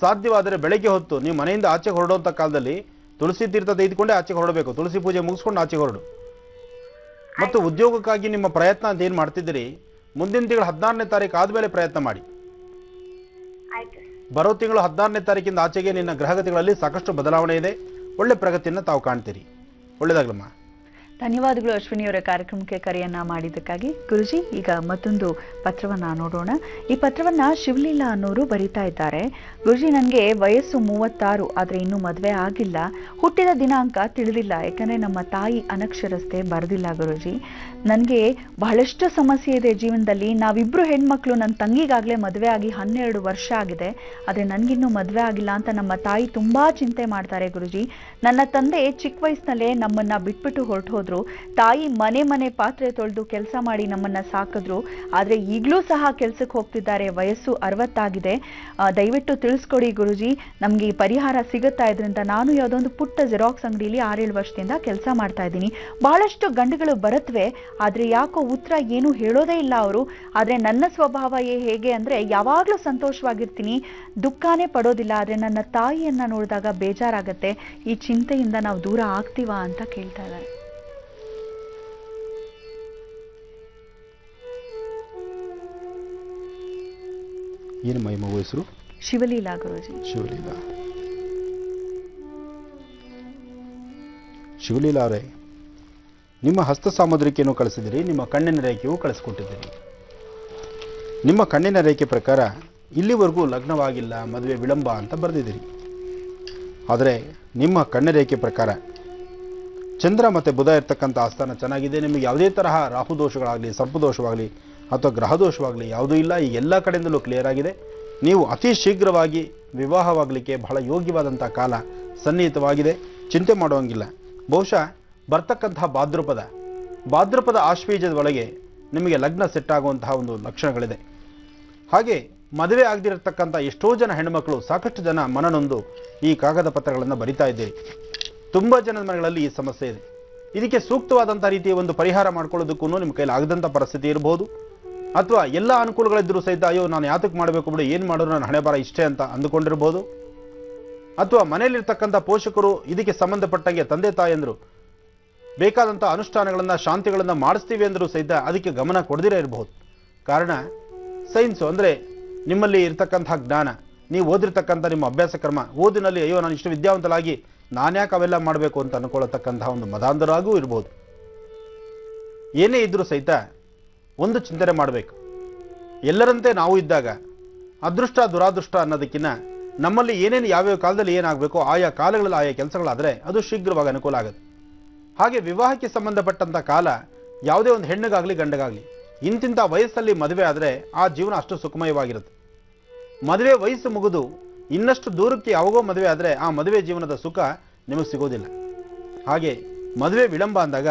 ಸಾಧ್ಯವಾದರೆ ಬೆಳಗ್ಗೆ ಹೊತ್ತು ನೀವು ಮನೆಯಿಂದ ಆಚೆ ಹೊರಡುವಂಥ ಕಾಲದಲ್ಲಿ ತುಳಸಿ ತೀರ್ಥ ತೆಗೆದುಕೊಂಡೇ ಆಚೆಗೆ ಹೊರಡಬೇಕು. ತುಳಸಿ ಪೂಜೆ ಮುಗಿಸ್ಕೊಂಡು ಆಚೆಗೆ ಹೊರಡು. ಮತ್ತು ಉದ್ಯೋಗಕ್ಕಾಗಿ ನಿಮ್ಮ ಪ್ರಯತ್ನ ಅಂತ ಏನು ಮಾಡ್ತಿದ್ದೀರಿ, ಮುಂದಿನ ತಿಂಗಳು 14ನೇ ತಾರೀಕು ಆದಮೇಲೆ ಪ್ರಯತ್ನ ಮಾಡಿ. ಬರೋ ತಿಂಗಳು 14ನೇ ತಾರೀಕಿಂದ ಆಚೆಗೆ ನಿನ್ನ ಗ್ರಹಗತಿಗಳಲ್ಲಿ ಸಾಕಷ್ಟು ಬದಲಾವಣೆ ಇದೆ. ಒಳ್ಳೆ ಪ್ರಗತಿಯನ್ನು ತಾವು ಕಾಣ್ತೀರಿ. ಒಳ್ಳೆಯದಾಗಲಮ್ಮ. ಧನ್ಯವಾದಗಳು ಅಶ್ವಿನಿಯವರ ಕಾರ್ಯಕ್ರಮಕ್ಕೆ ಕರೆಯನ್ನ ಮಾಡಿದ್ದಕ್ಕಾಗಿ. ಗುರುಜಿ, ಈಗ ಮತ್ತೊಂದು ಪತ್ರವನ್ನ ನೋಡೋಣ. ಈ ಪತ್ರವನ್ನ ಶಿವಲೀಲಾ ಅನ್ನೋರು ಬರೀತಾ ಇದ್ದಾರೆ. ಗುರುಜಿ, ನನಗೆ ವಯಸ್ಸು 36, ಆದರೆ ಇನ್ನೂ ಮದುವೆ ಆಗಿಲ್ಲ. ಹುಟ್ಟಿದ ದಿನಾಂಕ ತಿಳಿದಿಲ್ಲ, ಯಾಕಂದರೆ ನಮ್ಮ ತಾಯಿ ಅನಕ್ಷರಸ್ತೆ ಬರೆದಿಲ್ಲ. ಗುರುಜಿ, ನನಗೆ ಬಹಳಷ್ಟು ಸಮಸ್ಯೆ ಇದೆ ಜೀವನದಲ್ಲಿ. ನಾವಿಬ್ಬರು ಹೆಣ್ಮಕ್ಳು. ನನ್ನ ತಂಗಿಗಾಗಲೇ ಮದುವೆ ಆಗಿ 12 ವರ್ಷ ಆಗಿದೆ, ಆದರೆ ನನಗಿನ್ನೂ ಮದುವೆ ಆಗಿಲ್ಲ ಅಂತ ನಮ್ಮ ತಾಯಿ ತುಂಬ ಚಿಂತೆ ಮಾಡ್ತಾರೆ. ಗುರುಜಿ, ನನ್ನ ತಂದೆ ಚಿಕ್ಕ ವಯಸ್ಸಿನಲ್ಲೇ ನಮ್ಮನ್ನು ಬಿಟ್ಬಿಟ್ಟು ಹೊರಟು ಹೋದ್ರು. ತಾಯಿ ಮನೆ ಪಾತ್ರೆ ತೊಳೆದು ಕೆಲಸ ಮಾಡಿ ನಮ್ಮನ್ನ ಸಾಕಿದ್ರು. ಆದರೆ ಈಗಲೂ ಸಹ ಕೆಲಸಕ್ಕೆ ಹೋಗ್ತಿದ್ದಾರೆ. ವಯಸ್ಸು 60 ಆಗಿದೆ. ದಯವಿಟ್ಟು ತಿಳಿಸ್ಕೊಡಿ ಗುರುಜಿ, ನಮಗೆ ಈ ಪರಿಹಾರ ಸಿಗುತ್ತಾ? ಇದರಿಂದ ನಾನು ಯಾವುದೊಂದು ಪುಟ್ಟ ಜೆರಾಕ್ಸ್ ಅಂಗಡಿಯಲ್ಲಿ 6-7 ವರ್ಷದಿಂದ ಕೆಲಸ ಮಾಡ್ತಾ ಇದ್ದೀನಿ. ಬಹಳಷ್ಟು ಗಂಡುಗಳು ಬರುತ್ತವೆ, ಆದರೆ ಯಾಕೋ ಉತ್ತರ ಏನು ಹೇಳೋದೇ ಇಲ್ಲ ಅವರು. ಆದರೆ ನನ್ನ ಸ್ವಭಾವ ಹೇಗೆ ಅಂದರೆ ಯಾವಾಗಲೂ ಸಂತೋಷವಾಗಿರ್ತೀನಿ, ದುಃಖನೇ ಪಡೋದಿಲ್ಲ. ಆದರೆ ನನ್ನ ತಾಯಿಯನ್ನ ನೋಡಿದಾಗ ಬೇಜಾರಾಗತ್ತೆ. ಈ ಚಿಂತೆಯಿಂದ ನಾವು ದೂರ ಆಗ್ತೀವಾ ಅಂತ ಕೇಳ್ತಾ ಇದ್ದಾರೆ. ಏನು ಮೈ ಮಗು ಹೆಸರು? ಶಿವಲೀಲಾ ಗುರುಜಿ. ಶಿವಲೀಲಾ. ಶಿವಲೀಲಾ ಅವರೇ, ನಿಮ್ಮ ಹಸ್ತ ಸಾಮುದ್ರಿಕೆಯನ್ನು ಕಳಿಸಿದಿರಿ, ನಿಮ್ಮ ಕಣ್ಣಿನ ರೇಖೆಯೂ ಕಳಿಸ್ಕೊಟ್ಟಿದ್ದೀರಿ. ನಿಮ್ಮ ಕಣ್ಣಿನ ರೇಖೆ ಪ್ರಕಾರ ಇಲ್ಲಿವರೆಗೂ ಲಗ್ನವಾಗಿಲ್ಲ, ಮದುವೆ ವಿಳಂಬ ಅಂತ ಬರೆದಿದ್ದೀರಿ. ಆದರೆ ನಿಮ್ಮ ಕಣ್ಣಿನ ರೇಖೆ ಪ್ರಕಾರ ಚಂದ್ರ ಮತ್ತು ಬುಧ ಇರ್ತಕ್ಕಂಥ ಆಸ್ಥಾನ ಚೆನ್ನಾಗಿದೆ. ನಿಮಗೆ ಯಾವುದೇ ತರಹ ರಾಹುದೋಷಗಳಾಗಲಿ, ಸರ್ಪದೋಷವಾಗಲಿ ಅಥವಾ ಗ್ರಹದೋಷವಾಗಲಿ ಯಾವುದೂ ಇಲ್ಲ. ಈ ಎಲ್ಲ ಕಡೆಯಿಂದಲೂ ಕ್ಲಿಯರ್ ಆಗಿದೆ. ನೀವು ಅತಿ ಶೀಘ್ರವಾಗಿ ವಿವಾಹವಾಗಲಿಕ್ಕೆ ಬಹಳ ಯೋಗ್ಯವಾದಂಥ ಕಾಲ ಸನ್ನಿಹಿತವಾಗಿದೆ. ಚಿಂತೆ ಮಾಡುವಂಗಿಲ್ಲ. ಬಹುಶಃ ಬರ್ತಕ್ಕಂತಹ ಭಾದ್ರಪದ ಆಶ್ವೀಜದ ಒಳಗೆ ನಿಮಗೆ ಲಗ್ನ ಸೆಟ್ ಆಗುವಂತಹ ಒಂದು ಲಕ್ಷಣಗಳಿದೆ. ಹಾಗೆ ಮದುವೆ ಆಗದಿರತಕ್ಕಂಥ ಎಷ್ಟೋ ಜನ ಹೆಣ್ಮಕ್ಳು, ಸಾಕಷ್ಟು ಜನ ಮನನೊಂದು ಈ ಕಾಗದ ಪತ್ರಗಳನ್ನು ಬರಿತಾ ಇದ್ದೀರಿ. ತುಂಬ ಜನದ ಮನೆಗಳಲ್ಲಿ ಈ ಸಮಸ್ಯೆ ಇದೆ. ಇದಕ್ಕೆ ಸೂಕ್ತವಾದಂಥ ರೀತಿಯ ಒಂದು ಪರಿಹಾರ ಮಾಡ್ಕೊಳ್ಳೋದಕ್ಕೂ ನಿಮ್ಮ ಕೈಲಿ ಆಗದಂಥ ಪರಿಸ್ಥಿತಿ ಇರಬಹುದು. ಅಥವಾ ಎಲ್ಲ ಅನುಕೂಲಗಳಿದ್ದರೂ ಸಹಿತ ಅಯ್ಯೋ ನಾನು ಯಾತಕ್ಕೆ ಮಾಡಬೇಕು ಬಿಡು, ಏನು ಮಾಡೋರು ನನ್ನ ಹಣೆ ಬರ ಇಷ್ಟೇ ಅಂತ ಅಂದುಕೊಂಡಿರ್ಬೋದು. ಅಥವಾ ಮನೆಯಲ್ಲಿರ್ತಕ್ಕಂಥ ಪೋಷಕರು ಇದಕ್ಕೆ ಸಂಬಂಧಪಟ್ಟಂಗೆ ತಂದೆ ತಾಯಂದರು ಬೇಕಾದಂಥ ಅನುಷ್ಠಾನಗಳನ್ನು, ಶಾಂತಿಗಳನ್ನು ಮಾಡಿಸ್ತೀವಿ ಅಂದರೂ ಸಹಿತ ಅದಕ್ಕೆ ಗಮನ ಕೊಡದಿರೇ ಇರಬಹುದು. ಕಾರಣ ಸೈನ್ಸು ಅಂದರೆ ನಿಮ್ಮಲ್ಲಿ ಇರ್ತಕ್ಕಂಥ ಜ್ಞಾನ, ನೀವು ಓದಿರ್ತಕ್ಕಂಥ ನಿಮ್ಮ ಅಭ್ಯಾಸ ಕ್ರಮ, ಓದಿನಲ್ಲಿ ಅಯ್ಯೋ ನಾನು ಇಷ್ಟು ವಿದ್ಯಾವಂತಲಾಗಿ ನಾನ್ಯಾಕೆ ಅವೆಲ್ಲ ಮಾಡಬೇಕು ಅಂತ ಅನ್ಕೊಳ್ಳತಕ್ಕಂತಹ ಒಂದು ಮದಾಂಧರಾಗೂ ಇರ್ಬೋದು. ಏನೇ ಇದ್ರೂ ಸಹಿತ ಒಂದು ಚಿಂತನೆ ಮಾಡಬೇಕು. ಎಲ್ಲರಂತೆ ನಾವು ಇದ್ದಾಗ ಅದೃಷ್ಟ ದುರಾದೃಷ್ಟ ಅನ್ನೋದಕ್ಕಿಂತ ನಮ್ಮಲ್ಲಿ ಏನೇನು ಯಾವ್ಯಾವ ಕಾಲದಲ್ಲಿ ಏನಾಗಬೇಕು ಆಯಾ ಕಾಲಗಳಲ್ಲಿ ಆಯಾ ಕೆಲಸಗಳಾದರೆ ಅದು ಶೀಘ್ರವಾಗಿ ಅನುಕೂಲ ಆಗುತ್ತೆ. ಹಾಗೆ ವಿವಾಹಕ್ಕೆ ಸಂಬಂಧಪಟ್ಟಂಥ ಕಾಲ ಯಾವುದೇ ಒಂದು ಹೆಣ್ಣಿಗಾಗಲಿ ಗಂಡಗಾಗಲಿ ಇಂತಿಂಥ ವಯಸ್ಸಲ್ಲಿ ಮದುವೆ ಆದರೆ ಆ ಜೀವನ ಅಷ್ಟು ಸುಖಮಯವಾಗಿರುತ್ತೆ. ಮದುವೆ ವಯಸ್ಸು ಮುಗಿದು ಇನ್ನಷ್ಟು ದೂರಕ್ಕೆ ಯಾವಾಗೋ ಮದುವೆ ಆದರೆ ಆ ಮದುವೆ ಜೀವನದ ಸುಖ ನಿಮಗೆ ಸಿಗೋದಿಲ್ಲ. ಹಾಗೆ ಮದುವೆ ವಿಳಂಬ ಅಂದಾಗ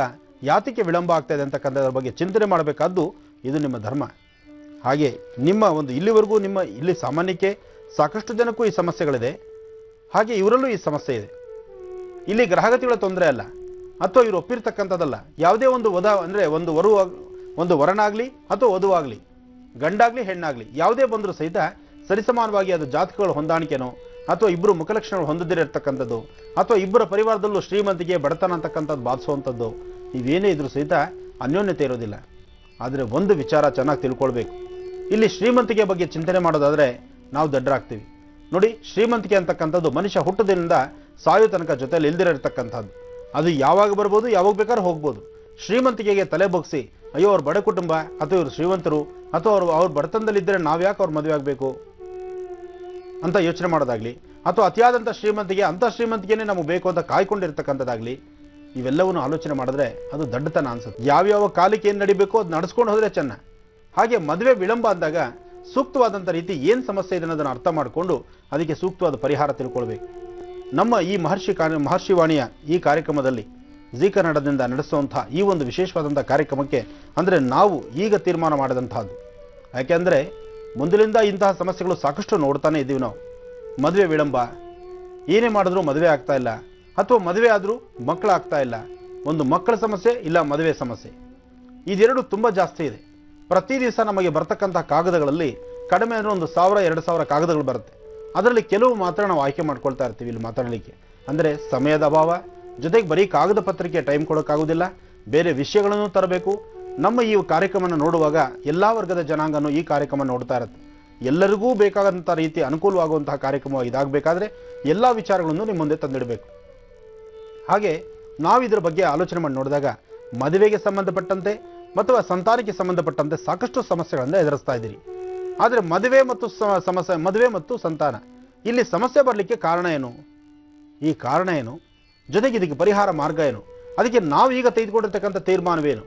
ಯಾತಕ್ಕೆ ವಿಳಂಬ ಆಗ್ತಾ ಇದೆ ಅಂತಕ್ಕಂಥದ್ರ ಬಗ್ಗೆ ಚಿಂತನೆ ಮಾಡಬೇಕಾದ್ದು ಇದು ನಿಮ್ಮ ಧರ್ಮ. ಹಾಗೆ ನಿಮ್ಮ ಒಂದು ಇಲ್ಲಿವರೆಗೂ ನಿಮ್ಮ ಇಲ್ಲಿ ಸಾಮಾನ್ಯಕ್ಕೆ ಸಾಕಷ್ಟು ಜನಕ್ಕೂ ಈ ಸಮಸ್ಯೆಗಳಿದೆ. ಹಾಗೆ ಇವರಲ್ಲೂ ಈ ಸಮಸ್ಯೆ ಇದೆ. ಇಲ್ಲಿ ಗ್ರಹಗತಿಗಳ ತೊಂದರೆ ಅಲ್ಲ, ಅಥವಾ ಇವರು ಒಪ್ಪಿರ್ತಕ್ಕಂಥದ್ದಲ್ಲ. ಯಾವುದೇ ಒಂದು ಅಂದರೆ ಒಂದು ವರನಾಗಲಿ ಅಥವಾ ವಧುವಾಗಲಿ, ಗಂಡಾಗಲಿ ಹೆಣ್ಣಾಗಲಿ, ಯಾವುದೇ ಬಂದರೂ ಸಹಿತ ಸರಿಸಮಾನವಾಗಿ ಅದು ಜಾತಕಗಳ ಹೊಂದಾಣಿಕೆನೋ ಅಥವಾ ಇಬ್ಬರು ಮುಖಲಕ್ಷಣಗಳು ಹೊಂದದಿರತಕ್ಕಂಥದ್ದು ಅಥವಾ ಇಬ್ಬರ ಪರಿವಾರದಲ್ಲೂ ಶ್ರೀಮಂತಿಗೆ ಬಡತನ ಅಂತಕ್ಕಂಥದ್ದು ಬಾಧಿಸುವಂಥದ್ದು ಇವೇನೇ ಇದ್ರೂ ಸಹಿತ ಅನ್ಯೋನ್ಯತೆ ಇರೋದಿಲ್ಲ. ಆದರೆ ಒಂದು ವಿಚಾರ ಚೆನ್ನಾಗಿ ತಿಳ್ಕೊಳ್ಬೇಕು. ಇಲ್ಲಿ ಶ್ರೀಮಂತಿಕೆ ಬಗ್ಗೆ ಚಿಂತನೆ ಮಾಡೋದಾದರೆ ನಾವು ದಡ್ಡರಾಗ್ತೀವಿ. ನೋಡಿ, ಶ್ರೀಮಂತಿಕೆ ಅಂತಕ್ಕಂಥದ್ದು ಮನುಷ್ಯ ಹುಟ್ಟೋದ್ರಿಂದ ಸಾಯೋ ತನಕ ಜೊತೆಯಲ್ಲಿ ಇಲ್ದಿರತಕ್ಕಂಥದ್ದು. ಅದು ಯಾವಾಗ ಬರ್ಬೋದು, ಯಾವಾಗ ಬೇಕಾದ್ರೂ ಹೋಗ್ಬೋದು. ಶ್ರೀಮಂತಿಕೆಗೆ ತಲೆ ಬಗ್ಸಿ ಅಯ್ಯೋ ಅವ್ರ ಬಡ ಕುಟುಂಬ ಅಥವಾ ಇವರು ಶ್ರೀಮಂತರು ಅಥವಾ ಅವ್ರ ಬಡತನದಲ್ಲಿದ್ದರೆ ನಾವು ಯಾಕೆ ಅವ್ರು ಮದುವೆ ಆಗಬೇಕು ಅಂತ ಯೋಚನೆ ಮಾಡೋದಾಗ್ಲಿ, ಅಥವಾ ಅತಿಯಾದಂಥ ಶ್ರೀಮಂತಿಗೆ ಅಂಥ ಶ್ರೀಮಂತಿಗೆನೇ ನಮಗೆ ಬೇಕು ಅಂತ ಕಾಯ್ಕೊಂಡಿರ್ತಕ್ಕಂಥದ್ದಾಗಲಿ, ಇವೆಲ್ಲವನ್ನು ಆಲೋಚನೆ ಮಾಡಿದ್ರೆ ಅದು ದಡ್ಡತನ ಅನ್ಸುತ್ತೆ. ಯಾವ್ಯಾವ ಕಾಲಕ್ಕೆ ಏನು ನಡಿಬೇಕು ಅದು ನಡೆಸ್ಕೊಂಡು ಹೋದರೆ ಚೆನ್ನ. ಹಾಗೆ ಮದುವೆ ವಿಳಂಬ ಅಂದಾಗ ಸೂಕ್ತವಾದಂಥ ರೀತಿ ಏನು ಸಮಸ್ಯೆ ಇದೆ ಅನ್ನೋದನ್ನು ಅರ್ಥ ಮಾಡಿಕೊಂಡು ಅದಕ್ಕೆ ಸೂಕ್ತವಾದ ಪರಿಹಾರ ತಿಳ್ಕೊಳ್ಬೇಕು. ನಮ್ಮ ಈ ಮಹರ್ಷಿವಾಣಿಯ ಈ ಕಾರ್ಯಕ್ರಮದಲ್ಲಿ ಜೀ ಕನ್ನಡದಿಂದ ನಡೆಸುವಂಥ ಈ ಒಂದು ವಿಶೇಷವಾದಂಥ ಕಾರ್ಯಕ್ರಮಕ್ಕೆ ಅಂದರೆ ನಾವು ಈಗ ತೀರ್ಮಾನ ಮಾಡಿದಂತಹದ್ದು. ಯಾಕೆಂದರೆ ಮುಂದಿನಿಂದ ಇಂತಹ ಸಮಸ್ಯೆಗಳು ಸಾಕಷ್ಟು ನೋಡ್ತಾನೆ ಇದ್ದೀವಿ ನಾವು. ಮದುವೆ ವಿಳಂಬ, ಏನೇ ಮಾಡಿದ್ರೂ ಮದುವೆ ಆಗ್ತಾ ಇಲ್ಲ, ಅಥವಾ ಮದುವೆ ಆದರೂ ಮಕ್ಕಳಾಗ್ತಾ ಇಲ್ಲ. ಒಂದು ಮಕ್ಕಳ ಸಮಸ್ಯೆ, ಇಲ್ಲ ಮದುವೆ ಸಮಸ್ಯೆ, ಇದೆರಡು ತುಂಬ ಜಾಸ್ತಿ ಇದೆ. ಪ್ರತಿ ದಿವಸ ನಮಗೆ ಬರ್ತಕ್ಕಂಥ ಕಾಗದಗಳಲ್ಲಿ ಕಡಿಮೆ ಅಂದರೆ 1000-2000 ಕಾಗದಗಳು ಬರುತ್ತೆ. ಅದರಲ್ಲಿ ಕೆಲವು ಮಾತ್ರ ನಾವು ಆಯ್ಕೆ ಮಾಡ್ಕೊಳ್ತಾ ಇರ್ತೀವಿ ಇಲ್ಲಿ ಮಾತಾಡಲಿಕ್ಕೆ. ಅಂದರೆ ಸಮಯದ ಅಭಾವ, ಜೊತೆಗೆ ಬರೀ ಕಾಗದ ಪತ್ರಿಕೆ ಟೈಮ್ ಕೊಡೋಕ್ಕಾಗೋದಿಲ್ಲ, ಬೇರೆ ವಿಷಯಗಳನ್ನು ತರಬೇಕು. ನಮ್ಮ ಈ ಕಾರ್ಯಕ್ರಮನ ನೋಡುವಾಗ ಎಲ್ಲ ವರ್ಗದ ಜನಾಂಗನೂ ಈ ಕಾರ್ಯಕ್ರಮ ನೋಡ್ತಾ ಇರುತ್ತೆ. ಎಲ್ಲರಿಗೂ ಬೇಕಾದಂಥ ರೀತಿ ಅನುಕೂಲವಾಗುವಂತಹ ಕಾರ್ಯಕ್ರಮ ಇದಾಗಬೇಕಾದ್ರೆ ಎಲ್ಲ ವಿಚಾರಗಳನ್ನು ನಿಮ್ಮ ಮುಂದೆ ತಂದಿಡಬೇಕು. ಹಾಗೆ ನಾವು ಇದರ ಬಗ್ಗೆ ಆಲೋಚನೆ ಮಾಡಿ ನೋಡಿದಾಗ ಮದುವೆಗೆ ಸಂಬಂಧಪಟ್ಟಂತೆ ಮತ್ತು ಸಂತಾನಕ್ಕೆ ಸಂಬಂಧಪಟ್ಟಂತೆ ಸಾಕಷ್ಟು ಸಮಸ್ಯೆಗಳನ್ನು ಎದುರಿಸ್ತಾ ಇದ್ದೀರಿ. ಆದರೆ ಮದುವೆ ಮತ್ತು ಸಂತಾನ ಇಲ್ಲಿ ಸಮಸ್ಯೆ ಬರಲಿಕ್ಕೆ ಕಾರಣ ಏನು, ಈ ಕಾರಣ ಏನು, ಜೊತೆಗೆ ಇದಕ್ಕೆ ಪರಿಹಾರ ಮಾರ್ಗ ಏನು, ಅದಕ್ಕೆ ನಾವು ಈಗ ತೆಗೆದುಕೊಂಡಿರ್ತಕ್ಕಂಥ ತೀರ್ಮಾನವೇನು?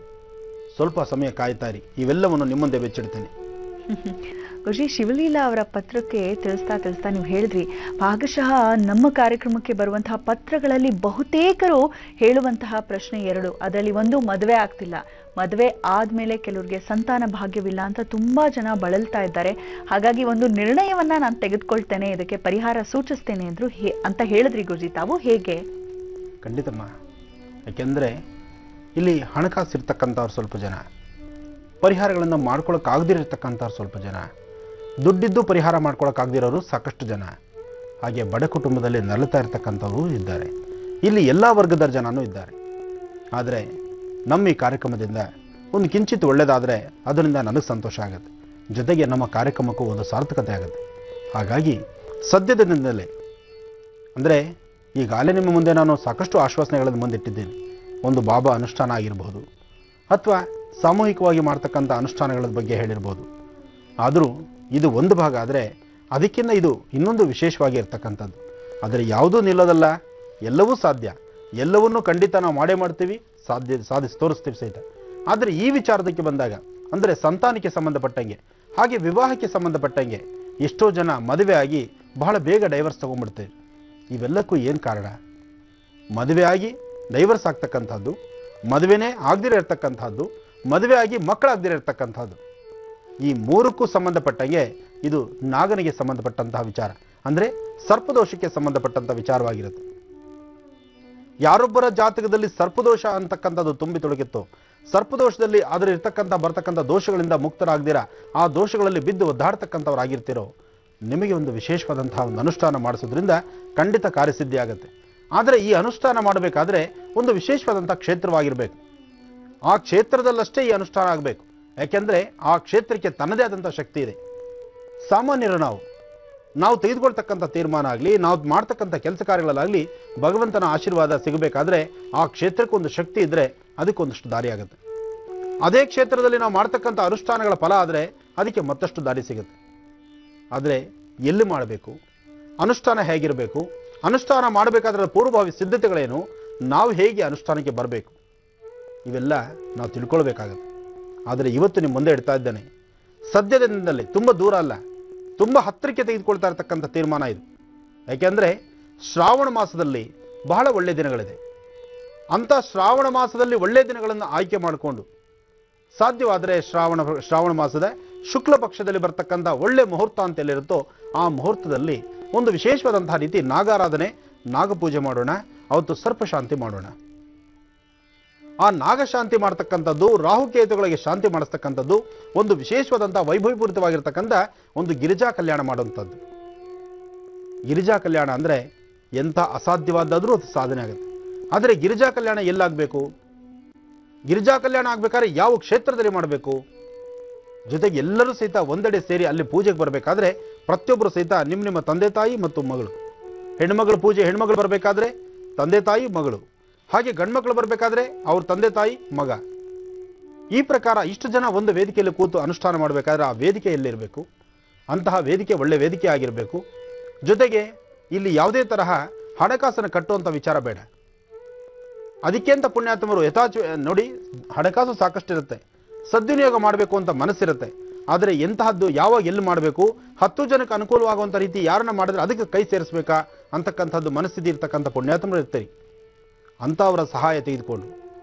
ಸ್ವಲ್ಪ ಸಮಯ ಕಾಯ್ತಾ ಇರಿ, ಇವೆಲ್ಲವನ್ನು ನಿಮ್ಮ ಮುಂದೆ ಬೆಚ್ಚಿಡ್ತೇನೆ. ಗುರುಜಿ, ಶಿವಲೀಲಾ ಅವರ ಪತ್ರಕ್ಕೆ ತಿಳಿಸ್ತಾ ನೀವು ಹೇಳಿದ್ರಿ, ಭಾಗಶಃ ನಮ್ಮ ಕಾರ್ಯಕ್ರಮಕ್ಕೆ ಬರುವಂತಹ ಪತ್ರಗಳಲ್ಲಿ ಬಹುತೇಕರು ಹೇಳುವಂತಹ ಪ್ರಶ್ನೆ ಎರಡು. ಅದರಲ್ಲಿ ಒಂದು, ಮದುವೆ ಆಗ್ತಿಲ್ಲ, ಮದುವೆ ಆದ್ಮೇಲೆ ಕೆಲವರಿಗೆ ಸಂತಾನ ಭಾಗ್ಯವಿಲ್ಲ ಅಂತ ತುಂಬಾ ಜನ ಬಳಲ್ತಾ ಇದ್ದಾರೆ. ಹಾಗಾಗಿ ಒಂದು ನಿರ್ಣಯವನ್ನ ನಾನು ತೆಗೆದುಕೊಳ್ತೇನೆ, ಇದಕ್ಕೆ ಪರಿಹಾರ ಸೂಚಿಸ್ತೇನೆ ಅಂದ್ರು ಅಂತ ಹೇಳಿದ್ರಿ ಗುರುಜಿ. ತಾವು ಹೇಗೆ? ಖಂಡಿತಮ್ಮ. ಯಾಕೆಂದರೆ ಇಲ್ಲಿ ಹಣಕಾಸು ಇರ್ತಕ್ಕಂಥವ್ರು ಸ್ವಲ್ಪ ಜನ, ಪರಿಹಾರಗಳನ್ನು ಮಾಡ್ಕೊಳಕ್ಕಾಗದಿರತಕ್ಕಂಥವ್ರು ಸ್ವಲ್ಪ ಜನ, ದುಡ್ಡಿದ್ದು ಪರಿಹಾರ ಮಾಡ್ಕೊಳಕ್ಕಾಗದಿರೋರು ಸಾಕಷ್ಟು ಜನ, ಹಾಗೆ ಬಡ ಕುಟುಂಬದಲ್ಲಿ ನರಳುತ್ತಾ ಇರ್ತಕ್ಕಂಥವರು ಇದ್ದಾರೆ. ಇಲ್ಲಿ ಎಲ್ಲ ವರ್ಗದ ಜನನೂ ಇದ್ದಾರೆ. ಆದರೆ ನಮ್ಮ ಈ ಕಾರ್ಯಕ್ರಮದಿಂದ ಒಂದು ಕಿಂಚಿತ್ ಒಳ್ಳೆಯದಾದರೆ ಅದರಿಂದ ನನಗೆ ಸಂತೋಷ ಆಗುತ್ತೆ, ಜೊತೆಗೆ ನಮ್ಮ ಕಾರ್ಯಕ್ರಮಕ್ಕೂ ಒಂದು ಸಾರ್ಥಕತೆ ಆಗುತ್ತೆ. ಹಾಗಾಗಿ ಸದ್ಯದ ದಿನದಲ್ಲೇ ಅಂದರೆ ಈಗಾಗಲೇ ನಿಮ್ಮ ಮುಂದೆ ನಾನು ಸಾಕಷ್ಟು ಆಶ್ವಾಸನೆಗಳನ್ನು ಮುಂದಿಟ್ಟಿದ್ದೀನಿ. ಒಂದು ಬಾಬಾ ಅನುಷ್ಠಾನ ಆಗಿರ್ಬೋದು, ಅಥವಾ ಸಾಮೂಹಿಕವಾಗಿ ಮಾಡ್ತಕ್ಕಂಥ ಅನುಷ್ಠಾನಗಳ ಬಗ್ಗೆ ಹೇಳಿರ್ಬೋದು. ಆದರೂ ಇದು ಒಂದು ಭಾಗ ಆದರೆ ಅದಕ್ಕಿಂತ ಇದು ಇನ್ನೊಂದು ವಿಶೇಷವಾಗಿ ಇರ್ತಕ್ಕಂಥದ್ದು. ಆದರೆ ಯಾವುದೂ ನಿಲ್ಲೋದಲ್ಲ, ಎಲ್ಲವೂ ಸಾಧ್ಯ, ಎಲ್ಲವನ್ನೂ ಖಂಡಿತ ನಾವು ಮಾಡೇ ಮಾಡ್ತೀವಿ, ಸಾಧಿಸಿ ತೋರಿಸ್ತೀವಿ ಸಹಿತ. ಆದರೆ ಈ ವಿಚಾರದಕ್ಕೆ ಬಂದಾಗ ಅಂದರೆ ಸಂತಾನಕ್ಕೆ ಸಂಬಂಧಪಟ್ಟಂಗೆ, ಹಾಗೆ ವಿವಾಹಕ್ಕೆ ಸಂಬಂಧಪಟ್ಟಂಗೆ ಎಷ್ಟೋ ಜನ ಮದುವೆ ಆಗಿ ಬಹಳ ಬೇಗ ಡೈವರ್ಸ್ ತೊಗೊಂಡ್ಬಿಡ್ತೀವಿ. ಇವೆಲ್ಲಕ್ಕೂ ಏನು ಕಾರಣ? ಮದುವೆ ಆಗಿ ಡೈವರ್ಸ್ ಆಗ್ತಕ್ಕಂಥದ್ದು, ಮದುವೆನೇ ಆಗದಿರೋ ಇರ್ತಕ್ಕಂಥದ್ದು, ಮದುವೆ ಆಗಿ ಮಕ್ಕಳಾಗದಿರೋ ಇರ್ತಕ್ಕಂಥದ್ದು, ಈ ಮೂರಕ್ಕೂ ಸಂಬಂಧಪಟ್ಟಂಗೆ ಇದು ನಾಗನಿಗೆ ಸಂಬಂಧಪಟ್ಟಂತಹ ವಿಚಾರ, ಅಂದರೆ ಸರ್ಪದೋಷಕ್ಕೆ ಸಂಬಂಧಪಟ್ಟಂಥ ವಿಚಾರವಾಗಿರುತ್ತೆ. ಯಾರೊಬ್ಬರ ಜಾತಕದಲ್ಲಿ ಸರ್ಪದೋಷ ಅಂತಕ್ಕಂಥದ್ದು ತುಂಬಿ ತೊಡಗಿತ್ತು, ಸರ್ಪದೋಷದಲ್ಲಿ ಅದರ ಬರ್ತಕ್ಕಂಥ ದೋಷಗಳಿಂದ ಮುಕ್ತರಾಗ್ದಿರ ಆ ದೋಷಗಳಲ್ಲಿ ಬಿದ್ದು ಒದ್ದಾಡ್ತಕ್ಕಂಥವ್ರಾಗಿರ್ತಿರೋ, ನಿಮಗೆ ಒಂದು ವಿಶೇಷವಾದಂತಹ ಒಂದು ಅನುಷ್ಠಾನ ಮಾಡಿಸೋದ್ರಿಂದ ಖಂಡಿತ ಕಾರ್ಯಸಿದ್ಧಿ ಆಗುತ್ತೆ. ಆದರೆ ಈ ಅನುಷ್ಠಾನ ಮಾಡಬೇಕಾದ್ರೆ ಒಂದು ವಿಶೇಷವಾದಂಥ ಕ್ಷೇತ್ರವಾಗಿರಬೇಕು. ಆ ಕ್ಷೇತ್ರದಲ್ಲಷ್ಟೇ ಈ ಅನುಷ್ಠಾನ ಆಗಬೇಕು. ಯಾಕೆಂದರೆ ಆ ಕ್ಷೇತ್ರಕ್ಕೆ ತನ್ನದೇ ಆದಂಥ ಶಕ್ತಿ ಇದೆ. ಸಾಮಾನ್ಯರು ನಾವು ತೆಗೆದುಕೊಳ್ತಕ್ಕಂಥ ತೀರ್ಮಾನ ಆಗಲಿ, ನಾವು ಮಾಡ್ತಕ್ಕಂಥ ಕೆಲಸ ಕಾರ್ಯಗಳಲ್ಲಾಗಲಿ ಭಗವಂತನ ಆಶೀರ್ವಾದ ಸಿಗಬೇಕಾದ್ರೆ ಆ ಕ್ಷೇತ್ರಕ್ಕೊಂದು ಶಕ್ತಿ ಇದ್ದರೆ ಅದಕ್ಕೊಂದಷ್ಟು ದಾರಿ ಆಗುತ್ತೆ. ಅದೇ ಕ್ಷೇತ್ರದಲ್ಲಿ ನಾವು ಮಾಡ್ತಕ್ಕಂಥ ಅನುಷ್ಠಾನಗಳ ಫಲ ಆದರೆ ಅದಕ್ಕೆ ಮತ್ತಷ್ಟು ದಾರಿ ಸಿಗುತ್ತೆ. ಆದರೆ ಎಲ್ಲಿ ಮಾಡಬೇಕು, ಅನುಷ್ಠಾನ ಹೇಗಿರಬೇಕು, ಅನುಷ್ಠಾನ ಮಾಡಬೇಕಾದ್ರೆ ಪೂರ್ವಭಾವಿ ಸಿದ್ಧತೆಗಳೇನು, ನಾವು ಹೇಗೆ ಅನುಷ್ಠಾನಕ್ಕೆ ಬರಬೇಕು, ಇವೆಲ್ಲ ನಾವು ತಿಳ್ಕೊಳ್ಬೇಕಾಗತ್ತೆ. ಆದರೆ ಇವತ್ತು ನಿಮ್ಮ ಮುಂದೆ ಇಡ್ತಾ ಇದ್ದೇನೆ, ಸದ್ಯದ ದಿನದಲ್ಲಿ ತುಂಬ ದೂರ ಅಲ್ಲ, ತುಂಬ ಹತ್ತಿರಕ್ಕೆ ತೆಗೆದುಕೊಳ್ತಾ ಇರ್ತಕ್ಕಂಥ ತೀರ್ಮಾನ ಇದು. ಯಾಕೆಂದರೆ ಶ್ರಾವಣ ಮಾಸದಲ್ಲಿ ಬಹಳ ಒಳ್ಳೆಯ ದಿನಗಳಿದೆ. ಅಂಥ ಶ್ರಾವಣ ಮಾಸದಲ್ಲಿ ಒಳ್ಳೆಯ ದಿನಗಳನ್ನು ಆಯ್ಕೆ ಮಾಡಿಕೊಂಡು ಸಾಧ್ಯವಾದರೆ ಶ್ರಾವಣ ಮಾಸದ ಶುಕ್ಲ ಪಕ್ಷದಲ್ಲಿ ಬರ್ತಕ್ಕಂಥ ಒಳ್ಳೆ ಮುಹೂರ್ತ ಅಂತ ಎಲ್ಲಿರುತ್ತೋ ಆ ಮುಹೂರ್ತದಲ್ಲಿ ಒಂದು ವಿಶೇಷವಾದಂತಹ ರೀತಿ ನಾಗಾರಾಧನೆ, ನಾಗಪೂಜೆ ಮಾಡೋಣ. ಅವತ್ತು ಸರ್ಪಶಾಂತಿ ಮಾಡೋಣ. ಆ ನಾಗಶಾಂತಿ ಮಾಡ್ತಕ್ಕಂಥದ್ದು, ರಾಹುಕೇತುಗಳಿಗೆ ಶಾಂತಿ ಮಾಡಿಸ್ತಕ್ಕಂಥದ್ದು, ಒಂದು ವಿಶೇಷವಾದಂಥ ವೈಭವಪೂರಿತವಾಗಿರ್ತಕ್ಕಂಥ ಒಂದು ಗಿರಿಜಾ ಕಲ್ಯಾಣ ಮಾಡುವಂಥದ್ದು. ಗಿರಿಜಾ ಕಲ್ಯಾಣ ಅಂದರೆ ಎಂಥ ಅಸಾಧ್ಯವಾದಾದರೂ ಅದು ಸಾಧನೆ ಆಗುತ್ತೆ. ಆದರೆ ಗಿರಿಜಾ ಕಲ್ಯಾಣ ಎಲ್ಲಾಗಬೇಕು? ಗಿರಿಜಾ ಕಲ್ಯಾಣ ಆಗಬೇಕಾದ್ರೆ ಯಾವ ಕ್ಷೇತ್ರದಲ್ಲಿ ಮಾಡಬೇಕು? ಜೊತೆಗೆ ಎಲ್ಲರೂ ಸಹಿತ ಒಂದೆಡೆ ಸೇರಿ ಅಲ್ಲಿ ಪೂಜೆಗೆ ಬರಬೇಕಾದ್ರೆ ಪ್ರತಿಯೊಬ್ಬರು ಸಹಿತ ನಿಮ್ಮ ತಂದೆ ತಾಯಿ ಮತ್ತು ಮಗಳು, ಹೆಣ್ಮಗಳು ಪೂಜೆ ಹೆಣ್ಮಗಳು ಬರಬೇಕಾದ್ರೆ ತಂದೆ ತಾಯಿ ಮಗಳು, ಹಾಗೆ ಗಂಡ್ಮಕ್ಳು ಬರಬೇಕಾದ್ರೆ ಅವ್ರ ತಂದೆ ತಾಯಿ ಮಗ. ಈ ಪ್ರಕಾರ ಇಷ್ಟು ಜನ ಒಂದು ವೇದಿಕೆಯಲ್ಲಿ ಕೂತು ಅನುಷ್ಠಾನ ಮಾಡಬೇಕಾದ್ರೆ ಆ ವೇದಿಕೆ ಎಲ್ಲಿರಬೇಕು? ಅಂತಹ ವೇದಿಕೆ ಒಳ್ಳೆ ವೇದಿಕೆ ಆಗಿರಬೇಕು. ಜೊತೆಗೆ ಇಲ್ಲಿ ಯಾವುದೇ ತರಹ ಹಣಕಾಸನ್ನು ಕಟ್ಟುವಂಥ ವಿಚಾರ ಬೇಡ. ಅದಕ್ಕೆ ಅಂತ ಪುಣ್ಯಾತ್ಮರು ನೋಡಿ, ಹಣಕಾಸು ಸಾಕಷ್ಟಿರುತ್ತೆ, ಸದ್ವಿನಿಯೋಗ ಮಾಡಬೇಕು ಅಂತ ಮನಸ್ಸಿರುತ್ತೆ. ಆದರೆ ಎಂತಹದ್ದು ಯಾವಾಗ ಎಲ್ಲಿ ಮಾಡಬೇಕು, 10 ಜನಕ್ಕೆ ಅನುಕೂಲವಾಗುವಂಥ ರೀತಿ ಯಾರನ್ನ ಮಾಡಿದ್ರೆ ಅದಕ್ಕೆ ಕೈ ಸೇರಿಸಬೇಕಾ ಅಂತಕ್ಕಂಥದ್ದು ಮನಸ್ಥಿತಿ ಇರ್ತಕ್ಕಂಥ ಪುಣ್ಯಾತ್ಮರು ಇರ್ತಾರೆ. ಅಂಥವರ ಸಹಾಯ ತೆಗೆದುಕೊಂಡು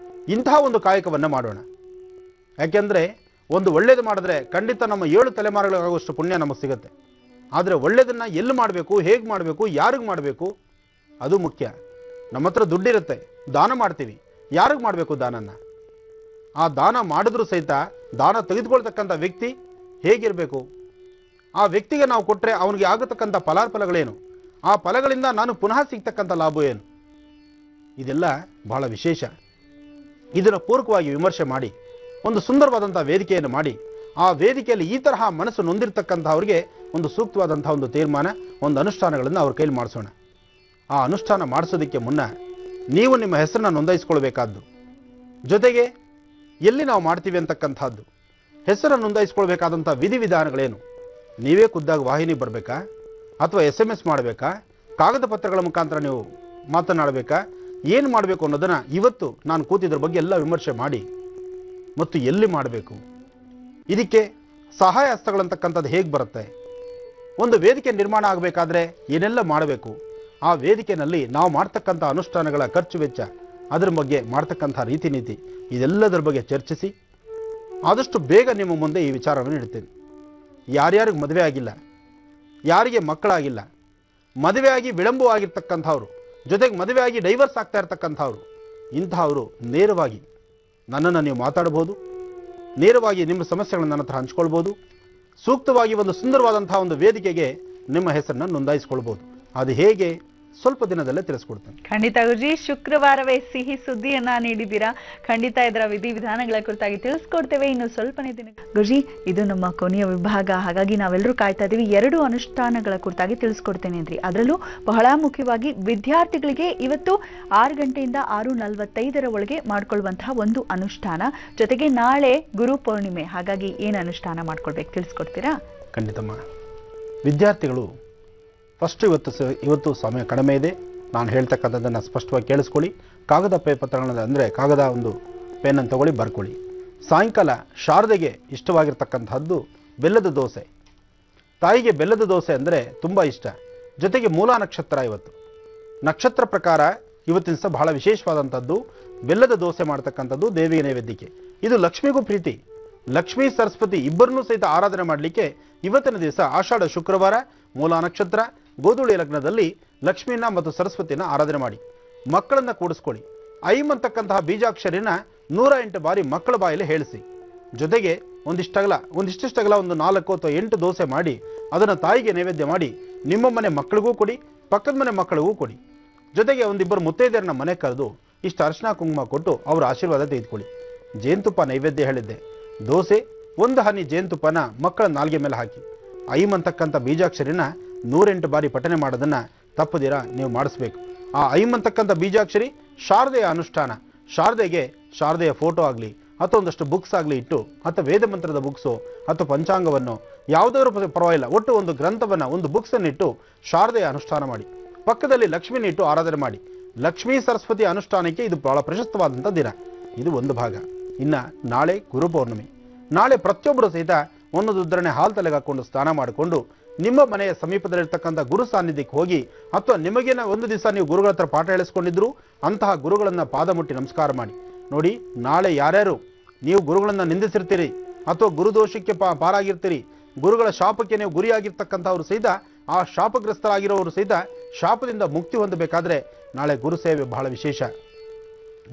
ಇಂತಹ ಒಂದು ಕಾಯಕವನ್ನು ಮಾಡೋಣ. ಯಾಕೆಂದರೆ ಒಂದು ಒಳ್ಳೇದು ಮಾಡಿದ್ರೆ ಖಂಡಿತ ನಮ್ಮ 7 ತಲೆಮಾರುಗಳಾಗುವಷ್ಟು ಪುಣ್ಯ ನಮಗೆ ಸಿಗುತ್ತೆ. ಆದರೆ ಒಳ್ಳೆಯದನ್ನು ಎಲ್ಲಿ ಮಾಡಬೇಕು, ಹೇಗೆ ಮಾಡಬೇಕು, ಯಾರಿಗೆ ಮಾಡಬೇಕು ಅದು ಮುಖ್ಯ. ನಮ್ಮ ಹತ್ರ ದುಡ್ಡಿರುತ್ತೆ, ದಾನ ಮಾಡ್ತೀವಿ. ಯಾರಿಗೆ ಮಾಡಬೇಕು ದಾನನ? ಆ ದಾನ ಮಾಡಿದ್ರೂ ಸಹಿತ ದಾನ ತೆಗೆದುಕೊಳ್ತಕ್ಕಂಥ ವ್ಯಕ್ತಿ ಹೇಗಿರಬೇಕು? ಆ ವ್ಯಕ್ತಿಗೆ ನಾವು ಕೊಟ್ಟರೆ ಅವನಿಗೆ ಆಗತಕ್ಕಂಥ ಫಲಾಫಲಗಳೇನು? ಆ ಫಲಗಳಿಂದ ನಾನು ಪುನಃ ಸಿಗ್ತಕ್ಕಂಥ ಲಾಭ ಏನು? ಇದೆಲ್ಲ ಬಹಳ ವಿಶೇಷ. ಇದನ್ನು ಪೂರ್ವಕವಾಗಿ ವಿಮರ್ಶೆ ಮಾಡಿ ಒಂದು ಸುಂದರವಾದಂಥ ವೇದಿಕೆಯನ್ನು ಮಾಡಿ ಆ ವೇದಿಕೆಯಲ್ಲಿ ಈ ತರಹ ಮನಸ್ಸು ನೊಂದಿರ್ತಕ್ಕಂಥವ್ರಿಗೆ ಒಂದು ಸೂಕ್ತವಾದಂಥ ಒಂದು ತೀರ್ಮಾನ, ಒಂದು ಅನುಷ್ಠಾನಗಳನ್ನು ಅವ್ರ ಕೈಲಿ ಮಾಡಿಸೋಣ. ಆ ಅನುಷ್ಠಾನ ಮಾಡಿಸೋದಕ್ಕೆ ಮುನ್ನ ನೀವು ನಿಮ್ಮ ಹೆಸರನ್ನ ನೋಂದಾಯಿಸ್ಕೊಳ್ಬೇಕಾದ್ದು, ಜೊತೆಗೆ ಎಲ್ಲಿ ನಾವು ಮಾಡ್ತೀವಿ ಅಂತಕ್ಕಂಥದ್ದು, ಹೆಸರನ್ನು ನೋಂದಾಯಿಸ್ಕೊಳ್ಬೇಕಾದಂಥ ವಿಧಿವಿಧಾನಗಳೇನು? ನೀವೇ ಖುದ್ದಾಗಿ ವಾಹಿನಿ ಬರಬೇಕಾ, ಅಥವಾ SMS ಮಾಡಬೇಕಾ, ಕಾಗದ ಪತ್ರಗಳ ಮುಖಾಂತರ ನೀವು ಮಾತನಾಡಬೇಕಾ, ಏನು ಮಾಡಬೇಕು ಅನ್ನೋದನ್ನು ಇವತ್ತು ನಾನು ಕೂತಿದ್ರ ಬಗ್ಗೆ ಎಲ್ಲ ವಿಮರ್ಶೆ ಮಾಡಿ ಮತ್ತು ಎಲ್ಲಿ ಮಾಡಬೇಕು, ಇದಕ್ಕೆ ಸಹಾಯ ಹಸ್ತಗಳಂತಕ್ಕಂಥದ್ದು ಹೇಗೆ ಬರುತ್ತೆ, ಒಂದು ವೇದಿಕೆ ನಿರ್ಮಾಣ ಆಗಬೇಕಾದ್ರೆ ಏನೆಲ್ಲ ಮಾಡಬೇಕು, ಆ ವೇದಿಕೆಯಲ್ಲಿ ನಾವು ಮಾಡ್ತಕ್ಕಂಥ ಅನುಷ್ಠಾನಗಳ ಖರ್ಚು ವೆಚ್ಚ, ಅದರ ಬಗ್ಗೆ ಮಾಡ್ತಕ್ಕಂಥ ರೀತಿ ನೀತಿ, ಇದೆಲ್ಲದರ ಬಗ್ಗೆ ಚರ್ಚಿಸಿ ಆದಷ್ಟು ಬೇಗ ನಿಮ್ಮ ಮುಂದೆ ಈ ವಿಚಾರವನ್ನು ಇಡ್ತೇನೆ. ಯಾರ್ಯಾರಿಗೆ ಮದುವೆ ಆಗಿಲ್ಲ, ಯಾರಿಗೆ ಮಕ್ಕಳಾಗಿಲ್ಲ, ಮದುವೆಯಾಗಿ ವಿಳಂಬವಾಗಿರ್ತಕ್ಕಂಥವ್ರು, ಜೊತೆಗೆ ಮದುವೆಯಾಗಿ ಡೈವರ್ಸ್ ಆಗ್ತಾ ಇರ್ತಕ್ಕಂಥವ್ರು, ಇಂತಹವರು ನೇರವಾಗಿ ನನ್ನನ್ನು ನೀವು ಮಾತಾಡ್ಬೋದು, ನೇರವಾಗಿ ನಿಮ್ಮ ಸಮಸ್ಯೆಗಳನ್ನು ನನ್ನ ಹತ್ರ ಹಂಚ್ಕೊಳ್ಬೋದು. ಸೂಕ್ತವಾಗಿ ಒಂದು ಸುಂದರವಾದಂತಹ ಒಂದು ವೇದಿಕೆಗೆ ನಿಮ್ಮ ಹೆಸರನ್ನು ನೋಂದಾಯಿಸ್ಕೊಳ್ಬೋದು. ಅದು ಹೇಗೆ ಸ್ವಲ್ಪ ದಿನದಲ್ಲೇ ತಿಳಿಸ್ಕೊಡ್ತೇನೆ. ಖಂಡಿತ ಗುರುಜಿ, ಶುಕ್ರವಾರವೇ ಸಿಹಿ ಸುದ್ದಿಯನ್ನ ನೀಡಿದ್ದೀರಾ. ಖಂಡಿತ ಇದರ ವಿಧಿವಿಧಾನಗಳ ಕುರಿತಾಗಿ ತಿಳಿಸ್ಕೊಡ್ತೇವೆ ಇನ್ನು ಸ್ವಲ್ಪನೇ ದಿನ. ಗುರುಜಿ, ಇದು ನಮ್ಮ ಕೊನೆಯ ವಿಭಾಗ, ಹಾಗಾಗಿ ನಾವೆಲ್ಲರೂ ಕಾಯ್ತಾ ಇದ್ದೀವಿ. 2 ಅನುಷ್ಠಾನಗಳ ಕುರಿತಾಗಿ ತಿಳಿಸ್ಕೊಡ್ತೇನೆ ಅಂದ್ರಿ. ಅದರಲ್ಲೂ ಬಹಳ ಮುಖ್ಯವಾಗಿ ವಿದ್ಯಾರ್ಥಿಗಳಿಗೆ ಇವತ್ತು 6 ಗಂಟೆಯಿಂದ 6:45 ಒಳಗೆ ಮಾಡ್ಕೊಳ್ಳುವಂತಹ ಒಂದು ಅನುಷ್ಠಾನ, ಜೊತೆಗೆ ನಾಳೆ ಗುರು ಪೌರ್ಣಿಮೆ, ಹಾಗಾಗಿ ಏನು ಅನುಷ್ಠಾನ ಮಾಡ್ಕೊಳ್ಬೇಕು ತಿಳಿಸ್ಕೊಡ್ತೀರಾ? ಖಂಡಿತಮ್ಮ. ವಿದ್ಯಾರ್ಥಿಗಳು ಫಸ್ಟ್ ಇವತ್ತು ಸಮಯ ಕಡಿಮೆ ಇದೆ, ನಾನು ಹೇಳ್ತಕ್ಕಂಥದ್ದನ್ನು ಸ್ಪಷ್ಟವಾಗಿ ಕೇಳಿಸ್ಕೊಳ್ಳಿ. ಕಾಗದ ಪತ್ರಗಳನ್ನು ಅಂದರೆ ಕಾಗದ ಒಂದು ಪೆನ್ನನ್ನು ತಗೊಳ್ಳಿ, ಬರ್ಕೊಳ್ಳಿ. ಸಾಯಂಕಾಲ ಶಾರದೆಗೆ ಇಷ್ಟವಾಗಿರ್ತಕ್ಕಂಥದ್ದು ಬೆಲ್ಲದ ದೋಸೆ. ತಾಯಿಗೆ ಬೆಲ್ಲದ ದೋಸೆ ಅಂದರೆ ತುಂಬ ಇಷ್ಟ. ಜೊತೆಗೆ ಮೂಲ ನಕ್ಷತ್ರ, ಇವತ್ತು ನಕ್ಷತ್ರ ಪ್ರಕಾರ ಇವತ್ತಿನ ಸಹ ಬಹಳ ವಿಶೇಷವಾದಂಥದ್ದು ಬೆಲ್ಲದ ದೋಸೆ ಮಾಡ್ತಕ್ಕಂಥದ್ದು ದೇವಿಗೆ ನೈವೇದ್ಯಕ್ಕೆ. ಇದು ಲಕ್ಷ್ಮಿಗೂ ಪ್ರೀತಿ. ಲಕ್ಷ್ಮೀ ಸರಸ್ವತಿ ಇಬ್ಬರನ್ನೂ ಸಹಿತ ಆರಾಧನೆ ಮಾಡಲಿಕ್ಕೆ ಇವತ್ತಿನ ದಿವಸ ಆಷಾಢ ಶುಕ್ರವಾರ, ಮೂಲ ನಕ್ಷತ್ರ, ಗೋಧೂಳಿ ಲಗ್ನದಲ್ಲಿ ಲಕ್ಷ್ಮೀನ ಮತ್ತು ಸರಸ್ವತಿನ ಆರಾಧನೆ ಮಾಡಿ. ಮಕ್ಕಳನ್ನು ಕೂಡಿಸ್ಕೊಳ್ಳಿ. ಐಂ ಅಂತಕ್ಕಂತಹ ಬೀಜಾಕ್ಷರಿನ 108 ಬಾರಿ ಮಕ್ಕಳ ಬಾಯಲ್ಲಿ ಹೇಳಿಸಿ. ಜೊತೆಗೆ ಒಂದಿಷ್ಟಗಲ ಒಂದು 4 ಅಥವಾ 8 ದೋಸೆ ಮಾಡಿ ಅದನ್ನು ತಾಯಿಗೆ ನೈವೇದ್ಯ ಮಾಡಿ ನಿಮ್ಮ ಮನೆ ಮಕ್ಕಳಿಗೂ ಕೊಡಿ, ಪಕ್ಕದ ಮನೆ ಮಕ್ಕಳಿಗೂ ಕೊಡಿ. ಜೊತೆಗೆ ಒಂದಿಬ್ಬರು ಮುತ್ತೈದೆಯರನ್ನ ಮನೆ ಕರೆದು ಇಷ್ಟು ಅರಿಶಿನ ಕುಂಕುಮ ಕೊಟ್ಟು ಅವರ ಆಶೀರ್ವಾದ ತೆಗೆದುಕೊಳ್ಳಿ. ಜೇನುತುಪ್ಪ ನೈವೇದ್ಯ ಹೇಳಿದ್ದೆ. ದೋಸೆ, 1 ಹನಿ ಜೇನುತುಪ್ಪನ ಮಕ್ಕಳ ನಾಲ್ಗೆ ಮೇಲೆ ಹಾಕಿ ಐಂ ಅಂತಕ್ಕಂಥ ಬೀಜಾಕ್ಷರಿನ 108 ಬಾರಿ ಪಠನೆ ಮಾಡೋದನ್ನು ತಪ್ಪದಿರ ನೀವು ಮಾಡಿಸ್ಬೇಕು. ಆ ಐಂ ಅಂತಕ್ಕಂಥ ಬೀಜಾಕ್ಷರಿ ಶಾರದೆಯ ಅನುಷ್ಠಾನ. ಶಾರದೆಯ ಫೋಟೋ ಆಗಲಿ ಅಥವಾ ಒಂದಷ್ಟು ಬುಕ್ಸ್ ಆಗಲಿ ಇಟ್ಟು, ಅಥವಾ ವೇದ ಮಂತ್ರದ ಬುಕ್ಸು ಅಥವಾ ಪಂಚಾಂಗವನ್ನು ಯಾವುದಾದ್ರೂ ಪರವಾಗಿಲ್ಲ, ಒಟ್ಟು ಒಂದು ಗ್ರಂಥವನ್ನು, ಒಂದು ಬುಕ್ಸನ್ನು ಇಟ್ಟು ಶಾರದೆಯ ಅನುಷ್ಠಾನ ಮಾಡಿ. ಪಕ್ಕದಲ್ಲಿ ಲಕ್ಷ್ಮಿನ ಇಟ್ಟು ಆರಾಧನೆ ಮಾಡಿ. ಲಕ್ಷ್ಮೀ ಸರಸ್ವತಿ ಅನುಷ್ಠಾನಕ್ಕೆ ಇದು ಬಹಳ ಪ್ರಶಸ್ತವಾದಂಥ ದಿನ. ಇದು ಒಂದು ಭಾಗ. ಇನ್ನು ನಾಳೆ ಗುರು ಪೌರ್ಣಿಮೆ. ನಾಳೆ ಪ್ರತಿಯೊಬ್ಬರು ಸಹಿತ ಒಂದೊಂದು ಉದ್ರಣೆ ಹಾಲು ತಲೆಗೆ ಹಾಕ್ಕೊಂಡು ಸ್ನಾನ ಮಾಡಿಕೊಂಡು ನಿಮ್ಮ ಮನೆಯ ಸಮೀಪದಲ್ಲಿರ್ತಕ್ಕಂಥ ಗುರು ಸಾನ್ನಿಧ್ಯಕ್ಕೆ ಹೋಗಿ, ಅಥವಾ ನಿಮಗೇನ ಒಂದು ದಿವಸ ನೀವು ಗುರುಗಳ ಹತ್ರ ಪಾಠ ಹೇಳಿಸ್ಕೊಂಡಿದ್ರು ಅಂತಹ ಗುರುಗಳನ್ನು ಪಾದ ಮುಟ್ಟಿ ನಮಸ್ಕಾರ ಮಾಡಿ. ನೋಡಿ, ನಾಳೆ ಯಾರ್ಯಾರು ನೀವು ಗುರುಗಳನ್ನು ನಿಂದಿಸಿರ್ತೀರಿ ಅಥವಾ ಗುರುದೋಷಕ್ಕೆ ಪಾರಾಗಿರ್ತೀರಿ, ಗುರುಗಳ ಶಾಪಕ್ಕೆ ನೀವು ಗುರಿಯಾಗಿರ್ತಕ್ಕಂಥವ್ರು ಸಹಿತ, ಆ ಶಾಪಗ್ರಸ್ತರಾಗಿರೋರು ಸಹಿತ ಶಾಪದಿಂದ ಮುಕ್ತಿ ಹೊಂದಬೇಕಾದ್ರೆ ನಾಳೆ ಗುರು ಸೇವೆ ಬಹಳ ವಿಶೇಷ.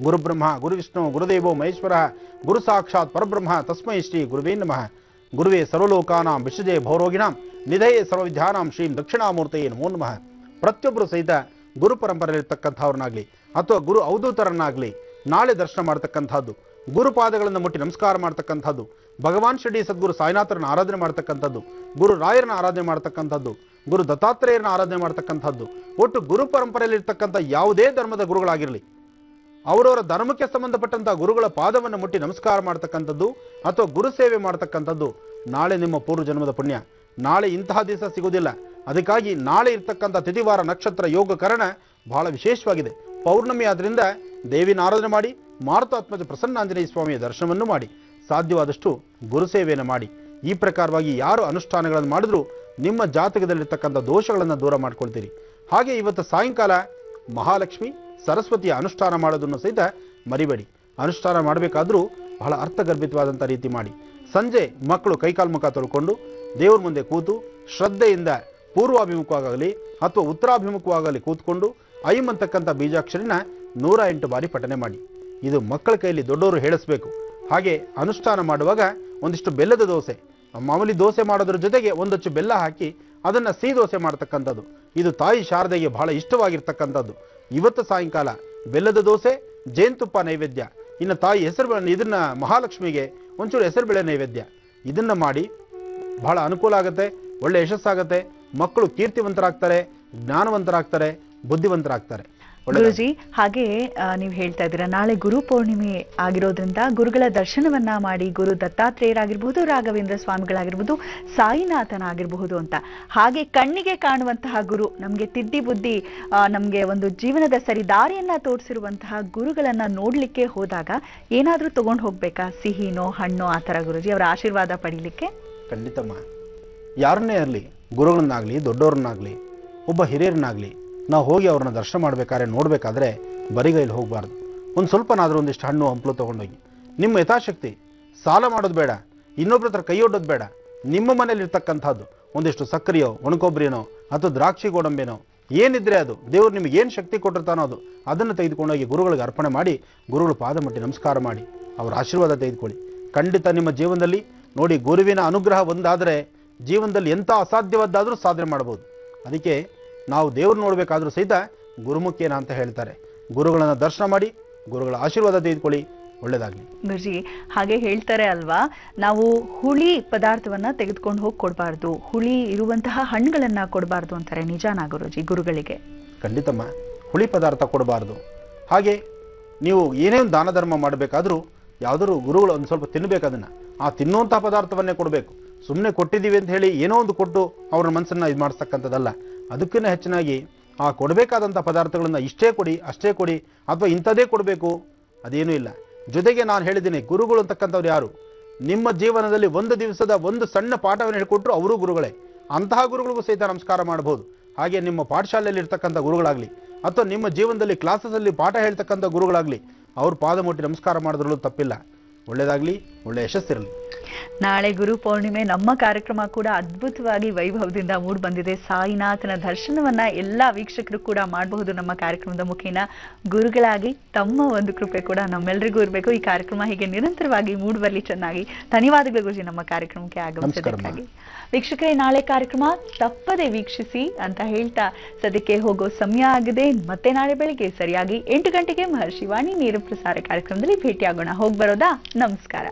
ಗುರುಬ್ರಹ್ಮ ಗುರು ವಿಷ್ಣು ಗುರುದೇವೋ ಮಹೇಶ್ವರ ಗುರು ಸಾಕ್ಷಾತ್ ಪರಬ್ರಹ್ಮ ತಸ್ಮೈ ಶ್ರೀ ಗುರುವೇ ನಮಃ. ಗುರುವೇ ಸರ್ವಲೋಕಾನಾಂ ವಿಷಜೇ ಭವರೋಗಿಣಾಂ ನಿಧಯೇ ಸರ್ವವಿದ್ಯಾನಾಂ ಶ್ರೀಂ ದಕ್ಷಿಣಾಮೂರ್ತಯೇ ನಮೋ ನಮಃ. ಪ್ರತಿಯೊಬ್ಬರು ಸಹಿತ ಗುರು ಪರಂಪರೆಯಲ್ಲಿರ್ತಕ್ಕಂಥವ್ರನ್ನಾಗಲಿ ಅಥವಾ ಗುರು ಅವಧೂತರನ್ನಾಗಲಿ ನಾಳೆ ದರ್ಶನ ಮಾಡ್ತಕ್ಕಂಥದ್ದು, ಗುರುಪಾದಗಳನ್ನು ಮುಟ್ಟಿ ನಮಸ್ಕಾರ ಮಾಡ್ತಕ್ಕಂಥದ್ದು, ಭಗವಾನ್ ಶಿರಡಿ ಸದ್ಗುರು ಸಾಯಿನಾಥರನ್ನ ಆರಾಧನೆ ಮಾಡ್ತಕ್ಕಂಥದ್ದು, ಗುರು ರಾಯರನ್ನ ಆರಾಧನೆ ಮಾಡ್ತಕ್ಕಂಥದ್ದು, ಗುರು ದತ್ತಾತ್ರೇಯರನ್ನ ಆರಾಧನೆ ಮಾಡ್ತಕ್ಕಂಥದ್ದು, ಒಟ್ಟು ಗುರು ಪರಂಪರೆಯಲ್ಲಿರ್ತಕ್ಕಂಥ ಯಾವುದೇ ಧರ್ಮದ ಗುರುಗಳಾಗಿರಲಿ ಅವರವರ ಧರ್ಮಕ್ಕೆ ಸಂಬಂಧಪಟ್ಟಂತಹ ಗುರುಗಳ ಪಾದವನ್ನು ಮುಟ್ಟಿ ನಮಸ್ಕಾರ ಮಾಡ್ತಕ್ಕಂಥದ್ದು ಅಥವಾ ಗುರು ಸೇವೆ ಮಾಡ್ತಕ್ಕಂಥದ್ದು ನಾಳೆ ನಿಮ್ಮ ಪೂರ್ವ ಜನ್ಮದ ಪುಣ್ಯ. ನಾಳೆ ಇಂತಹ ದಿವಸ ಸಿಗುವುದಿಲ್ಲ. ಅದಕ್ಕಾಗಿ ನಾಳೆ ಇರ್ತಕ್ಕಂಥ ತಿಥಿವಾರ ನಕ್ಷತ್ರ ಯೋಗ ಕರಣ ಬಹಳ ವಿಶೇಷವಾಗಿದೆ. ಪೌರ್ಣಮಿ ಆದ್ರಿಂದ ದೇವಿನ ಆರಾಧನೆ ಮಾಡಿ, ಮಾರುತಾತ್ಮಜ ಪ್ರಸನ್ನಾಂಜನೇಯ ಸ್ವಾಮಿಯ ದರ್ಶನವನ್ನು ಮಾಡಿ, ಸಾಧ್ಯವಾದಷ್ಟು ಗುರು ಸೇವೆಯನ್ನು ಮಾಡಿ. ಈ ಪ್ರಕಾರವಾಗಿ ಯಾರು ಅನುಷ್ಠಾನಗಳನ್ನು ಮಾಡಿದ್ರೂ ನಿಮ್ಮ ಜಾತಕದಲ್ಲಿರ್ತಕ್ಕಂಥ ದೋಷಗಳನ್ನು ದೂರ ಮಾಡ್ಕೊಳ್ತೀರಿ. ಹಾಗೆ ಇವತ್ತು ಸಾಯಂಕಾಲ ಮಹಾಲಕ್ಷ್ಮಿ ಸರಸ್ವತಿಯ ಅನುಷ್ಠಾನ ಮಾಡೋದನ್ನು ಸಹಿತ ಮರಿಬೇಡಿ. ಅನುಷ್ಠಾನ ಮಾಡಬೇಕಾದ್ರೂ ಬಹಳ ಅರ್ಥಗರ್ಭಿತವಾದಂಥ ರೀತಿ ಮಾಡಿ. ಸಂಜೆ ಮಕ್ಕಳು ಕೈಕಾಲು ಮುಖ ತೊಳ್ಕೊಂಡು ದೇವ್ರ ಮುಂದೆ ಕೂತು ಶ್ರದ್ಧೆಯಿಂದ ಪೂರ್ವಾಭಿಮುಖವಾಗಲಿ ಅಥವಾ ಉತ್ತರಾಭಿಮುಖವಾಗಲಿ ಕೂತ್ಕೊಂಡು ಐಂ ಅಂತಕ್ಕಂಥ ಬೀಜಾಕ್ಷರಿನ 108 ಬಾರಿ ಪಠನೆ ಮಾಡಿ. ಇದು ಮಕ್ಕಳ ಕೈಯಲ್ಲಿ ದೊಡ್ಡವರು ಹೇಳಿಸ್ಬೇಕು. ಹಾಗೆ ಅನುಷ್ಠಾನ ಮಾಡುವಾಗ ಒಂದಿಷ್ಟು ಬೆಲ್ಲದ ದೋಸೆ, ಮಾಮೂಲಿ ದೋಸೆ ಮಾಡೋದ್ರ ಜೊತೆಗೆ ಒಂದೊಚ್ಚು ಬೆಲ್ಲ ಹಾಕಿ ಅದನ್ನು ಸಿಹಿ ದೋಸೆ ಮಾಡ್ತಕ್ಕಂಥದ್ದು, ಇದು ತಾಯಿ ಶಾರದೆಗೆ ಬಹಳ ಇಷ್ಟವಾಗಿರ್ತಕ್ಕಂಥದ್ದು. ಇವತ್ತು ಸಾಯಂಕಾಲ ಬೆಲ್ಲದ ದೋಸೆ, ಜೇನುತುಪ್ಪ ನೈವೇದ್ಯ, ಇನ್ನು ತಾಯಿ ಇದನ್ನ ಮಹಾಲಕ್ಷ್ಮಿಗೆ ಒಂಚೂರು ಹೆಸರುಬೇಳೆ ನೈವೇದ್ಯ, ಇದನ್ನ ಮಾಡಿ ಬಹಳ ಅನುಕೂಲ ಆಗುತ್ತೆ, ಒಳ್ಳೆ ಯಶಸ್ಸಾಗುತ್ತೆ. ಮಕ್ಕಳು ಕೀರ್ತಿವಂತರಾಗ್ತಾರೆ, ಜ್ಞಾನವಂತರಾಗ್ತಾರೆ, ಬುದ್ಧಿವಂತರಾಗ್ತಾರೆ. ಗುರುಜಿ, ಹಾಗೆ ನೀವು ಹೇಳ್ತಾ ಇದ್ದೀರಾ ನಾಳೆ ಗುರು ಪೌರ್ಣಿಮೆ ಆಗಿರೋದ್ರಿಂದ ಗುರುಗಳ ದರ್ಶನವನ್ನ ಮಾಡಿ, ಗುರು ದತ್ತಾತ್ರೇಯರಾಗಿರ್ಬಹುದು, ರಾಘವೇಂದ್ರ ಸ್ವಾಮಿಗಳಾಗಿರ್ಬಹುದು, ಸಾಯಿನಾಥನಾಗಿರಬಹುದು ಅಂತ. ಹಾಗೆ ಕಣ್ಣಿಗೆ ಕಾಣುವಂತಹ ಗುರು, ನಮ್ಗೆ ತಿದ್ದಿ ಬುದ್ಧಿ, ನಮ್ಗೆ ಒಂದು ಜೀವನದ ಸರಿ ದಾರಿಯನ್ನ ತೋರಿಸಿರುವಂತಹ ಗುರುಗಳನ್ನ ನೋಡ್ಲಿಕ್ಕೆ ಹೋದಾಗ ಏನಾದ್ರೂ ತಗೊಂಡು ಹೋಗ್ಬೇಕಾ? ಸಿಹಿನೋ ಹಣ್ಣೋ ಆ ತರ ಗುರುಜಿ ಅವರ ಆಶೀರ್ವಾದ ಪಡೀಲಿಕ್ಕೆ? ಖಂಡಿತಮ್ಮ. ಯಾರನ್ನೇ ಇರಲಿ, ಗುರುಗಳನ್ನಾಗ್ಲಿ ದೊಡ್ಡವ್ರನ್ನಾಗ್ಲಿ ಒಬ್ಬ ಹಿರಿಯರನ್ನಾಗ್ಲಿ ನಾವು ಹೋಗಿ ಅವ್ರನ್ನ ದರ್ಶನ ಮಾಡಬೇಕಾದ್ರೆ ನೋಡಬೇಕಾದ್ರೆ ಬರಿಗೈಲಿ ಹೋಗಬಾರ್ದು. ಒಂದು ಸ್ವಲ್ಪನಾದರೂ ಒಂದಿಷ್ಟು ಹಣ್ಣು ಹಂಪಲು ತೊಗೊಂಡೋಗಿ, ನಿಮ್ಮ ಯಥಾಶಕ್ತಿ ಸಾಲ ಮಾಡೋದು ಬೇಡ, ಇನ್ನೊಬ್ರ ಹತ್ರ ಕೈಯೊಡ್ಡೋದು ಬೇಡ. ನಿಮ್ಮ ಮನೇಲಿ ಇರ್ತಕ್ಕಂಥದ್ದು ಒಂದಿಷ್ಟು ಸಕ್ಕರೆಯೋ ಒಣಕೊಬ್ಬರಿನೋ ಅಥವಾ ದ್ರಾಕ್ಷಿ ಗೋಡಂಬಿನೋ ಏನಿದ್ರೆ ಅದು ದೇವ್ರು ನಿಮಗೆ ಏನು ಶಕ್ತಿ ಕೊಟ್ಟಿರ್ತಾನೋ ಅದನ್ನು ತೆಗೆದುಕೊಂಡೋಗಿ ಗುರುಗಳಿಗೆ ಅರ್ಪಣೆ ಮಾಡಿ, ಗುರುಗಳು ಪಾದ ಮುಟ್ಟಿ ನಮಸ್ಕಾರ ಮಾಡಿ ಅವರ ಆಶೀರ್ವಾದ ತೆಗೆದುಕೊಳ್ಳಿ. ಖಂಡಿತ ನಿಮ್ಮ ಜೀವನದಲ್ಲಿ ನೋಡಿ, ಗುರುವಿನ ಅನುಗ್ರಹ ಒಂದಾದರೆ ಜೀವನದಲ್ಲಿ ಎಂಥ ಅಸಾಧ್ಯವಾದ್ದಾದರೂ ಸಾಧನೆ ಮಾಡ್ಬೋದು. ಅದಕ್ಕೆ ನಾವು ದೇವ್ರು ನೋಡಬೇಕಾದ್ರೂ ಸಹಿತ ಗುರುಮುಖೇನ ಅಂತ ಹೇಳ್ತಾರೆ. ಗುರುಗಳನ್ನು ದರ್ಶನ ಮಾಡಿ, ಗುರುಗಳ ಆಶೀರ್ವಾದ ತೆಗೆದುಕೊಳ್ಳಿ, ಒಳ್ಳೇದಾಗಲಿ. ಗುರುಜಿ, ಹಾಗೆ ಹೇಳ್ತಾರೆ ಅಲ್ವಾ, ನಾವು ಹುಳಿ ಪದಾರ್ಥವನ್ನ ತೆಗೆದುಕೊಂಡು ಹೋಗಿ ಕೊಡಬಾರ್ದು, ಹುಳಿ ಇರುವಂತಹ ಹಣ್ಣುಗಳನ್ನ ಕೊಡಬಾರ್ದು ಅಂತಾರೆ. ನಿಜಾನಾ ಗುರುಜಿ ಗುರುಗಳಿಗೆ? ಖಂಡಿತಮ್ಮ, ಹುಳಿ ಪದಾರ್ಥ ಕೊಡಬಾರ್ದು. ಹಾಗೆ ನೀವು ಏನೇ ದಾನ ಧರ್ಮ ಮಾಡಬೇಕಾದ್ರೂ ಯಾವುದಾದ್ರು ಗುರುಗಳು ಒಂದು ಸ್ವಲ್ಪ ತಿನ್ನಬೇಕು, ಅದನ್ನು ಆ ತಿನ್ನುವಂಥ ಪದಾರ್ಥವನ್ನೇ ಕೊಡಬೇಕು. ಸುಮ್ಮನೆ ಕೊಟ್ಟಿದ್ದೀವಿ ಅಂತ ಹೇಳಿ ಏನೋ ಒಂದು ಕೊಟ್ಟು ಅವ್ರ ಮನಸ್ಸನ್ನು ಇದು ಮಾಡಿಸ್ತಕ್ಕಂಥದ್ದಲ್ಲ. ಅದಕ್ಕಿಂತ ಹೆಚ್ಚಿನಾಗಿ ಆ ಕೊಡಬೇಕಾದಂಥ ಪದಾರ್ಥಗಳನ್ನು ಇಷ್ಟೇ ಕೊಡಿ, ಅಷ್ಟೇ ಕೊಡಿ, ಅಥವಾ ಇಂಥದ್ದೇ ಕೊಡಬೇಕು ಅದೇನೂ ಇಲ್ಲ. ಜೊತೆಗೆ ನಾನು ಹೇಳಿದ್ದೀನಿ, ಗುರುಗಳು ಅಂತಕ್ಕಂಥವ್ರು ಯಾರು? ನಿಮ್ಮ ಜೀವನದಲ್ಲಿ ಒಂದು ದಿವಸದ ಒಂದು ಸಣ್ಣ ಪಾಠವನ್ನು ಹೇಳಿಕೊಟ್ರು ಅವರು ಗುರುಗಳೇ. ಅಂತಹ ಗುರುಗಳಿಗೂ ಸಹಿತ ನಮಸ್ಕಾರ ಮಾಡಬಹುದು. ಹಾಗೆ ನಿಮ್ಮ ಪಾಠಶಾಲೆಯಲ್ಲಿ ಇರ್ತಕ್ಕಂಥ ಗುರುಗಳಾಗಲಿ ಅಥವಾ ನಿಮ್ಮ ಜೀವನದಲ್ಲಿ ಕ್ಲಾಸಸಲ್ಲಿ ಪಾಠ ಹೇಳ್ತಕ್ಕಂಥ ಗುರುಗಳಾಗಲಿ ಅವ್ರ ಪಾದ ಮುಟ್ಟಿ ನಮಸ್ಕಾರ ಮಾಡಿದ್ರಲ್ಲೂ ತಪ್ಪಿಲ್ಲ. ಒಳ್ಳೆಯದಾಗಲಿ, ಒಳ್ಳೆಯ ಯಶಸ್ಸಿರಲಿ. ನಾಳೆ ಗುರು ಪೌರ್ಣಿಮೆ, ನಮ್ಮ ಕಾರ್ಯಕ್ರಮ ಕೂಡ ಅದ್ಭುತವಾಗಿ ವೈಭವದಿಂದ ಮೂಡಿ ಬಂದಿದೆ. ಸಾಯಿನಾಥನ ದರ್ಶನವನ್ನ ಎಲ್ಲ ವೀಕ್ಷಕರು ಕೂಡ ಮಾಡಬಹುದು ನಮ್ಮ ಕಾರ್ಯಕ್ರಮದ ಮುಖೇನ. ಗುರುಗಳಾಗಿ ತಮ್ಮ ಒಂದು ಕೃಪೆ ಕೂಡ ನಮ್ಮೆಲ್ಲರಿಗೂ ಇರಬೇಕು. ಈ ಕಾರ್ಯಕ್ರಮ ಹೀಗೆ ನಿರಂತರವಾಗಿ ಮೂಡಿ ಬರಲಿ ಚೆನ್ನಾಗಿ. ಧನ್ಯವಾದಗಳು ಗುರುಜಿ ನಮ್ಮ ಕಾರ್ಯಕ್ರಮಕ್ಕೆ ಆಗಮಿಸಿದ್ದಕ್ಕಾಗಿ. ವೀಕ್ಷಕರೇ, ನಾಳೆ ಕಾರ್ಯಕ್ರಮ ತಪ್ಪದೆ ವೀಕ್ಷಿಸಿ ಅಂತ ಹೇಳ್ತಾ ಸದ್ಯಕ್ಕೆ ಹೋಗೋ ಸಮಯ ಆಗಿದೆ. ಮತ್ತೆ ನಾಳೆ ಬೆಳಿಗ್ಗೆ ಸರಿಯಾಗಿ 8 ಗಂಟೆಗೆ ಮಹರ್ಷಿ ವಾಣಿ ನೇರ ಪ್ರಸಾರ ಕಾರ್ಯಕ್ರಮದಲ್ಲಿ ಭೇಟಿಯಾಗೋಣ. ಹೋಗಿ ಬರೋದಾ? ನಮಸ್ಕಾರ.